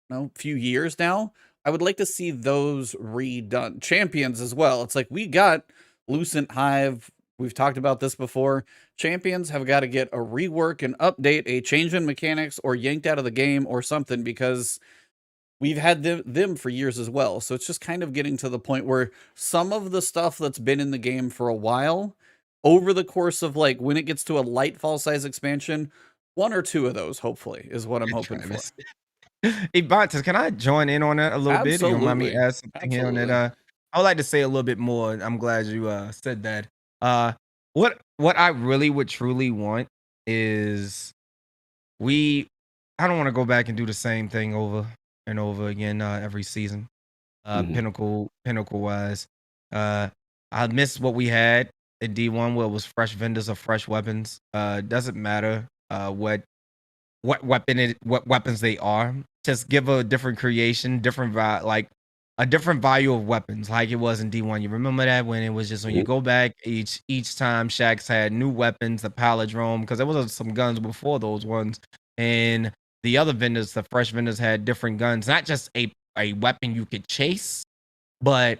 a few years now. I would like to see those redone. Champions as well. It's like we got Lucent Hive. We've talked about this before. Champions have got to get a rework, an update, a change in mechanics, or yanked out of the game or something because we've had them for years as well. So it's just kind of getting to the point where some of the stuff that's been in the game for a while, over the course of like when it gets to a Lightfall size expansion, one or two of those, hopefully, is what I'm hoping for. Ebontis, can I join in on that a little bit? You don't mind me Absolutely. ask something here on that? I would like to say a little bit more. I'm glad you said that. What I really would truly want is I don't want to go back and do the same thing over and over again every season. Pinnacle wise. I miss what we had at D1 where it was fresh vendors of fresh weapons. Doesn't matter what weapons they are. Just give a different creation, like a different value of weapons, like it was in D1. You remember that when it was just when you go back each time Shax had new weapons, the palindrome, because there was some guns before those ones, and the other vendors, the fresh vendors, had different guns, not just a weapon you could chase, but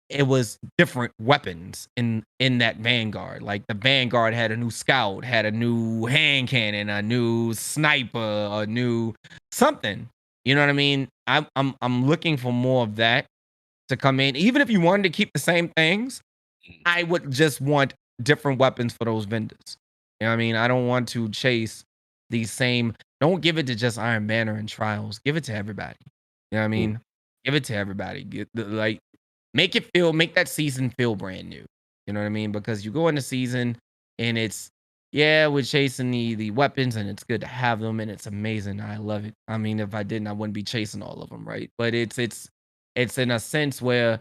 it was different weapons in that Vanguard. Like the Vanguard had a new scout, had a new hand cannon, a new sniper, a new something. You know what I mean? I'm looking for more of that to come in. Even if you wanted to keep the same things, I would just want different weapons for those vendors. You know what I mean? I don't want to chase these same. Don't give it to just Iron Banner and Trials. Give it to everybody. You know what I mean? Give it to everybody. Make that season feel brand new. You know what I mean? Because you go into season and it's, we're chasing the weapons and it's good to have them and it's amazing. I love it. I mean, if I didn't, I wouldn't be chasing all of them, right? But it's in a sense where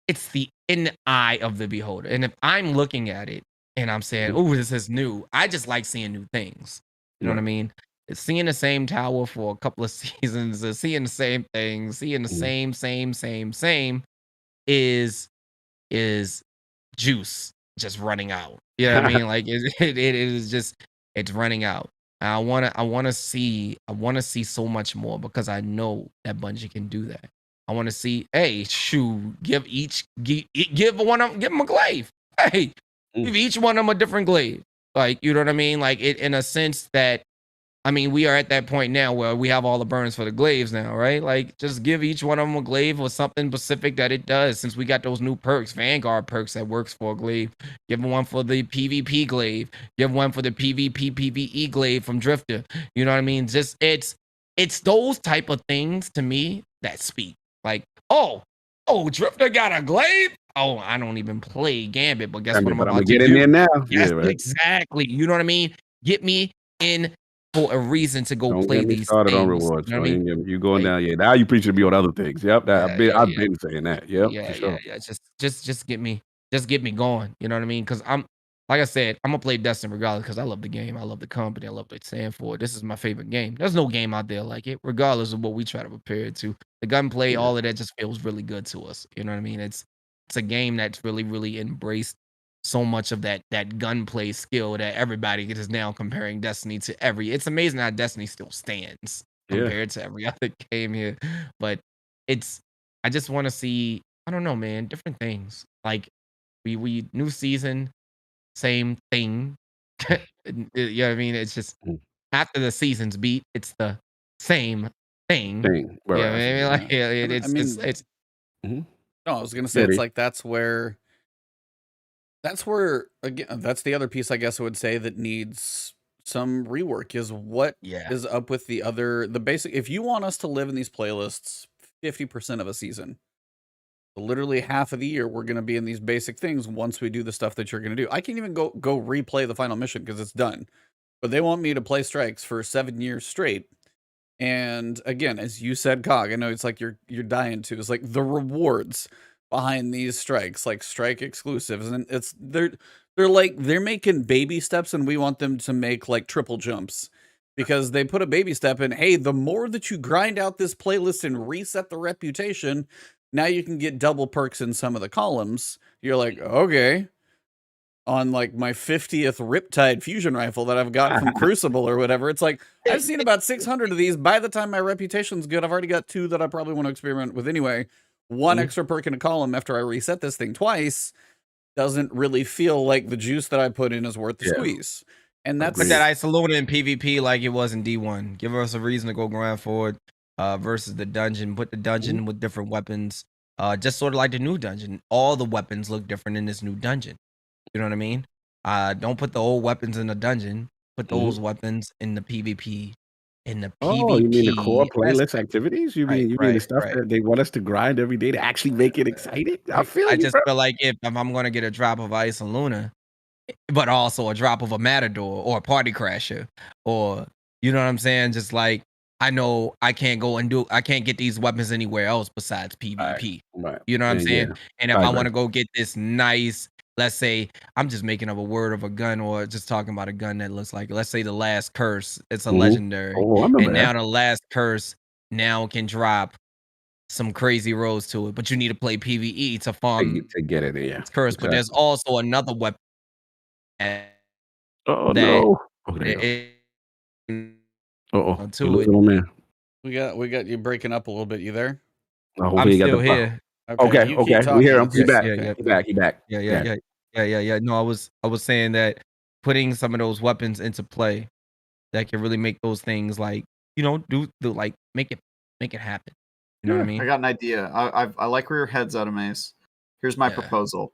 it's in the eye of the beholder. And if I'm looking at it and I'm saying, oh, this is new, I just like seeing new things. You know what I mean? It's seeing the same tower for a couple of seasons, seeing the same things, seeing the same is juice just running out. You know what I mean? Like it is just, it's running out. And I wanna see so much more because I know that Bungie can do that. I want to see, hey, give them a glaive. Hey, give each one of them a different glaive. Like, you know what I mean? Like it in a sense that, I mean, we are at that point now where we have all the burns for the glaives now, right? Like, just give each one of them a glaive or something specific that it does. Since we got those new perks, Vanguard perks that works for a glaive. Give one for the PvP glaive. Give one for the PvP PvE glaive from Drifter. You know what I mean? Just it's those type of things to me that speak. Like, oh, Drifter got a glaive. Oh, I don't even play Gambit, but guess what I'm about to get do? in there now. Yes, Yeah, right. exactly. You know what I mean? Get me in for a reason to go Don't play get me these started things. on rewards. You know what I mean? You going down? Yeah, now you preaching to me on other things. Yep, I've been saying that. Yep, for sure. Just get me going. You know what I mean? Because like I said, I'm gonna play Destiny regardless because I love the game, I love the company, I love what they stand for. This is my favorite game. There's no game out there like it, regardless of what we try to prepare it to. The gunplay, Yeah. all of that just feels really good to us. You know what I mean? It's a game that's really embraced so much of that gunplay skill that everybody is now comparing Destiny to every. It's amazing how Destiny still stands Yeah. compared to every other game here. But it's I just want to see, I don't know, man, different things. Like we new season, same thing. You know what I mean? It's just Mm. after the season's beat, it's the same thing. Thing. Right, Yeah, right, I I see. mean, Yeah. like yeah, I it's mean, it's Mhm. no, I was gonna say Yeah, it's they- like that's where again that's the other piece I guess I would say that needs some rework is what yeah. is up with the basic. If you want us to live in these playlists 50% of a season, literally half of the year we're gonna be in these basic things once we do the stuff that you're gonna do. I can't even go replay the final mission because it's done. But they want me to play strikes for 7 years straight. And again, as you said, Cog, I know it's like you're dying to. It's like the rewards behind these strikes, like strike exclusives, and they're making baby steps, and we want them to make like triple jumps because they put a baby step in. Hey, the more that you grind out this playlist and reset the reputation, now you can get double perks in some of the columns. You're like, okay. On like my 50th Riptide fusion rifle that I've got from Crucible or whatever. It's like I've seen about 600 of these. By the time my reputation's good, I've already got 2 that I probably want to experiment with anyway. One extra perk in a column after I reset this thing twice doesn't really feel like the juice that I put in is worth the Yeah. squeeze. And that's Put that Ice Luna in PvP like it was in D1. Give us a reason to go grind forward versus the dungeon. Put the dungeon with different weapons. Just sort of like the new dungeon. All the weapons look different in this new dungeon. You know what I mean? Don't put the old weapons in the dungeon. Put those weapons in the PvP. In the Oh, you mean the core PvP. playlist activities? You mean the stuff that they want us to grind every day to actually make it exciting? I feel I you, just bro. feel like if I'm gonna get a drop of Ice and Luna, but also a drop of a Matador or a Party Crasher, or you know what I'm saying? Just like I know I can't get these weapons anywhere else besides PvP. Right. You know what I'm And saying? yeah, And if I I agree. want to go get this nice, let's say I'm just making up a word of a gun or just talking about a gun that looks like, let's say the last curse, it's a legendary. Oh, I remember And that. now the last curse now can drop some crazy rolls to it, but you need to play PvE to farm To get it, yeah. its curse. But there's also another weapon Oh that no! Oh, there you go. You to losing it. my man. we got you breaking up a little bit. You there? Hopefully I'm you got still the here. Okay, you keep okay. We hear talking. him. He It's- back. yeah. He back. Yeah. No, I was saying that putting some of those weapons into play that can really make those things like, you know, like make it happen. You know what I mean? I got an idea. I like where your head's at, Amaze. Here's my proposal.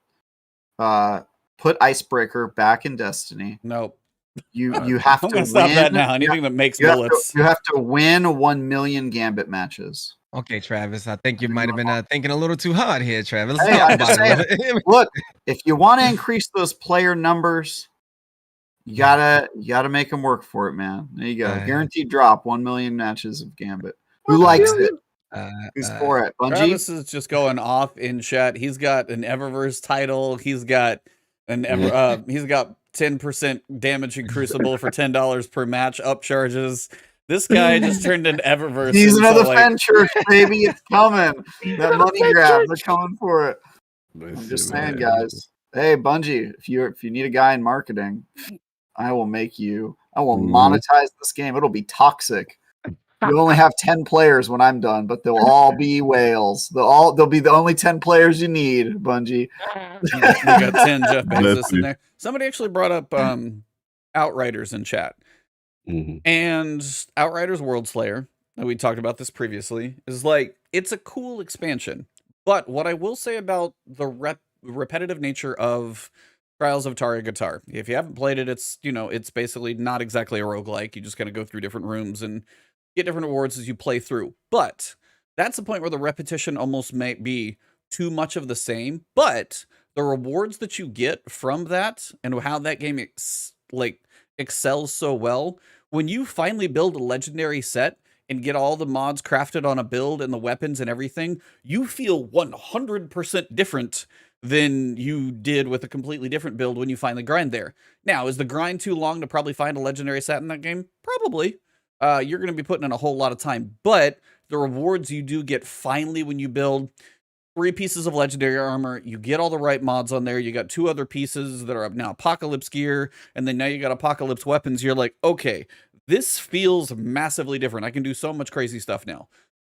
Put Icebreaker back in Destiny. Nope. You have I'm to gonna win. stop that now. Anything that makes bullets. You have to win 1 million Gambit matches. Okay, Travis. I think you might have been thinking a little too hard here, Travis. Let's Hey, talk I'm about just it. saying, look, if you want to increase those player numbers, you gotta make them work for it, man. There you go. Guaranteed drop 1 million matches of Gambit. Who likes it? Who's for it? Bungie? Travis is just going off in chat. He's got an Eververse title. He's got he's got 10% damage in Crucible for $10 per match upcharges. This guy just turned into Eververse. Season of the Fen Church, baby. It's coming. That money grab. They're coming for it. I'm just saying, guys. Hey, Bungie, if you need a guy in marketing, I will monetize this game. It'll be toxic. You'll only have 10 players when I'm done, but they'll all be whales. They'll be the only 10 players you need, Bungie. We got 10 Jeff Bezos in there. Somebody actually brought up Outriders in chat. And Outriders World Slayer, and we talked about this previously, is like, it's a cool expansion. But what I will say about the repetitive nature of Trials of Tara Guitar, if you haven't played it, it's basically not exactly a roguelike. You just kind of go through different rooms and get different rewards as you play through. But that's the point where the repetition almost might be too much of the same. But the rewards that you get from that and how that game excels so well, when you finally build a legendary set and get all the mods crafted on a build and the weapons and everything, you feel 100% different than you did with a completely different build when you finally grind there. Now, is the grind too long to probably find a legendary set in that game? Probably. You're going to be putting in a whole lot of time, but the rewards you do get finally when you build 3 pieces of legendary armor, you get all the right mods on there, you got 2 other pieces that are now apocalypse gear, and then now you got apocalypse weapons. You're like, okay, this feels massively different. I can do so much crazy stuff now.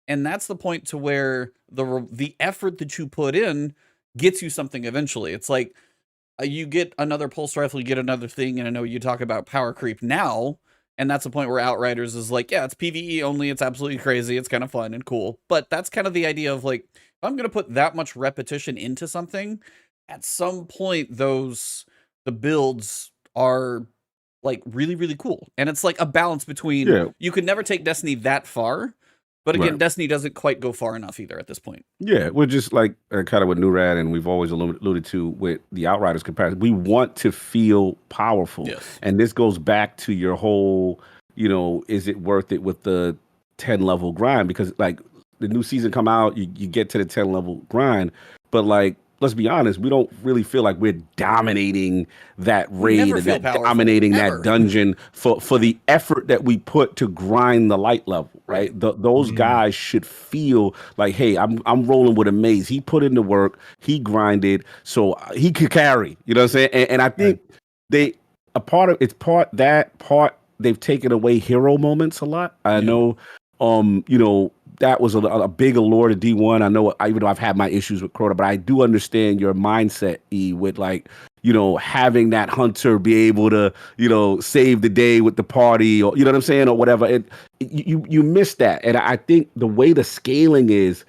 And that's the point to where the effort that you put in gets you something eventually. It's like you get another pulse rifle, you get another thing, and I know you talk about power creep now, and that's the point where Outriders is like, yeah, it's PvE only, it's absolutely crazy, it's kind of fun and cool. But that's kind of the idea of like, if I'm going to put that much repetition into something, at some point the builds are like really, really cool. And it's like a balance between, you could never take Destiny that far, but again, Destiny doesn't quite go far enough either at this point. Yeah, we're just like kind of with Nurad, and we've always alluded to with the Outriders comparison. We want to feel powerful. Yes. And this goes back to your whole, is it worth it with the 10 level grind? Because like the new season come out, you get to the 10 level grind, but like, let's be honest, we don't really feel like we're dominating that raid or dominating that dungeon for the effort that we put to grind the light level, right? Those guys should feel like, hey, I'm rolling with Uhmaayyze. He put in the work, he grinded, so he could carry. You know what I'm saying? And I think they've taken away hero moments a lot. I know, that was a big allure to D1. I know, even though I've had my issues with Crota, but I do understand your mindset, E, with like, having that hunter be able to, save the day with the party, or you know what I'm saying, or whatever. You miss that, and I think the way the scaling is,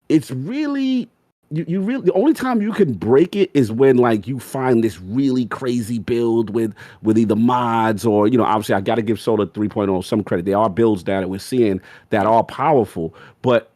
it's really. You really, the only time you can break it is when like you find this really crazy build with either mods or obviously I got to give Solar 3.0 some credit. There are builds that we're seeing that are powerful, but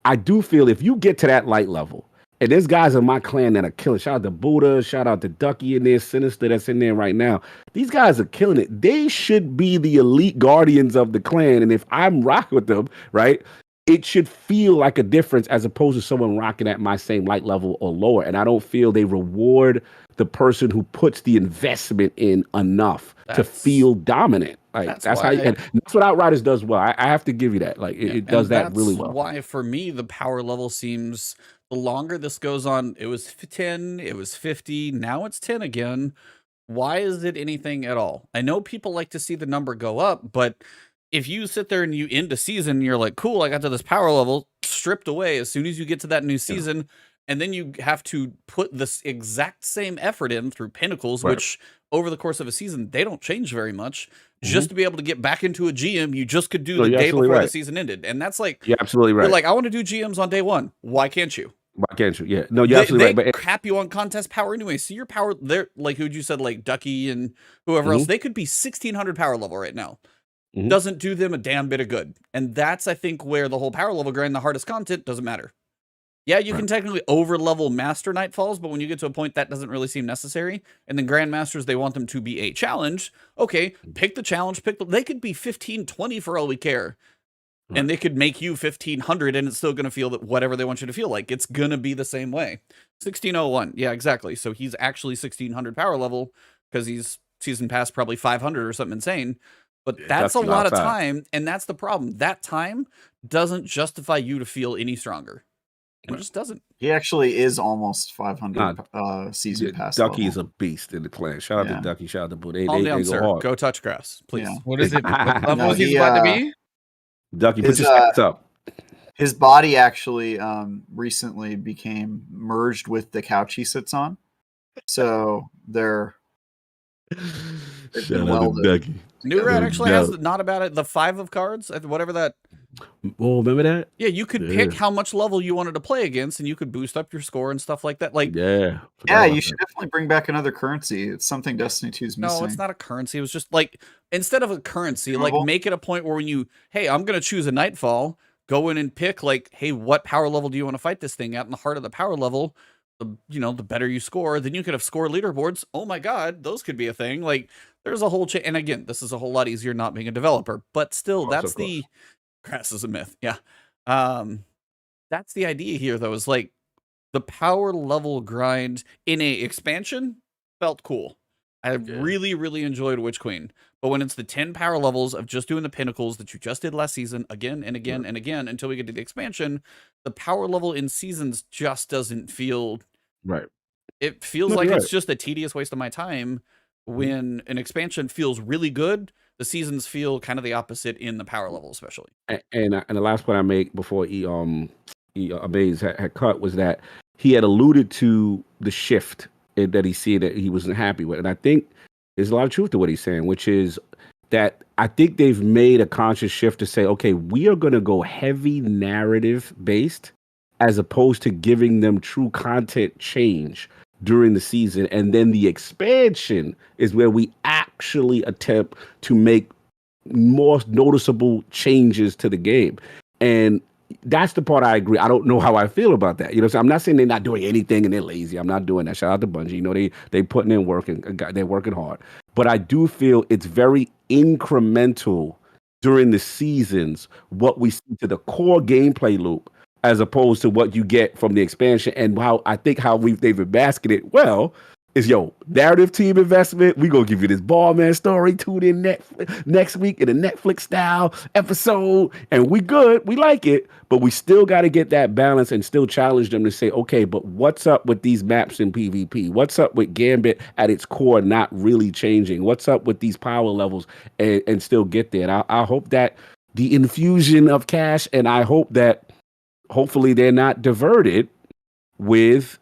I do feel if you get to that light level, and there's guys in my clan that are killing. Shout out to Buddha, shout out to Ducky in there, Sinister that's in there right now. These guys are killing it. They should be the elite guardians of the clan, and if I'm rocking with them, right? It should feel like a difference as opposed to someone rocking at my same light level or lower. And I don't feel they reward the person who puts the investment in enough to feel dominant. Like that's how, and that's what Outriders does well. I have to give you that. Like it does that really well. Why for me the power level seems, the longer this goes on, it was 10, it was 50, now it's 10 again. Why is it anything at all? I know people like to see the number go up, but if you sit there and you end a season and you're like, cool, I got to this power level, stripped away as soon as you get to that new season, and then you have to put this exact same effort in through Pinnacles, which over the course of a season, they don't change very much, just to be able to get back into a GM you just could do the day before the season ended. And that's like, you're absolutely right. You're like, I want to do GMs on day 1. Why can't you? Why can't you? Yeah, no, you're absolutely right. They cap you on contest power anyway. So your power, they're like who'd you said, like Ducky and whoever else, they could be 1600 power level right now. Doesn't do them a damn bit of good. And that's, I think, where the whole power level grind, the hardest content, doesn't matter. Yeah, you can technically over-level master Nightfalls, but when you get to a point, that doesn't really seem necessary. And then Grandmasters, they want them to be a challenge. Okay, pick the challenge. They could be 1520 for all we care. And they could make you 1500, and it's still going to feel that whatever they want you to feel like. It's going to be the same way. 1601. Yeah, exactly. So he's actually 1600 power level because he's season pass probably 500 or something insane. But that's a lot of time, and that's the problem. That time doesn't justify you to feel any stronger. It just doesn't. He actually is almost 500 season pass. Ducky is a beast in the clan. Shout out to Ducky. Shout out to Buddha. Calm down, sir. Hard. Go touch grass, please. Yeah. What is it? What level he's about to be? Ducky, put your stats up. His body actually recently became merged with the couch he sits on. So they're shout out to Ducky. New Red actually has not about it. The 5 of cards, whatever that. Oh, remember that? Yeah, you could pick how much level you wanted to play against, and you could boost up your score and stuff like that. Like, you should definitely bring back another currency. It's something Destiny 2 is missing. No, it's not a currency. It was just like, instead of a currency, like make it a point where when you, hey, I'm gonna choose a Nightfall, go in and pick like, hey, what power level do you want to fight this thing at? In the heart of the power level, the better you score, then you could have score leaderboards. Oh my God, those could be a thing. Like, there's a whole chain. And again, this is a whole lot easier not being a developer, but still, that's the grass is a myth. Yeah. That's the idea here, though, is like the power level grind in a expansion felt cool. I really, really enjoyed Witch Queen. But when it's the 10 power levels of just doing the pinnacles that you just did last season again and again and again until we get to the expansion, the power level in seasons just doesn't feel Right. It feels No, like you're it's right. just a tedious waste of my time when an expansion feels really good. The seasons feel kind of the opposite in the power level, especially. And the last point I make before Ubmaayyze had cut was that he had alluded to the shift that he see that he wasn't happy with, and I think there's a lot of truth to what he's saying, which is that I think they've made a conscious shift to say, okay, we are going to go heavy narrative based as opposed to giving them true content change during the season, and then the expansion is where we actually attempt to make more noticeable changes to the game. And that's the part I agree. I don't know how I feel about that. You know, so I'm not saying they're not doing anything and they're lazy. I'm not doing that. Shout out to Bungie. You know, they putting in work and they're working hard. But I do feel it's very incremental during the seasons what we see to the core gameplay loop as opposed to what you get from the expansion. And how I think how they've been masking it well is, narrative team investment. We gonna give you this ball man story. Tune in next week in a Netflix style episode, and we good. We like it, but we still got to get that balance and still challenge them to say, okay, but what's up with these maps in PvP? What's up with Gambit at its core not really changing? What's up with these power levels and still get there? And I hope that the infusion of cash, and I hope that hopefully they're not diverted with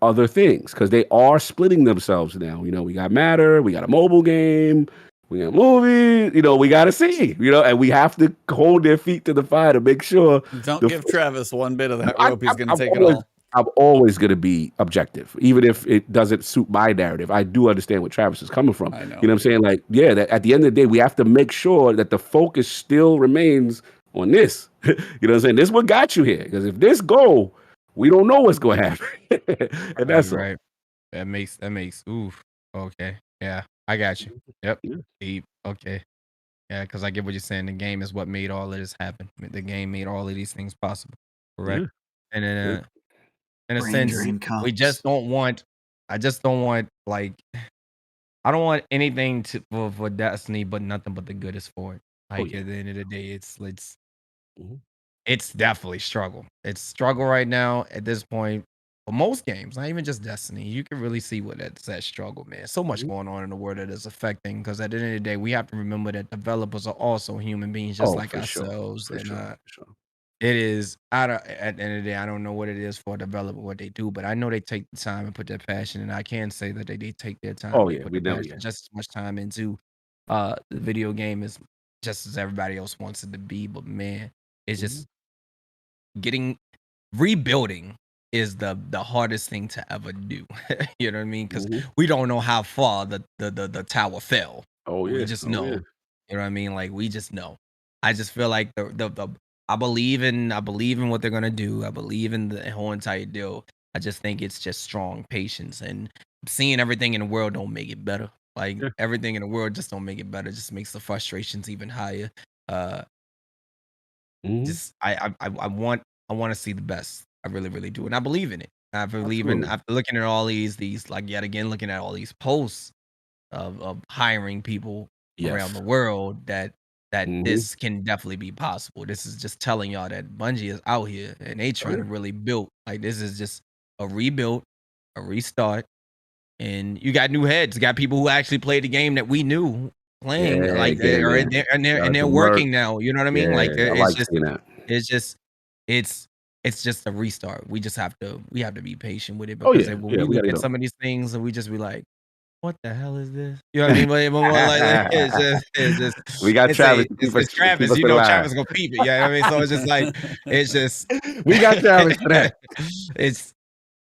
other things, because they are splitting themselves now. We got Matter, we got a mobile game, we got movies, we got to see, and we have to hold their feet to the fire to make sure. Don't give Travis one bit of that rope. He's going to take it all. I'm always going to be objective, even if it doesn't suit my narrative. I do understand where Travis is coming from. I know. You know what I'm saying? Like, yeah, that at the end of the day, we have to make sure that the focus still remains on this. You know what I'm saying? This is what got you here, because if this go, we don't know what's going to happen. And that's right. That makes oof. Okay. Yeah, I got you. Yep. Yeah. Deep. Okay. Yeah, because I get what you're saying. The game is what made all of this happen. The game made all of these things possible. Correct. Yeah. And in a Brain sense, drain we comes. just don't want. I just don't want, like, I don't want anything for Destiny, but nothing but the good is for it. Like, yeah. at the end of the day, it's Mhm. it's definitely struggle. It's struggle right now at this point. For most games, not even just Destiny, you can really see what that's that struggle, man. So much Mhm. going on in the world that is affecting. Because at the end of the day, we have to remember that developers are also human beings, just like for sure. ourselves. For And sure. For sure. it is. I don't. At the end of the day, I don't know what it is for a developer, what they do, but I know they take the time and put their passion. And I can say that they did take their time. Oh They yeah, put we their know. passion Yeah. just as much time into the video game as just as everybody else wants it to be. But man, it's just rebuilding is the hardest thing to ever do. You know what I mean? Because we don't know how far the tower fell. Oh yeah. We just know. Yeah. You know what I mean? Like, we just know. I just feel like the I believe in what they're gonna do. I believe in the whole entire deal. I just think it's just strong patience, and seeing everything in the world don't make it better. Like, Yeah. everything in the world just don't make it better. It just makes the frustrations even higher. Just I want to see the best. I really, really do, and I believe in it. I believe in, Absolutely. after looking at all these, like, yet again looking at all these posts of hiring people around the world, that this can definitely be possible. This is just telling y'all that Bungie is out here and they trying to really build. Like, this is just a rebuild, a restart, and you got new heads. You got people who actually played the game that we knew playing, Yeah, like, get in are there. in there, and Shout out they're to Merc. working now. You know what I mean? Like, Yeah, I it's like just seeing that. it's just it's just a restart. We have to be patient with it, Oh because yeah, when yeah, we we look gotta at go. some of these things and we just be like, what the hell is this? You know what I mean? But more like it's just We got Travis to keep us it's Travis. in You know, line. Travis gonna peep it. Yeah, you know what I mean? So it's just like, it's just We got Travis for that.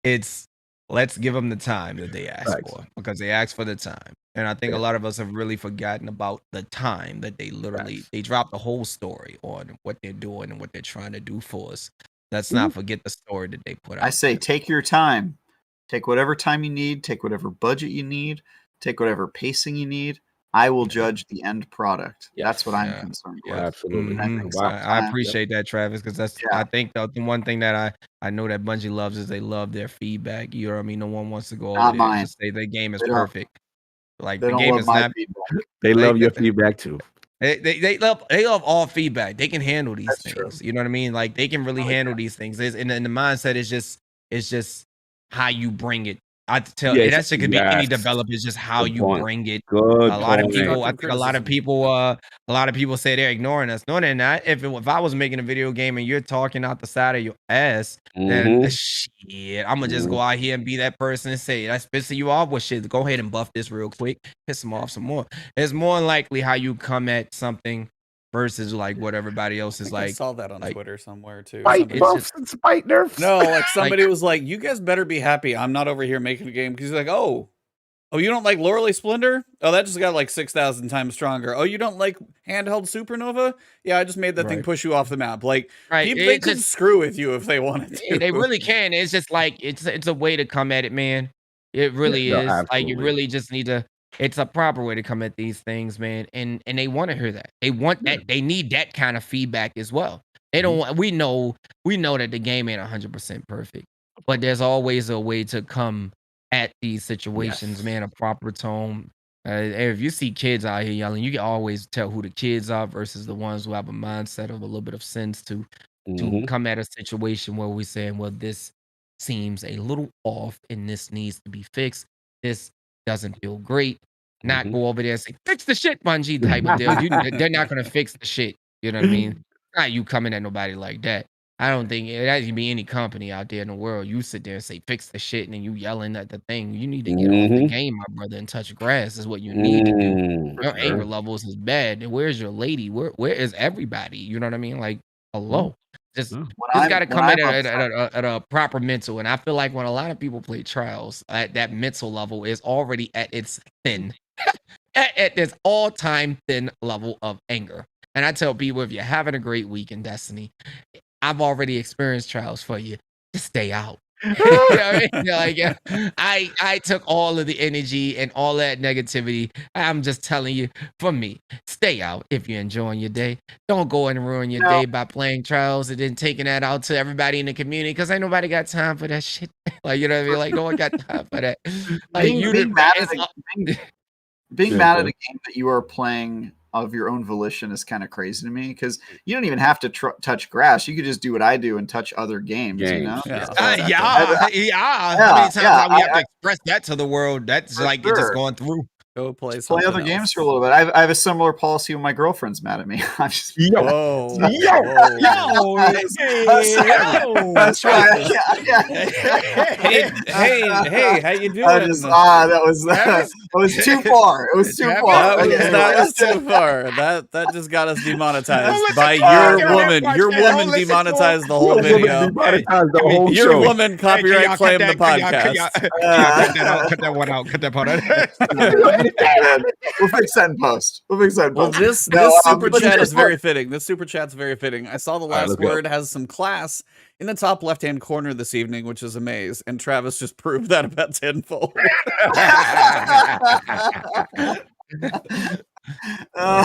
it's let's give them the time that they asked Facts. for, because they asked for the time. And I think a Yeah. lot of us have really forgotten about the time that they literally Facts. they dropped the whole story on what they're doing and what they're trying to do for us. Let's not forget the story that they put out. I say take your time. Take whatever time you need. Take whatever budget you need. Take whatever pacing you need. I will judge the end product. That's what I'm concerned with. Absolutely. And I think I sometimes, appreciate that, Travis, because that's I think the one thing that I know that Bungie loves is they love their feedback. You know what I mean? No one wants to go over Not there and mine. just say their game is They don't. perfect. Like They the don't game love is my not. feedback. They Like, love your feedback too. They love all feedback. They can handle these That's things. true. You know what I mean? Like they can really handle these things. And the mindset is just how you bring it. I tell and Yes, that shit could be any yes. developer. It's just how Good you point. bring it. Good A lot of point. people, I Constructive think a lot of people say they're ignoring us. No, they're not. If I was making a video game and you're talking out the side of your ass, then Mhm. shit, I'm gonna just go out here and be that person and say that's pissing you off. Well, shit, go ahead and buff this real quick, piss them off some more. It's more likely how you come at something versus like what everybody else is I like. saw that on like Twitter somewhere too. Spite Somebody it's buffs just and spite nerfs. no, like somebody was like, "You guys better be happy I'm not over here making a game." Because he's like, "Oh, you don't like Loreley Splendor? Oh, that just got like 6,000 times stronger. Oh, you don't like handheld Supernova? Yeah, I just made that thing right, push you off the map." Like, right. they It's could just screw with you if they wanted they to. really can. It's just like it's a way to come at it, man. It Yeah, really no, is. Like you absolutely. really just need to. It's a proper way to come at these things, man. And they want to hear that. They want Yeah. that. They need that kind of feedback as well. They don't. Mhm. Want, we know that the game ain't 100% perfect, but there's always a way to come at these situations, Yes. man. A proper tone. If you see kids out here yelling, you can always tell who the kids are versus the ones who have a mindset of a little bit of sense to Mhm. come at a situation where we're saying, well, this seems a little off and this needs to be fixed. This doesn't feel great. Not Mhm. go over there and say, fix the shit, Bungie type of deal. They're not going to fix the shit. You know what I mean? Not you coming at nobody like that. I don't think that can be any company out there in the world. You sit there and say, fix the shit, and then you yelling at the thing. You need to get off the Mhm. game, my brother, and touch grass is what you need to do. For Your anger sure. levels is bad. And where's your lady? Where is everybody? You know what I mean? Like, hello. Just Yeah. just got to When come in I'm at upset, a proper mental. And I feel like when a lot of people play trials, that mental level is already at its thin, at this all-time thin level of anger. And I tell people, if you're having a great week in Destiny, I've already experienced trials for you. Just stay out. You know what I mean? Like I took all of the energy and all that negativity. I'm just telling you, for me, stay out if you're enjoying your day. Don't go and ruin your no, day by playing trials and then taking that out to everybody in the community because ain't nobody got time for that shit. Like you know what I mean? Like no one got time for that. Like being you being did. mad It's at being Yeah, mad go at a ahead. game that you are playing of your own volition is kind of crazy to me because you don't even have to touch grass. You could just do what I do and touch other games. You know, Games. Yeah, Yes. so, exactly. yeah. How yeah, many times yeah, have we have to express that to the world? That's for like it just sure. going through. Go play Just play something other games for a else. little bit. I have a similar policy when my girlfriend's mad at me. I'm just Yo. Whoa, Yo. whoa. that's right. Hey, how you I doing? just that was too far. It was too Travis, far. That Okay. was too far. That just got us demonetized listen, by your your don't woman. Your don't woman listen to him. demonetized the Your whole woman video. demonetized the Can we- whole Your show. woman Hey, copyright claimed the podcast. Can y'all cut that out? Cut that one out. Cut that part out. We'll fix that in post. We'll fix that in Well, post. this No, super but chat here's is very fitting. This super chat's very fitting. I saw the right, last let's go. word has some class in the top left-hand corner this evening, which is amazing. And Travis just proved that about tenfold.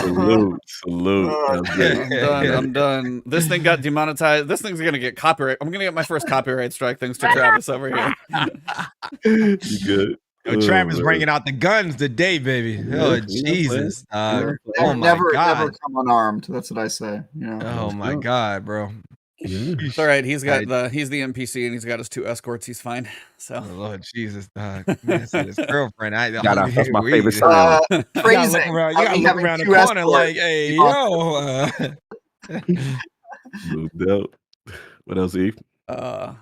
Salute. Salute. Oh, That's great. I'm done. I'm done. This thing got demonetized. This thing's gonna get copyright. I'm gonna get my first copyright strike thanks to Travis over here. You good? Yo, Travis man. bringing out the guns today, baby. Yeah, Oh, you know, Jesus. never, Oh, my never God. come unarmed. That's what I say. You know. Oh, my God, bro. Yeah. It's all right. He's the NPC and he's got his 2 escorts. He's fine. So Oh, Lord Jesus, dog. Man, see his girlfriend. Shout out. That's my favorite sound. You gotta Phrasing. look around, of me having the two corner escorts. like, hey, yo. No doubt. What else, Eve? I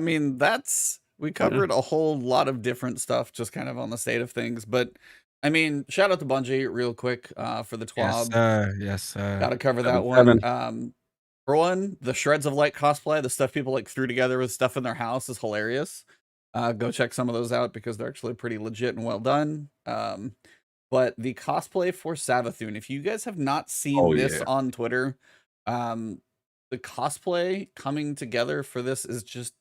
mean, we covered a whole lot of different stuff just kind of on the state of things, but I mean, shout out to Bungie real quick for the TWAB. Yes, sir. Yes, sir. Gotta cover that 7-7. one. For one, the Shreds of Light cosplay, the stuff people like threw together with stuff in their house is hilarious. Go check some of those out because they're actually pretty legit and well done. But the cosplay for Savathun, if you guys have not seen this on Twitter, the cosplay coming together for this is just,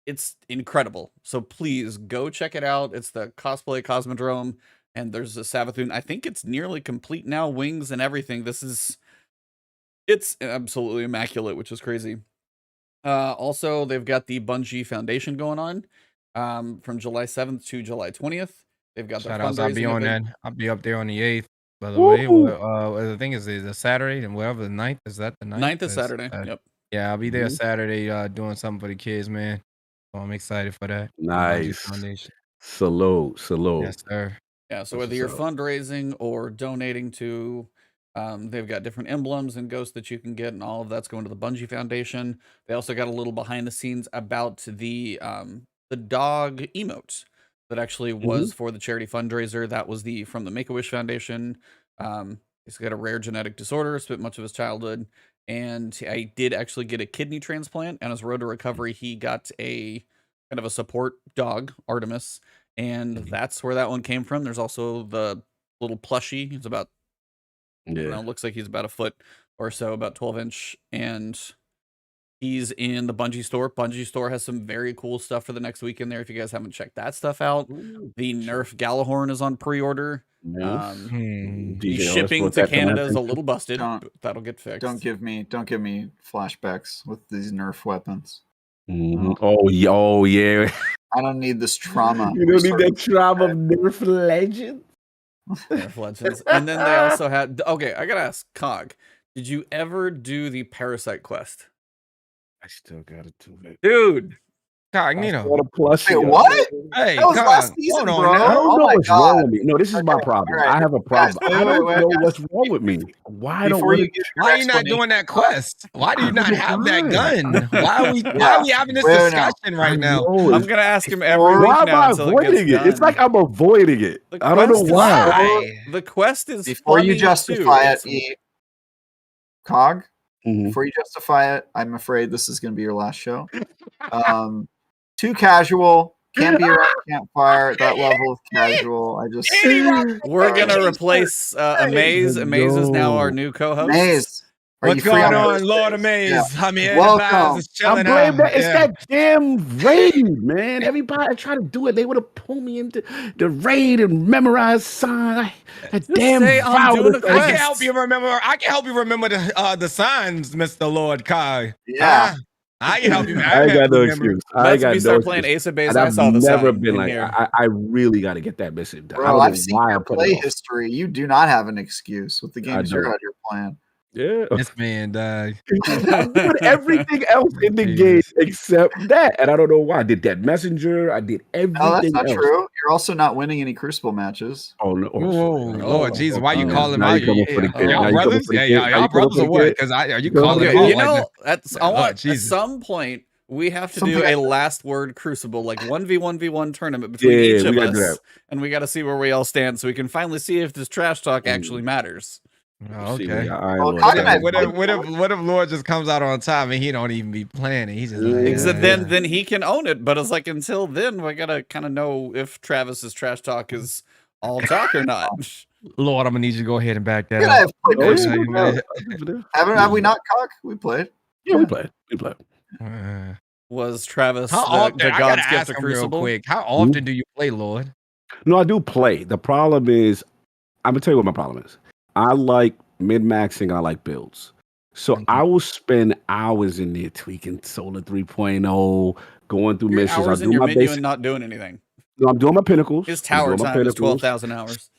it's incredible. So please go check it out. It's the cosplay Cosmodrome, and there's a Savathun. I think it's nearly complete now, wings and everything. It's absolutely immaculate, which is crazy. Also, they've got the Bungie Foundation going on from July 7th to July 20th. They've got their Shout outs. I'll be fundraising on event. that. I'll be up there on the 8th. By the Woo! way, the thing is a Saturday and whatever the 9th is that the 9th? 9th is Saturday. Yep. Yeah, I'll be there Mhm. Saturday doing something for the kids, man. So I'm excited for that. The Bungie Nice. Foundation. Salute. Yes, sir. Yeah, so That's whether you're what's up. fundraising or donating to, they've got different emblems and ghosts that you can get, and all of that's going to the Bungie Foundation. They also got a little behind the scenes about the dog emotes that actually was for the charity fundraiser. That was from the Make-A-Wish Foundation. He's got a rare genetic disorder, spent much of his childhood, and I did actually get a kidney transplant. And as road to recovery, he got a kind of a support dog, Artemis. And that's where that one came from. There's also the little plushie. He's about, I don't know, looks like he's about a foot or so, about 12-inch. And he's in the Bungie store. Bungie store has some very cool stuff for the next week in there. If you guys haven't checked that stuff out, the Nerf Galahorn is on pre-order. The shipping to Canada is a little busted. But that'll get fixed. Don't give me flashbacks with these Nerf weapons. Oh yeah. I don't need this trauma. You don't need that trauma of Nerf Legends. Nerf Legends. And then they also had. Okay, I gotta ask, Cog, did you ever do the Parasite quest? I still gotta do it, dude. Cognito. What a plushie. Wait, what? Hey, That was last season, hold on bro. now. I don't Oh know my what's God. wrong with me. No, this is my problem. all right. I have a problem. Guys, I don't wait, know guys. what's wrong with me. Why don't Before you we? get Why are you not doing that quest? Why do you not have that gun? Why are we having this Wait, no. discussion right now? I'm gonna ask him every Why week Why am now I until it avoiding gets it? It's done. like I'm avoiding it. The I don't know quest is why. fun. The quest is Before you funny, justify too. it, Cog, Mhm. before you justify it, I'm afraid this is going to be your last show. Too casual. Can't be around a campfire. That level of casual. I just. We're gonna replace Uhmaayyze. Uhmaayyze is now our new co-host. Maze. Are What's you free going on, Thursdays? Lord Amaze? Yeah. I'm here. Welcome. It's I chilling blame that. out. It's Yeah. that damn raid, man. Everybody I try to do it, they would have pulled me into the raid and memorize sign. That damn say I'm doing violence. a I quest. can help you remember. I can help you remember the signs, Mr. Lord Kai. Yeah. I can help you. I ain't got no remember. excuse. I Let's ain't got we no start excuse. playing Ace of Base. And I I've saw the never sign been in like, here. I really got to get that mission done. I Bro, don't I've know seen why your I'm putting play it off. history. You do not have an excuse with the games you're don't. out here playing. Yeah. This man died. I'm doing everything else in the game Jesus. except that. And I don't know why. I did that messenger. I did everything No, that's not else. true. You're also not winning any Crucible matches. Oh, no. Whoa, sorry. Lord Jesus, why you now- call him now out? you coming for the kid. Now Y'all you coming brothers? for the Yeah, kid. Now you y'all coming brothers for or the what? kid. Because are you You coming calling for him the out kid? You like know, that? I Oh, want at Jesus. some point we have to Something do a I- last word Crucible, like 1v1v1 tournament between Yeah, each we of gotta do us, that. and we got to see where we all stand, so we can finally see if this trash talk actually matters. Oh, See, okay. man, I ain't Well, Lord Cog Cognito. and I- What if Lord just comes out on time and he don't even be planning? He's just like, Except yeah. then he can own it, but it's like until then we gotta kind of know if Travis's trash talk is all talk or not. Lord, I'm gonna need you to go ahead and back that Good, I up. have played Oh, Crucible. yeah. Have we not, Cog? We played. Yeah, we played. We played. Uh, Was Travis How the often? I God's gotta gift ask of him real Crucible? quick. How often do you play, Lord? No, I do play. The problem is, I'm gonna tell you what my problem is. I like min-maxing. I like builds. So I will spend hours in there tweaking Solar 3.0, going through Your missions. hours I in do your my menu basic. and not doing anything. No, I'm doing my pinnacles. His I'm tower doing my time is pinnacles. 12,000 hours.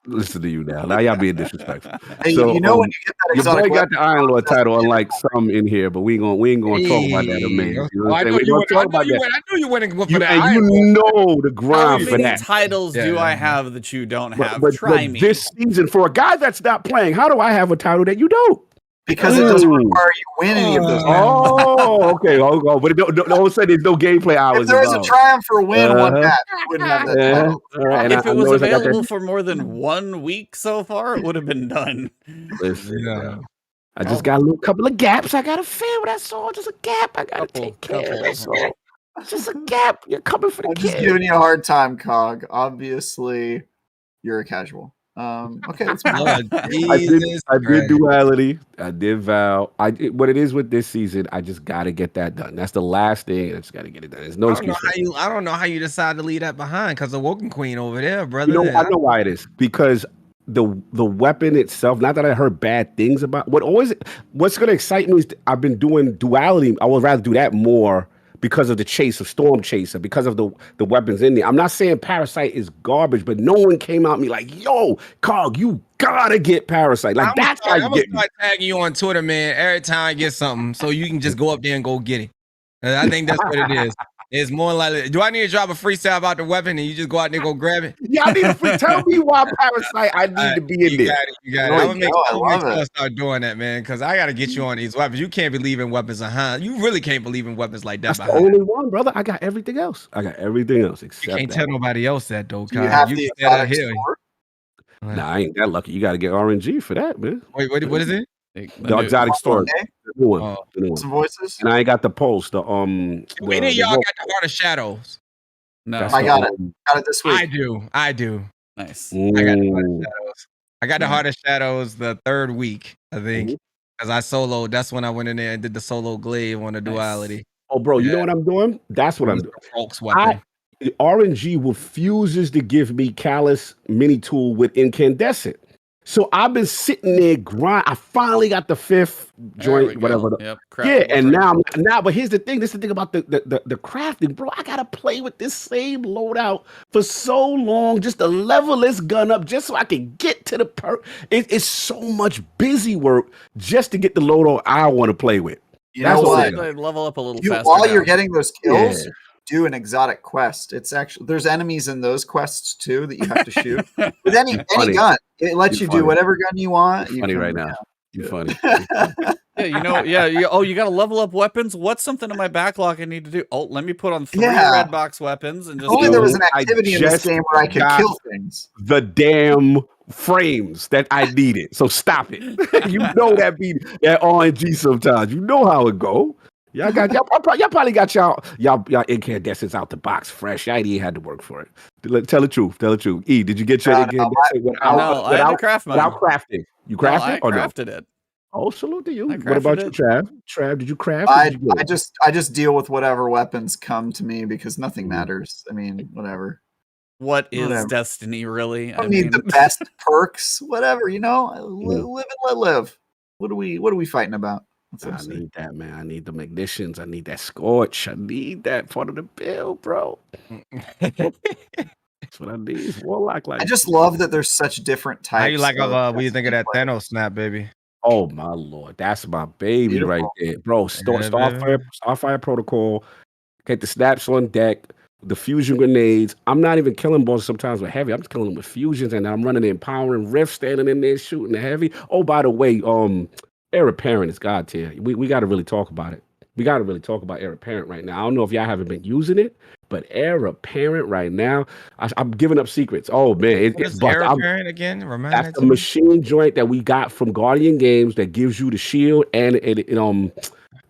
Listen to you now. Now y'all being disrespectful. Hey, So, you know when you get that your exotic boy got weapon, the Iron Lord title, unlike some in here, but we ain't gonna talk about that, man. You know what I I'm saying? knew We you gonna would. talk about that. I knew you wouldn't go for You, that. and Iron you Lord. know the How grind for many that. titles do Yeah. I have that you don't have? But Try me. this season, for a guy that's not playing, how do I have a title that you don't? because it doesn't require you win any of those. matches. Oh, okay. Oh, but don't all of a sudden there's no gameplay hours. If there was a involved. triumph or win one Uh-huh. match, you wouldn't have that Yeah. title. All right. And If I it was noticed I got available that- for more than 1 week so far, it would have been done. Listen, Yeah. bro. I just got a little couple of gaps. I gotta fill. That's all. Just a gap. I gotta take care of. That's all. Just a gap. You're coming for the I'm just kid. giving you a hard time, Cog. Obviously, you're a casual. Okay, let's move on. Lord I Jesus did Christ. duality. I did vow. What it is with this season, I just gotta get that done. That's the last thing. I just gotta get it done. There's no I don't know excuse. how you. I don't know how you decide to leave that behind because the Woken Queen over there, brother. You know, I know why it is because the weapon itself. Not that I heard bad things about. What's going to excite me is I've been doing duality. I would rather do that more because of the chase of Storm Chaser, because of the weapons in there. I'm not saying Parasite is garbage, but no one came out and me like, yo, Cog, you gotta get Parasite. Like, that's how you I'm get gonna start tagging you on Twitter, man, every time I get something, so you can just go up there and go get it. And I think that's what it is. It's more like, do I need to drop a freestyle about the weapon and you just go out there and go grab it? Y'all need to tell me why Parasite I need to be in You there. got it. You got it. There I'm we gonna go, I make love sure I it. start doing that, man, because I gotta get you on these weapons. You can't believe in weapons behind. You really can't believe in weapons like that That's the behind. only one, brother. I got everything else. I got everything else You except can't that. tell nobody else that though, Do you Kyle. have You the said that exotic here. sword? Nah, I ain't that lucky. You got to get RNG for that, man. Wait, what is it? The exotic sword, Okay. the new one, Oh. the new one. Some voices. And I ain't got the pulse. The Any of y'all got the Heart of Shadows? No. that's I the, got it. Got it this week. I do. Nice. I got the Heart of Ooh. Shadows. I got the Yeah. Heart of Shadows the third week, I think. Mhm. Because I soloed. That's when I went in there and did the solo glaive on the Nice. duality. Oh, bro, you know Yeah. what I'm doing? That's what I'm It's doing. the Folks weapon. RNG refuses to give me Callus mini tool with incandescent. So I've been sitting there grind. I finally got the 5th There we joint, go. whatever. Yep. Yeah, and craftable. now, but here's the thing. This is the thing about the crafting, bro. I gotta play with this same loadout for so long just to level this gun up, just so I can get to the perk. It's so much busy work just to get the loadout I want to play with. You That's know all what? it is. They level up a little You, faster while now. you're getting those kills, Yeah. do an exotic quest. It's actually there's enemies in those quests too that you have to shoot with any funny. gun. It lets You're you do funny. whatever gun you want. You're You funny can- right now. You funny. Yeah, you know, oh, you got to level up weapons. What's something in my backlog I need to do? Oh, let me put on 3 Yeah. red box weapons and If just only go. there was an I activity in this just game where I could got- kill things. The damn frames that I needed. So stop it. You know that be that RNG sometimes. You know how it go. Y'all probably got y'all incandescents out the box fresh. Y'all ain't even had to work for it. Tell the truth. Tell the truth. E, did you get your No, incandescent No, I had to craft mine. without crafting? You No, crafted I or no? crafted it. Oh, salute to you. I What about crafted you, it. Trav? Trav, did you craft? Or did you I just deal with whatever weapons come to me because nothing Mhm. matters. I mean, whatever. What is Whatever. Destiny, really? I don't need the best perks. Whatever, you know. Live and let live. What are we fighting about? That's what I I'm saying. need that, man. I need the ignitions. I need that scorch. I need that part of the build, bro. That's what I need. It's Warlock like. I just love that there's such different types. How you like of what do you think of that players. Thanos snap, baby? Oh my lord, that's my baby Beautiful. right there, bro. Yeah, baby. Starfire Protocol. Get the snaps on deck. The fusion grenades. I'm not even killing bosses sometimes with heavy. I'm just killing them with fusions, and I'm running the empowering rift, standing in there shooting the heavy. Oh, by the way, Heir Apparent is God tier. We got to really talk about it. We got to really talk about Heir Apparent right now. I don't know if y'all haven't been using it, but Heir Apparent right now, I'm giving up secrets. Oh man, What it's is busted. Heir Apparent again? Remind That's that the to me. machine joint that we got from Guardian Games that gives you the shield and the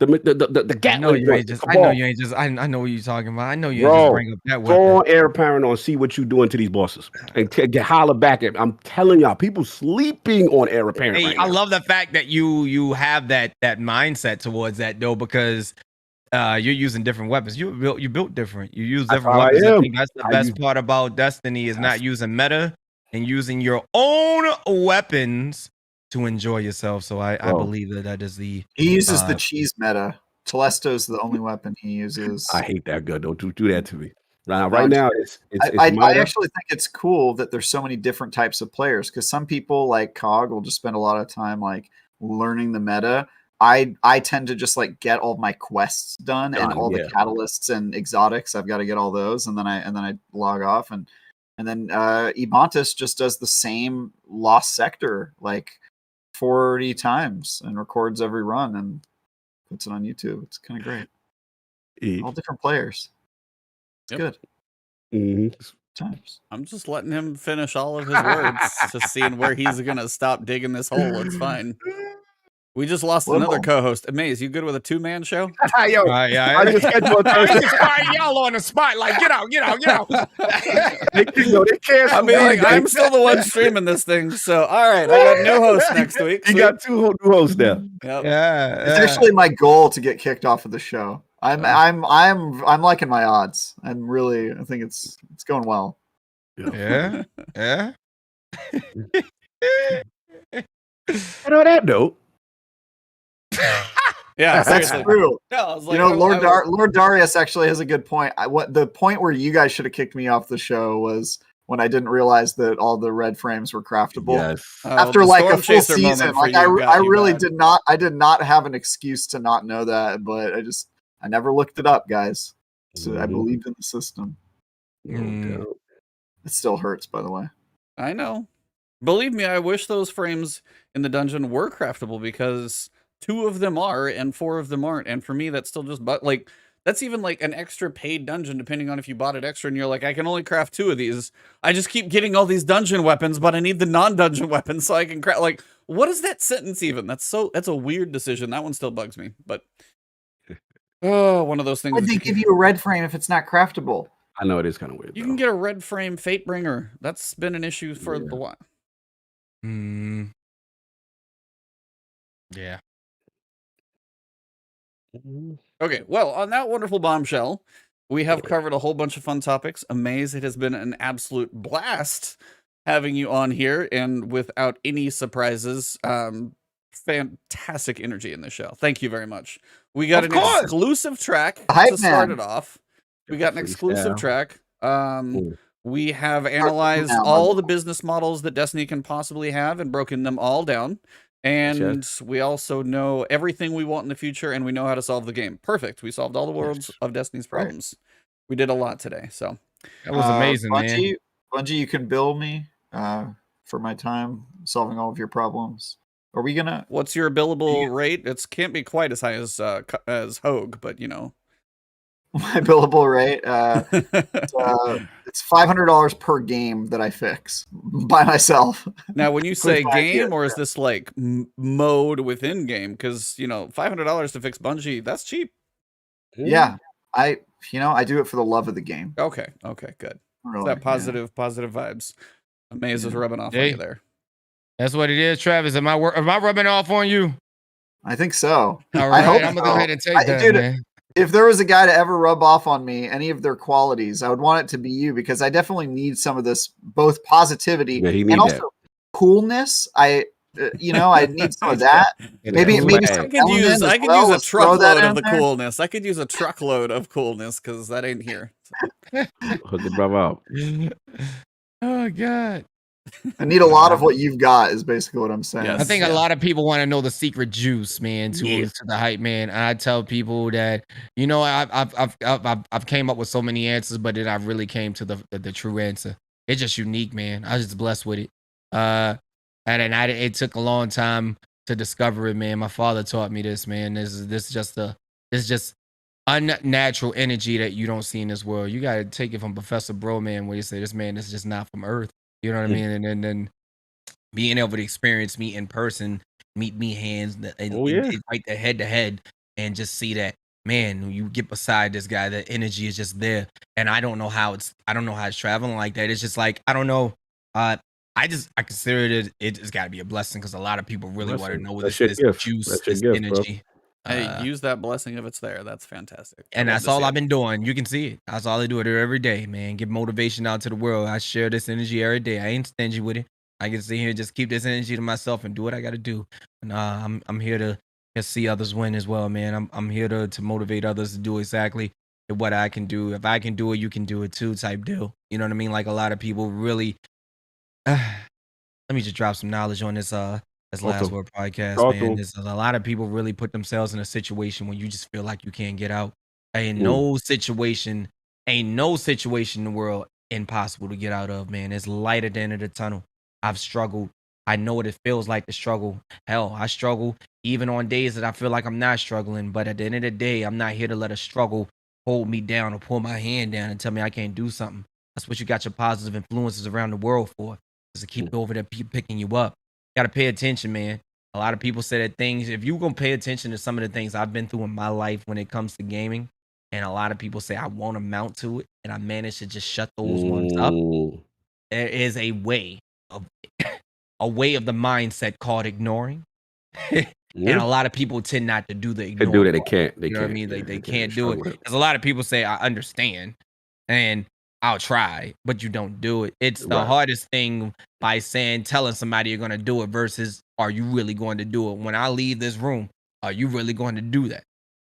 I Gatling know you joint, ain't the just. I know Cabal. you ain't just. I know what you're talking about. I know you ain't Bro, just bring up that go weapon. on Heir Apparent on see what you doing to these bosses and get holler back at. I'm telling y'all, people sleeping on Heir Apparent Hey, right I now. love the fact that you have that mindset towards that though, because you're using different weapons. You built different. You use That's different how I weapons. I am. think that's the I best use- part about Destiny is That's- not using meta and using your own weapons to enjoy yourself. So I Bro. believe that is the He uses the cheese meta. Telesto's the only weapon he uses. I hate that gun. Don't do that to me. Right I'm now, it's I meta. actually think it's cool that there's so many different types of players because some people like Cog will just spend a lot of time like learning the meta. I tend to just like get all my quests done and all the catalysts and exotics. I've got to get all those and then I log off and then Ebontis just does the same Lost Sector like 40 times and records every run and puts it on YouTube. It's kind of great. All different players. It's good. Times. I'm just letting him finish all of his words, just seeing where he's gonna stop digging this hole. It's fine. We just lost another co-host. Amaze, you good with a 2-man show? Yo, yeah. I just scheduled I Thursday. just find y'all on the spot. Like, get out. They canceled. I mean, like, me. I'm still the one streaming this thing, so all right. I got new host next week. You got 2 new hosts now. Yep. Yeah. It's actually my goal to get kicked off of the show. I'm liking my odds. I think it's going well. Yeah. And on that note, Yeah, That's seriously. true. No, I was like, You know, I was- Lord Darius actually has a good point. What the point where you guys should have kicked me off the show was when I didn't realize that all the red frames were craftable. Yes. After the like a Storm full Chaser moment season, for like you got I you really bad. did not have an excuse to not know that, but I never looked it up, guys. So I Mhm. believed in the system. No Mm. doubt. It still hurts, by the way. I know. Believe me, I wish those frames in the dungeon were craftable because 2 of them are and 4 of them aren't. And for me, that's still just like that's even like an extra paid dungeon, depending on if you bought it extra and you're like, I can only craft 2 of these. I just keep getting all these dungeon weapons, but I need the non-dungeon weapons so I can craft. Like, what is that sentence even? That's a weird decision. That one still bugs me. But one of those things. Why'd that they you give can- you a red frame if it's not craftable? I know it is kind of weird. You though. can get a red frame Fatebringer. That's been an issue for Yeah. the while. Mm. Yeah. Okay, well, on that wonderful bombshell, we have covered a whole bunch of fun topics. Uhmaayyze, it has been an absolute blast having you on here, and without any surprises, fantastic energy in the show. Thank you very much. We got Of an course. exclusive track Hype to start man. it off. We got an exclusive Freestyle. track. Cool. We have analyzed now, all Marvel. the business models that Destiny can possibly have and broken them all down. And we also know everything we want in the future, and we know how to solve the game. Perfect. We solved all the worlds of Destiny's problems. We did a lot today. So That was amazing, man. Bungie, you can bill me for my time solving all of your problems. Are we gonna? what's your billable rate? It can't be quite as high as Hogue, but you know. My billable rate? It's $500 per game that I fix by myself. Now, when you say 25 game, years, or is this like mode within game? Because you know, $500 to fix Bungie, that's cheap. Yeah, I do it for the love of the game. Okay, good. Really, That positive vibes. Uhmaayyze is rubbing off on Hey. you there. That's what it is, Travis. Am I rubbing off on you? I think so. All I right, hope I'm gonna so. go ahead and take that, Dude, man. if there was a guy to ever rub off on me any of their qualities, I would want it to be you, because I definitely need some of this, both positivity Yeah, he need and also that. coolness. I need some of that. Maybe Swag. some I could use element as a well. Let's throw that truckload of in the there. coolness. I could use a truckload of coolness because that ain't here. Hook the brother up. Oh God. I need a lot of what you've got, is basically what I'm saying. Yes. I think Yeah. a lot of people want to know the secret juice, man, to the hype, man. And I tell people that, you know, I've came up with so many answers, but then I really came to the true answer. It's just unique, man. I was just blessed with it. It took a long time to discover it, man. My father taught me this, man. This is just unnatural energy that you don't see in this world. You gotta take it from Professor Bro, man, where you say this man is just not from Earth. You know what I mean? And then being able to experience me in person, meet me hands and right there head to head, and just see that, man, when you get beside this guy, the energy is just there. And I don't know how it's traveling like that. It's just like, I don't know. I consider it's got to be a blessing, because a lot of people really want to know this juice, this energy. Hey, use that blessing if it's there. That's fantastic. And that's all I've been doing. You can see it. That's all I do every day, man. Give motivation out to the world. I share this energy every day. I ain't stingy with it. I can sit here and just keep this energy to myself and do what I got to do. And I'm here to see others win as well, man. I'm here to motivate others to do exactly what I can do. If I can do it, you can do it too, type deal. You know what I mean? Like, a lot of people really. Let me just drop some knowledge on this Last Word podcast, man. There's a lot of people really put themselves in a situation when you just feel like you can't get out. Ain't no situation in the world impossible to get out of, man. It's light at the end of the tunnel. I've struggled. I know what it feels like to struggle. Hell, I struggle even on days that I feel like I'm not struggling. But at the end of the day, I'm not here to let a struggle hold me down or pull my hand down and tell me I can't do something. That's what you got your positive influences around the world for, is to keep over there picking you up. Got to pay attention, man. A lot of people say that things, if you're going to pay attention to some of the things I've been through in my life when it comes to gaming, and a lot of people say I won't amount to it, and I managed to just shut those ones up. There is a way of the mindset called ignoring. And a lot of people tend not to do the ignore. They do that. They can't. You know what I mean? They can't do it. Because a lot of people say, I understand, and I'll try, but you don't do it. It's the hardest thing by telling somebody you're going to do it versus are you really going to do it? When I leave this room, Are you really going to do that?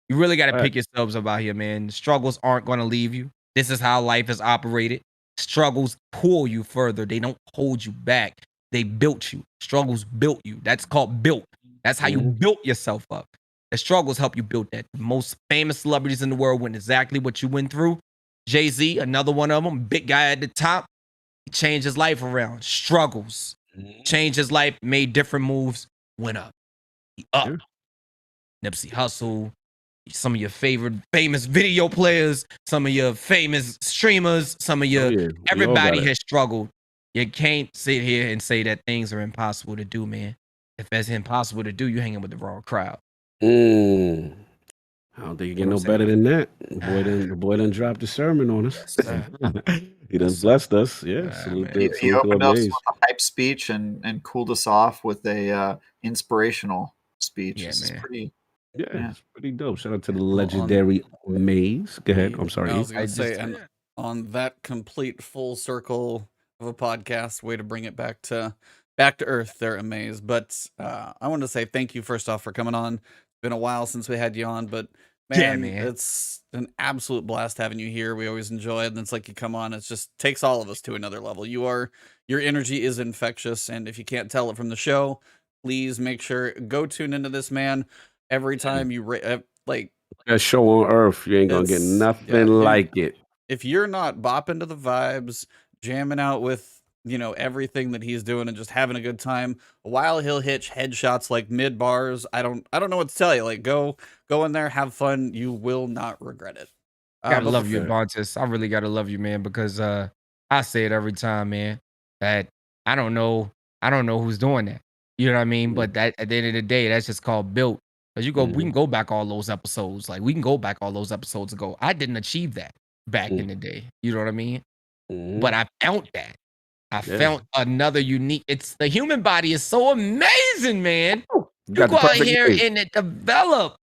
You really got to Right. pick yourselves up out here, man. Struggles aren't going to leave you. This is how life is operated. Struggles pull you further. They don't hold you back. They built you. Struggles built you. That's called built. That's how you built yourself up. The struggles help you build that. The most famous celebrities in the world went exactly what you went through. Jay-Z, another one of them, big guy at the top. He changed his life around. Struggles. Changed his life, made different moves, went up. He up. Yeah. Nipsey Hussle, some of your favorite famous video players, some of your famous streamers, some of your Yeah, we all everybody got it. has struggled. You can't sit here and say that things are impossible to do, man. If that's impossible to do, you're hanging with the wrong crowd. I don't think you get What I'm no better saying? than that. The boy done dropped the sermon on us. Yes, sir. He done Yes, sir. blessed us. Yeah, man. salute He to opened us Ubmaayyze. with a hype speech and cooled us off with a inspirational speech. Yeah, This is man. pretty. Yeah, Yeah. it's pretty dope. Shout out to the Well, on- legendary Maze. Go ahead. I'm sorry. I was E. going I to say, just- and on that complete full circle of a podcast, way to bring it back to earth there, Amazed. But I want to say thank you first off for coming on. It's been a while since we had you on, but Yeah, man, man. it's an absolute blast having you here. We always enjoy it, and it's like you come on, it just takes all of us to another level. Your energy is infectious, and if you can't tell it from the show, please make sure go tune into this man every time you like. That show on Earth, you ain't gonna get It's- nothing yeah, like it. If you're not bopping to the vibes, jamming out with, everything that he's doing and just having a good time, while he'll hit headshots like mid bars, I don't know what to tell you. Like go in there, have fun. You will not regret it. Gotta But love you, before- Ebontis. I really gotta love you, man, because I say it every time, man, that I don't know who's doing that. You know what I mean? But that at the end of the day, that's just called built. Because we can go back all those episodes. Like we can go back all those episodes ago. I didn't achieve that back in the day. You know what I mean? But I found that. I found another unique. It's the human body is so amazing, man. you You got the go out perfect here name. and it develop.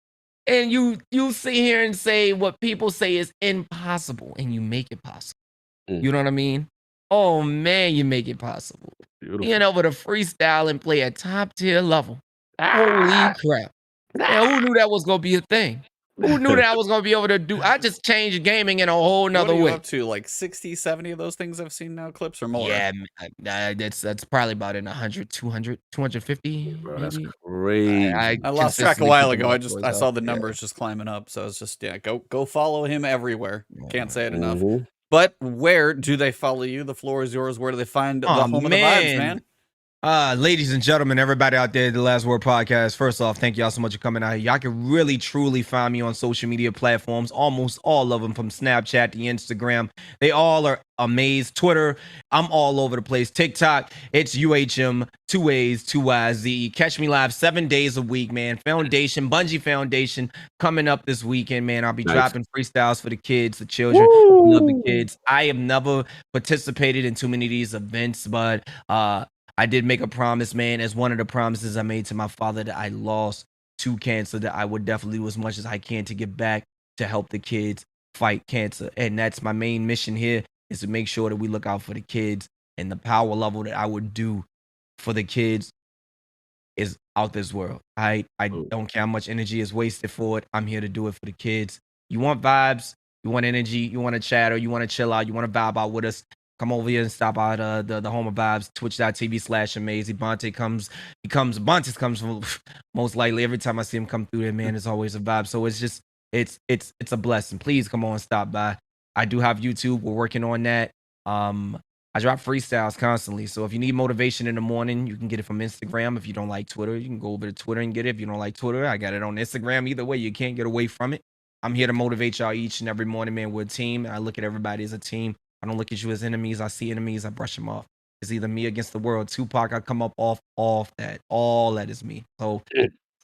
And you sit here and say what people say is impossible, and you make it possible. You know what I mean? Oh man, you make it possible. Beautiful. Being able to freestyle and play at top tier level. Holy crap! Man, who knew that was gonna be a thing? Who knew that I was gonna be able to do? I just changed gaming in a whole what nother are you way. up to? Like 60, 70 of those things I've seen now, clips or more? Yeah, that's probably about in 100, 200, 250. Bro, that's maybe. crazy. I lost track a consistently while keep ago. my I boys saw up. the Yeah. numbers just climbing up. So it's just go follow him everywhere. Can't say it enough. Mhm. But where do they follow you? The floor is yours. Where do they find the Aw, home of the vibes, man? Ladies and gentlemen, everybody out there, the Last Word Podcast. First off, thank y'all so much for coming out here. Y'all can really truly find me on social media platforms, almost all of them, from Snapchat to Instagram. They all are amazed. Twitter, I'm all over the place. TikTok, it's UHM, 2 A's, 2 YZ. Catch me live 7 days a week, man. Foundation, Bungie Foundation, coming up this weekend, man. I'll be Nice. dropping freestyles for the kids, the children. Love the kids. I have never participated in too many of these events, but I did make a promise, man, as one of the promises I made to my father that I lost to cancer, that I would definitely do as much as I can to give back to help the kids fight cancer. And that's my main mission here, is to make sure that we look out for the kids, and the power level that I would do for the kids is out this world. I don't care how much energy is wasted for it. I'm here to do it for the kids. You want vibes, you want energy, you want to chatter, you want to chill out, you want to vibe out with us. Come over here and stop out the home of vibes, twitch.tv/Uhmaayyze. Ebontis comes from most likely every time I see him come through there, man, it's always a vibe. So it's just, it's a blessing. Please come on, stop by. I do have YouTube. We're working on that. I drop freestyles constantly. So if you need motivation in the morning, you can get it from Instagram. If you don't like Twitter, you can go over to Twitter and get it. If you don't like Twitter, I got it on Instagram. Either way, you can't get away from it. I'm here to motivate y'all each and every morning, man. We're a team. I look at everybody as a team. I don't look at you as enemies. I see enemies. I brush them off. It's either me against the world. Tupac, I come up off that. All that is me. So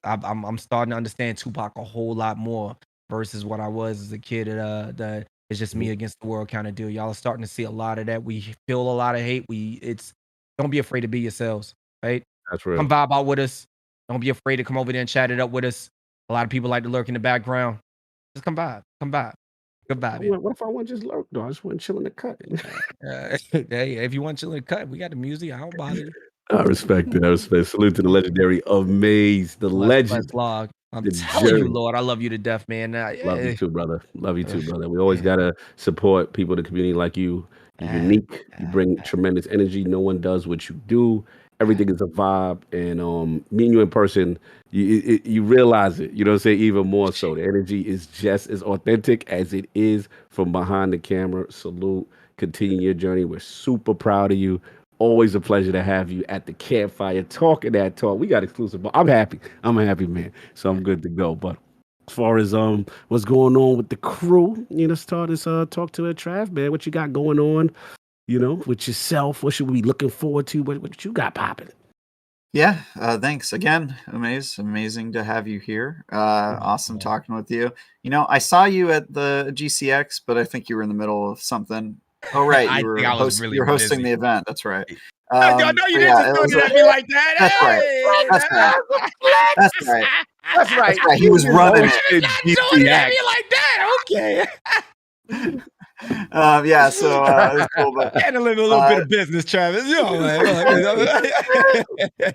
I'm starting to understand Tupac a whole lot more versus what I was as a kid. That it's just me against the world kind of deal. Y'all are starting to see a lot of that. We feel a lot of hate. Don't be afraid to be yourselves, right? That's real. Come vibe out with us. Don't be afraid to come over there and chat it up with us. A lot of people like to lurk in the background. Just come vibe. Come vibe. Good vibe. What if I want to just lurk though? I just want to chill in the cut. Hey, if you want to chill in the cut, we got the music. I don't bother you. I respect it. I respect. Salute to the legendary Uhmaayyze, the legend. Log. I'm The telling you, journey. Lord, I love you to death, man. Love you too, brother. Love you Uh, too, brother. We always yeah. gotta support people in the community like you. You're unique. You bring tremendous energy. No one does what you do. Everything is a vibe, and meeting you in person, you realize it. You know what I'm saying? Even more so, the energy is just as authentic as it is from behind the camera. Salute. Continue your journey. We're super proud of you. Always a pleasure to have you at the campfire talking that talk. We got exclusive, but I'm happy. I'm a happy man, so I'm good to go. But as far as what's going on with the crew, let's start this talk to a Trav, man. What you got going on, with yourself? What should we be looking forward to? What you got popping? Yeah, thanks again, Uhmaayyze. Amazing to have you here. Awesome talking with you. I saw you at the GCX, but I think you were in the middle of something. Oh, right, I you were think I was really you're hosting busy. the event. That's right. I know you but didn't yeah, just it throw was, it at me like that. that's right. Hey, That's right. That's right. That's right. That's right. He was running it. you just not doing it at me like that. Okay. Yeah, so it was cool, but Handling a little bit of business, Travis. You know, man.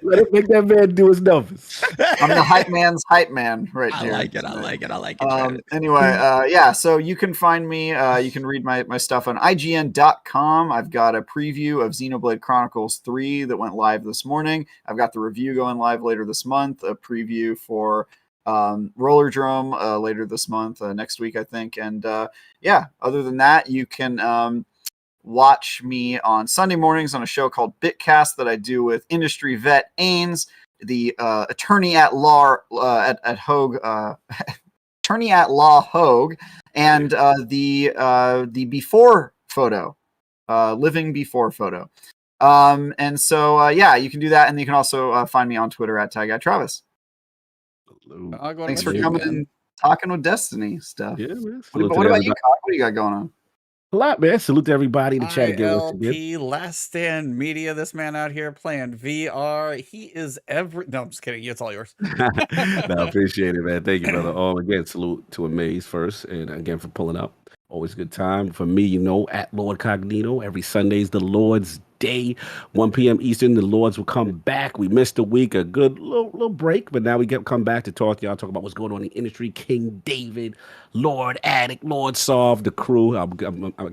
Let it make that man do his numbers. I'm the hype man's hype man right I here. like it. I like it. I like it. Travis. Anyway, yeah, so you can find me, you can read my stuff on IGN.com. I've got a preview of Xenoblade Chronicles 3 that went live this morning. I've got the review going live later this month, a preview for Roller Drum later this month, next week, I think. And yeah, other than that, you can watch me on Sunday mornings on a show called Bitcast that I do with industry vet Ains, the attorney at law at Hogue, attorney at law Hogue, and the before photo, living before photo. And so yeah, you can do that, and you can also find me on Twitter at TagGuyTravis. Thanks for coming and talking with Destiny stuff. Yeah, man. What about you, Kyle? What do you got going on? A lot, man. Salute to everybody in the chat again. Once again. ILP Last Stand Media. This man out here playing VR. He is No, I'm just kidding. It's all yours. No, I appreciate it, man. Thank you, brother. Again, salute to Uhmaayyze first, and again for pulling up. Always a good time for me, at LordCognito. Every Sunday is the Lord's Day, 1 p.m. Eastern. The Lords will come back. We missed a week, a good little break, but now we come back to talk to y'all, talk about what's going on in the industry. King David, Lord Addict, Lord Solve, the crew. I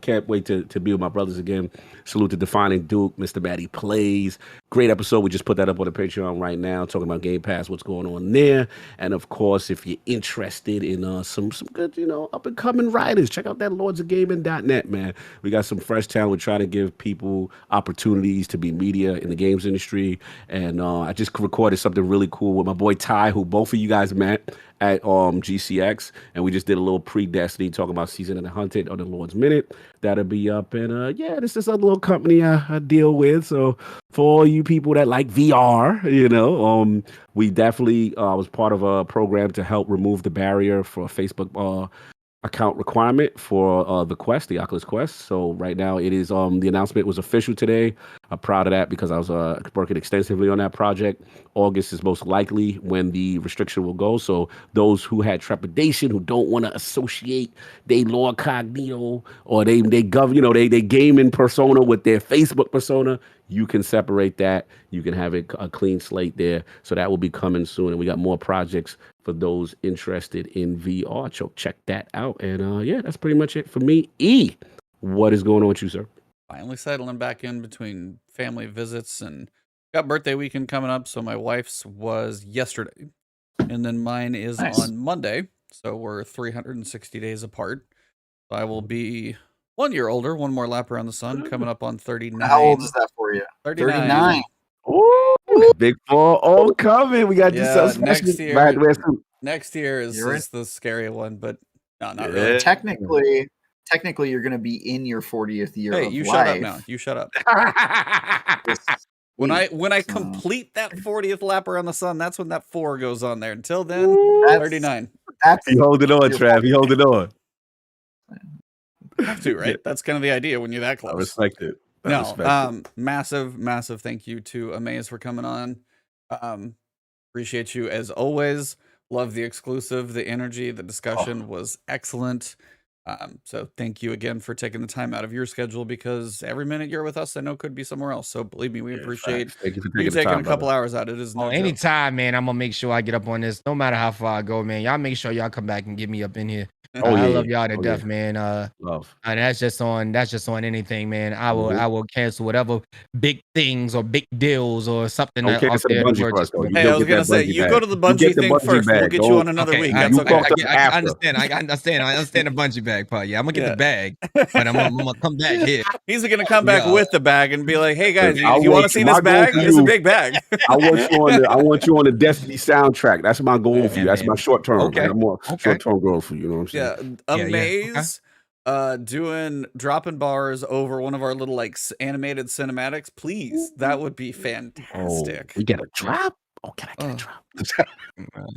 can't wait to be with my brothers again. Salute to Defining Duke, Mr. Matty Plays. Great episode. We just put that up on the Patreon right now, talking about Game Pass, what's going on there. And of course, if you're interested in some good, up and coming writers, check out that lordsofgaming.net, man. We got some fresh talent. We're trying to give people opportunities to be media in the games industry. And I just recorded something really cool with my boy Ty, who both of you guys met at GCX, and we just did a little pre-Destiny talking about Season of the Hunted on the Lord's Minute. That'll be up, and yeah, this is a little company I deal with. So for all you people that like VR, we definitely was part of a program to help remove the barrier for Facebook account requirement for the Quest, the Oculus Quest. So right now it is the announcement was official today. I'm proud of that because I was working extensively on that project. August is most likely when the restriction will go. So those who had trepidation, who don't want to associate they LordCognito or they gaming persona with their Facebook persona, you can separate that. You can have a clean slate there. So that will be coming soon. And we got more projects for those interested in VR. So check that out. And yeah, that's pretty much it for me. What is going on with you, sir? Finally settling back in between family visits, and got birthday weekend coming up. So my wife's was yesterday, and then mine is on Monday. So we're 360 days apart. So I will be 1 year older, one more lap around the sun, coming up on 39. How old is that for you? 39. Ooh, big 4-0 coming. We got yourself next year. Next year is the scary one, but no, not really. Technically, you're going to be in your 40th year. Hey, of you life. shut up now. You shut up. When I complete that 40th lap around the sun, that's when that 4 goes on there. Until then, 39. He holding on, Trav. He holding on. Have to, right? Yeah. That's kind of the idea when you're that close. I respect it. Massive thank you to Uhmaayyze for coming on. Appreciate you as always. Love the exclusive. The energy, the discussion was excellent. So thank you again for taking the time out of your schedule, because every minute you're with us, I know could be somewhere else. So believe me, we appreciate Facts. Thank you for you taking the taking time, a couple brother. hours out. It is no Oh, joke. anytime, man. I'm gonna make sure I get up on this, no matter how far I go, man. Y'all make sure y'all come back and get me up in here. Oh, I yeah. love y'all to Oh, death, yeah. man. Love. And that's just on anything, man. I will cancel whatever big things or big deals or something Don't that out cancel the there in the Bungie world. first, though. You Hey, I go was get gonna that say, Bungie you bag. go to the You Bungie get the thing Bungie first. We'll bag. get you Don't- on another week. I, That's You okay. fucked up I after. understand. I understand the Bungie bag part. Yeah, I'm gonna get Yeah. the bag, but I'm gonna come back here. He's gonna come back Yeah. with the bag and be like, "Hey guys, I you want to want see you- this my goal bag? for It's a you- big bag." I want you on the Destiny soundtrack. That's my goal for you. Yeah, That's man. my short term. Okay. I got more Okay. short term goal for you. You know what I'm saying? Yeah, Yeah, yeah. Amaze, dropping bars over one of our little like animated cinematics, please. That would be fantastic. We get a drop. Oh, can I get Oh. a drop?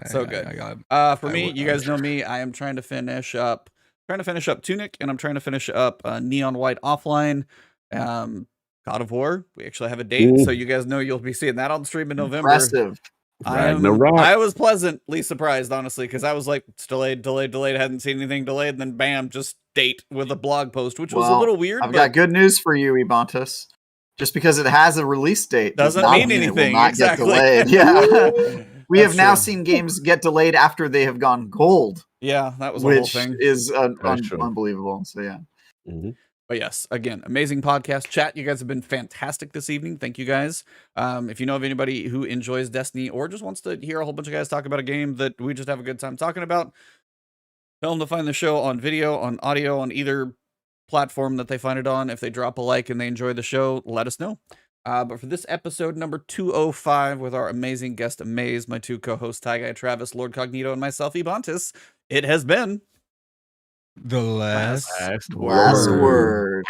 So good. For me, you guys know me. I am trying to finish up Tunic, and I'm trying to finish up Neon White Offline. God of War. We actually have a date, so you guys know you'll be seeing that on stream in November. Impressive. Ragnarok. I was pleasantly surprised, honestly, because I was like, it's delayed. Hadn't seen anything delayed, and then bam, just date with a blog post, which was a Well, little weird. I've but got good news for you, Ebontis. Just because it has a release date does Doesn't not mean mean anything, it will not exactly. get delayed. Yeah. We That's have now true. seen games get delayed after they have gone gold, Yeah, that was a whole which thing. is That's true. unbelievable. So yeah. Mhm. But yes, again, amazing podcast. Chat, you guys have been fantastic this evening. Thank you guys. If you know of anybody who enjoys Destiny or just wants to hear a whole bunch of guys talk about a game that we just have a good time talking about, tell them to find the show on video, on audio, on either platform that they find it on. If they drop a like and they enjoy the show, let us know. But for this episode number 205 with our amazing guest Amaze, my two co-hosts Ty Travis, LordCognito, and myself Ebontis, it has been The last Last Last word. word.